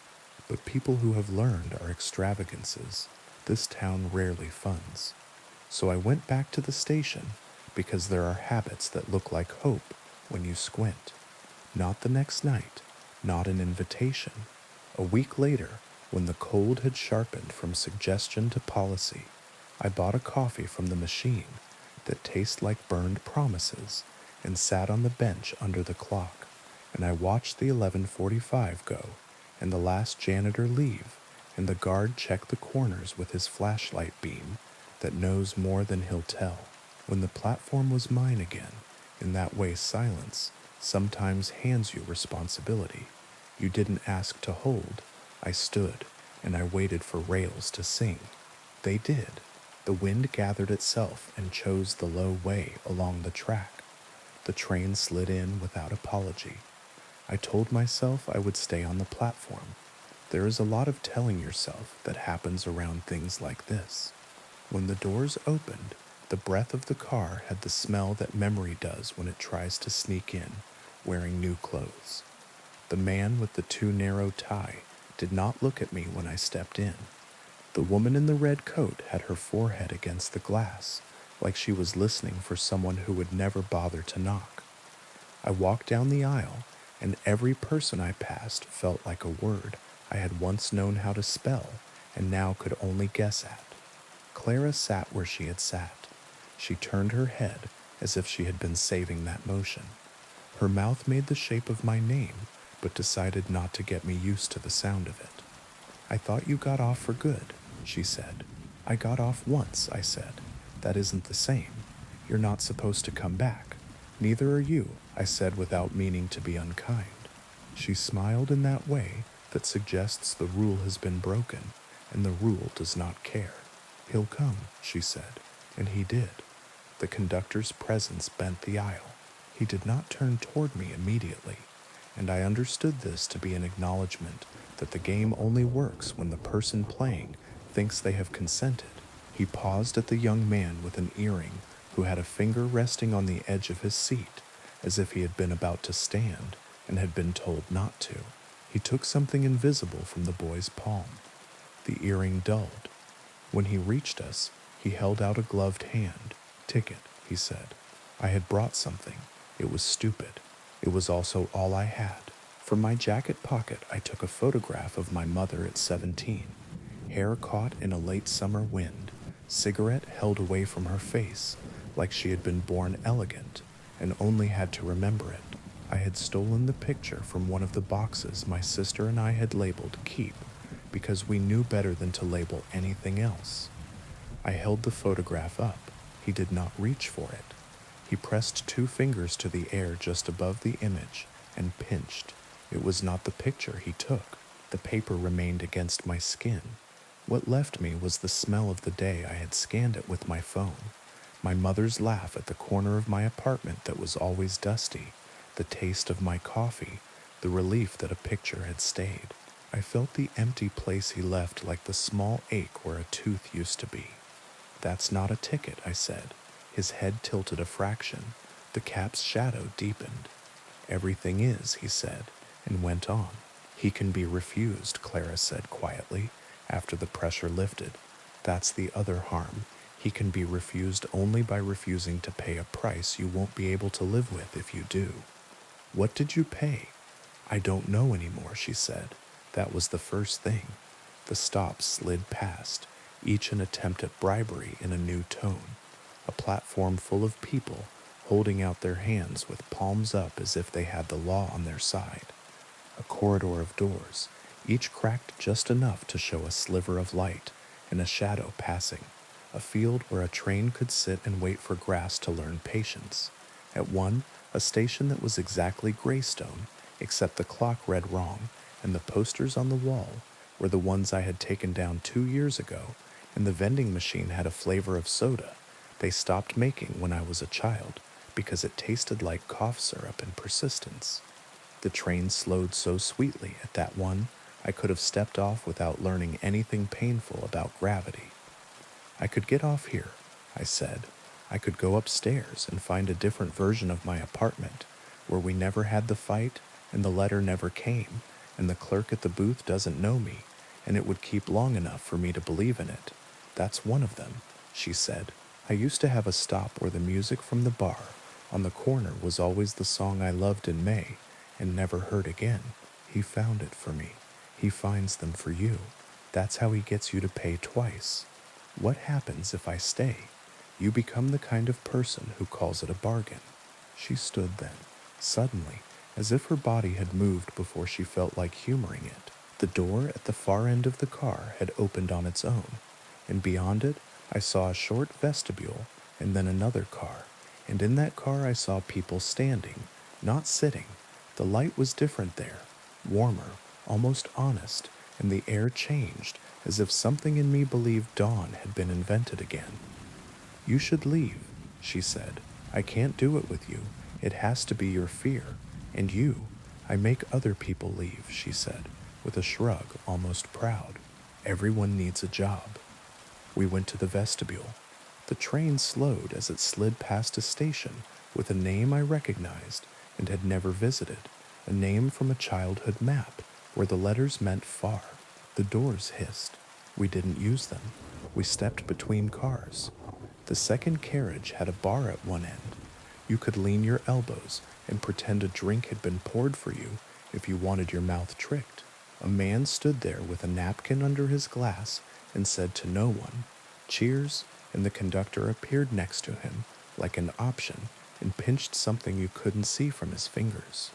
But people who have learned are extravagances this town rarely funds. So I went back to the station because there are habits that look like hope when you squint. Not the next night, not an invitation. A week later, when the cold had sharpened from suggestion to policy, I bought a coffee from the machine that tastes like burned promises and sat on the bench under the clock, and I watched the 11:45 go and the last janitor leave and the guard check the corners with his flashlight beam that knows more than he'll tell. When the platform was mine again, in that way silence sometimes hands you responsibility. You didn't ask to hold. I stood, and I waited for rails to sing. They did. The wind gathered itself and chose the low way along the track. The train slid in without apology. I told myself I would stay on the platform. There is a lot of telling yourself that happens around things like this. When the doors opened, the breath of the car had the smell that memory does when it tries to sneak in, wearing new clothes. The man with the too narrow tie did not look at me when I stepped in. The woman in the red coat had her forehead against the glass, like she was listening for someone who would never bother to knock. I walked down the aisle, and every person I passed felt like a word I had once known how to spell and now could only guess at. Clara sat where she had sat. She turned her head as if she had been saving that motion. Her mouth made the shape of my name, but decided not to get me used to the sound of it. I thought you got off for good, she said. I got off once, I said. That isn't the same. You're not supposed to come back. Neither are you, I said without meaning to be unkind. She smiled in that way that suggests the rule has been broken, and the rule does not care. He'll come, she said, and he did. The conductor's presence bent the aisle. He did not turn toward me immediately, and I understood this to be an acknowledgement that the game only works when the person playing thinks they have consented. He paused at the young man with an earring who had a finger resting on the edge of his seat, as if he had been about to stand and had been told not to. He took something invisible from the boy's palm. The earring dulled. When he reached us, he held out a gloved hand. Ticket, he said. I had brought something. It was stupid. It was also all I had. From my jacket pocket, I took a photograph of my mother at 17. Hair caught in a late summer wind, cigarette held away from her face, like she had been born elegant and only had to remember it. I had stolen the picture from one of the boxes my sister and I had labeled Keep, because we knew better than to label anything else. I held the photograph up. He did not reach for it. He pressed 2 fingers to the air just above the image and pinched. It was not the picture he took. The paper remained against my skin. What left me was the smell of the day I had scanned it with my phone. My mother's laugh at the corner of my apartment that was always dusty, the taste of my coffee, the relief that a picture had stayed. I felt the empty place he left like the small ache where a tooth used to be. "That's not a ticket," I said. His head tilted a fraction. The cap's shadow deepened. "Everything is," he said, and went on. "He can be refused," Clara said quietly, after the pressure lifted. "That's the other harm. He can be refused only by refusing to pay a price you won't be able to live with if you do." "What did you pay?" "I don't know anymore," she said. "That was the first thing." The stops slid past, each an attempt at bribery in a new tone. A platform full of people, holding out their hands with palms up as if they had the law on their side. A corridor of doors, each cracked just enough to show a sliver of light and a shadow passing. A field where a train could sit and wait for grass to learn patience. At one, a station that was exactly Greystone, except the clock read wrong, and the posters on the wall were the ones I had taken down 2 years ago, and the vending machine had a flavor of soda they stopped making when I was a child because it tasted like cough syrup and persistence. The train slowed so sweetly at that one, I could have stepped off without learning anything painful about gravity. "I could get off here," I said. "I could go upstairs and find a different version of my apartment, where we never had the fight, and the letter never came, and the clerk at the booth doesn't know me, and it would keep long enough for me to believe in it. That's one of them," she said. "I used to have a stop where the music from the bar on the corner was always the song I loved in May and never heard again. He found it for me. He finds them for you. That's how he gets you to pay twice. What happens if I stay? You become the kind of person who calls it a bargain." She stood then, suddenly, as if her body had moved before she felt like humoring it. The door at the far end of the car had opened on its own, and beyond it I saw a short vestibule and then another car, and in that car I saw people standing, not sitting. The light was different there, warmer, almost honest, and the air changed, as if something in me believed dawn had been invented again. "You should leave," she said. "I can't do it with you. It has to be your fear. And you. I make other people leave," she said, with a shrug, almost proud. "Everyone needs a job." We went to the vestibule. The train slowed as it slid past a station with a name I recognized and had never visited, a name from a childhood map where the letters meant far. The doors hissed. We didn't use them. We stepped between cars. The second carriage had a bar at one end. You could lean your elbows and pretend a drink had been poured for you if you wanted your mouth tricked. A man stood there with a napkin under his glass and said to no one, "Cheers," and the conductor appeared next to him like an option and pinched something you couldn't see from his fingers.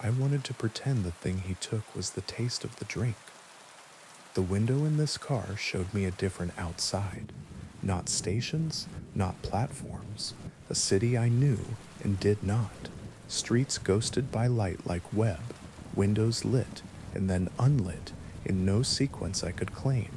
I wanted to pretend the thing he took was the taste of the drink. The window in this car showed me a different outside. Not stations, not platforms. A city I knew and did not. Streets ghosted by light like web, windows lit and then unlit in no sequence I could claim,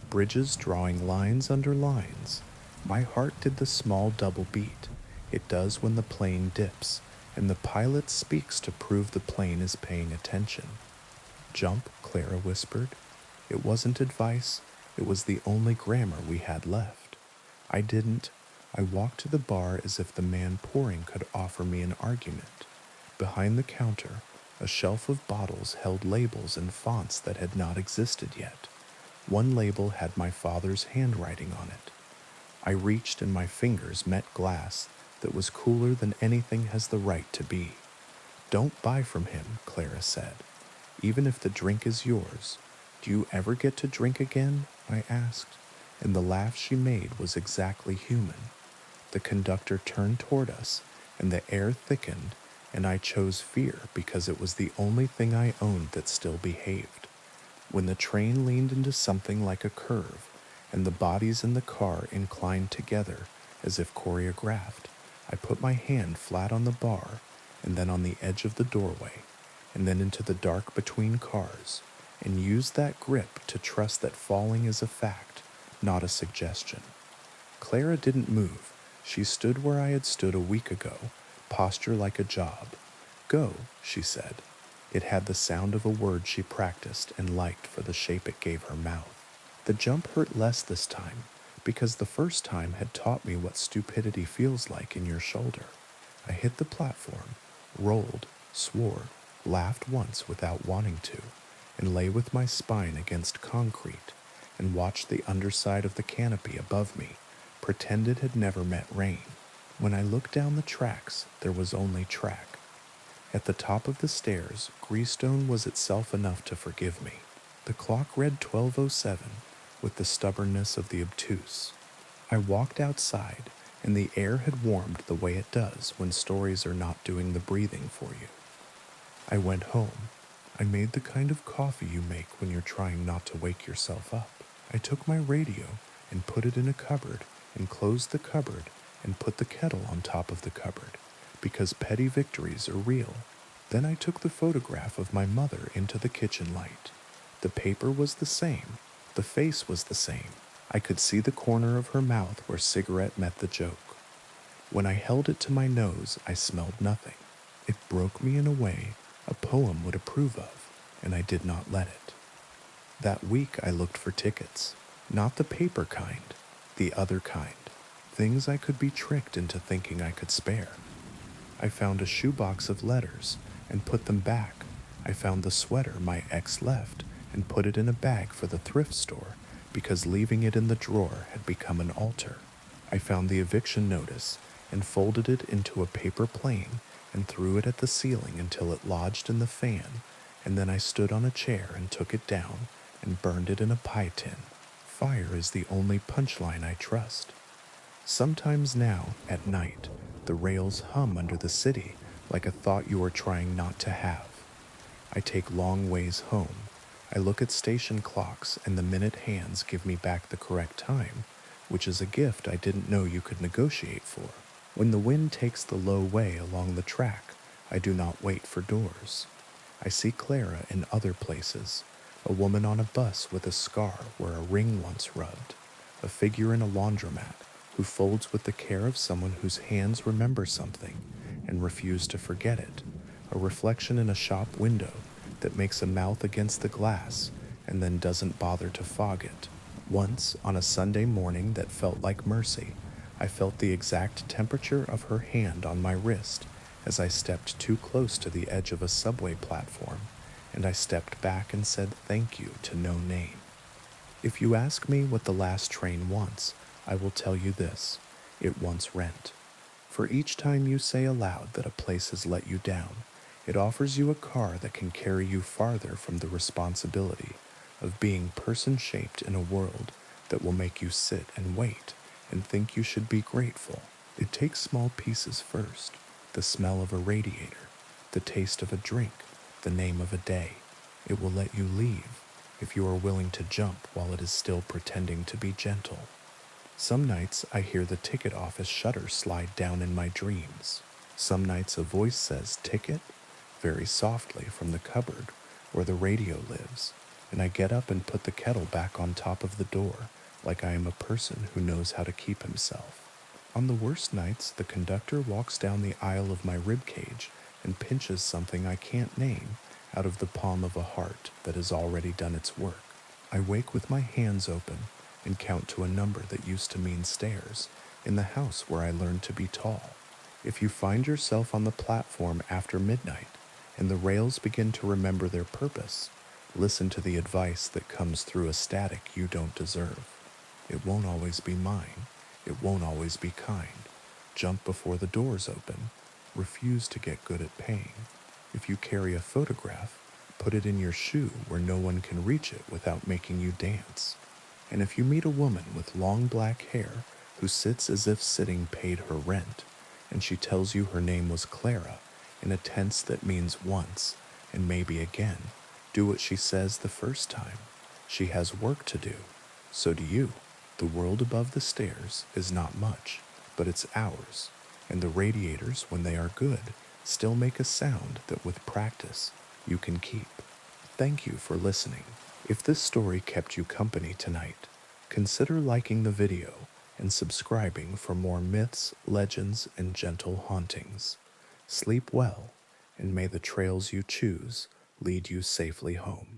bridges drawing lines under lines. My heart did the small double beat. It does when the plane dips, and the pilot speaks to prove the plane is paying attention. "Jump," Clara whispered. It wasn't advice, it was the only grammar we had left. I didn't. I walked to the bar as if the man pouring could offer me an argument. Behind the counter, a shelf of bottles held labels in fonts that had not existed yet. One label had my father's handwriting on it. I reached and my fingers met glass that was cooler than anything has the right to be. "Don't buy from him," Clara said. "Even if the drink is yours. Do you ever get to drink again?" I asked, and the laugh she made was exactly human. The conductor turned toward us, and the air thickened, and I chose fear because it was the only thing I owned that still behaved. When the train leaned into something like a curve, and the bodies in the car inclined together as if choreographed, I put my hand flat on the bar, and then on the edge of the doorway, and then into the dark between cars, and used that grip to trust that falling is a fact, not a suggestion. Clara didn't move. She stood where I had stood a week ago, posture like a job. "Go," she said. It had the sound of a word she practiced and liked for the shape it gave her mouth. The jump hurt less this time, because the first time had taught me what stupidity feels like in your shoulder. I hit the platform, rolled, swore, laughed once without wanting to, and lay with my spine against concrete and watched the underside of the canopy above me, pretend it had never met rain. When I looked down the tracks, there was only track. At the top of the stairs, Greystone was itself enough to forgive me. The clock read 12:07 with the stubbornness of the obtuse. I walked outside, and the air had warmed the way it does when stories are not doing the breathing for you. I went home. I made the kind of coffee you make when you're trying not to wake yourself up. I took my radio and put it in a cupboard and closed the cupboard and put the kettle on top of the cupboard, because petty victories are real. Then I took the photograph of my mother into the kitchen light. The paper was the same. The face was the same. I could see the corner of her mouth where cigarette met the joke. When I held it to my nose, I smelled nothing. It broke me in a way a poem would approve of, and I did not let it. That week I looked for tickets, not the paper kind, the other kind, things I could be tricked into thinking I could spare. I found a shoebox of letters and put them back. I found the sweater my ex left and put it in a bag for the thrift store because leaving it in the drawer had become an altar. I found the eviction notice and folded it into a paper plane and threw it at the ceiling until it lodged in the fan, and then I stood on a chair and took it down and burned it in a pie tin. Fire is the only punchline I trust. Sometimes now, at night, the rails hum under the city like a thought you are trying not to have. I take long ways home. I look at station clocks and the minute hands give me back the correct time, which is a gift I didn't know you could negotiate for. When the wind takes the low way along the track, I do not wait for doors. I see Clara in other places, a woman on a bus with a scar where a ring once rubbed, a figure in a laundromat who folds with the care of someone whose hands remember something and refuse to forget it, a reflection in a shop window that makes a mouth against the glass and then doesn't bother to fog it. Once, on a Sunday morning that felt like mercy, I felt the exact temperature of her hand on my wrist as I stepped too close to the edge of a subway platform, and I stepped back and said thank you to no name. If you ask me what the last train wants, I will tell you this: it wants rent. For each time you say aloud that a place has let you down, it offers you a car that can carry you farther from the responsibility of being person-shaped in a world that will make you sit and wait and think you should be grateful. It takes small pieces first: the smell of a radiator, the taste of a drink, the name of a day. It will let you leave if you are willing to jump while it is still pretending to be gentle. Some nights I hear the ticket office shutter slide down in my dreams. Some nights a voice says ticket very softly from the cupboard where the radio lives, and I get up and put the kettle back on top of the door like I am a person who knows how to keep himself. On the worst nights, the conductor walks down the aisle of my ribcage and pinches something I can't name out of the palm of a heart that has already done its work. I wake with my hands open and count to a number that used to mean stairs in the house where I learned to be tall. If you find yourself on the platform after midnight and the rails begin to remember their purpose, listen to the advice that comes through a static you don't deserve. It won't always be mine. It won't always be kind. Jump before the doors open. Refuse to get good at paying. If you carry a photograph, put it in your shoe where no one can reach it without making you dance. And if you meet a woman with long black hair who sits as if sitting paid her rent, and she tells you her name was Clara in a tense that means once and maybe again, do what she says the first time. She has work to do. So do you. The world above the stairs is not much, but it's ours, and the radiators, when they are good, still make a sound that with practice you can keep. Thank you for listening. If this story kept you company tonight, consider liking the video and subscribing for more myths, legends, and gentle hauntings. Sleep well, and may the trails you choose lead you safely home.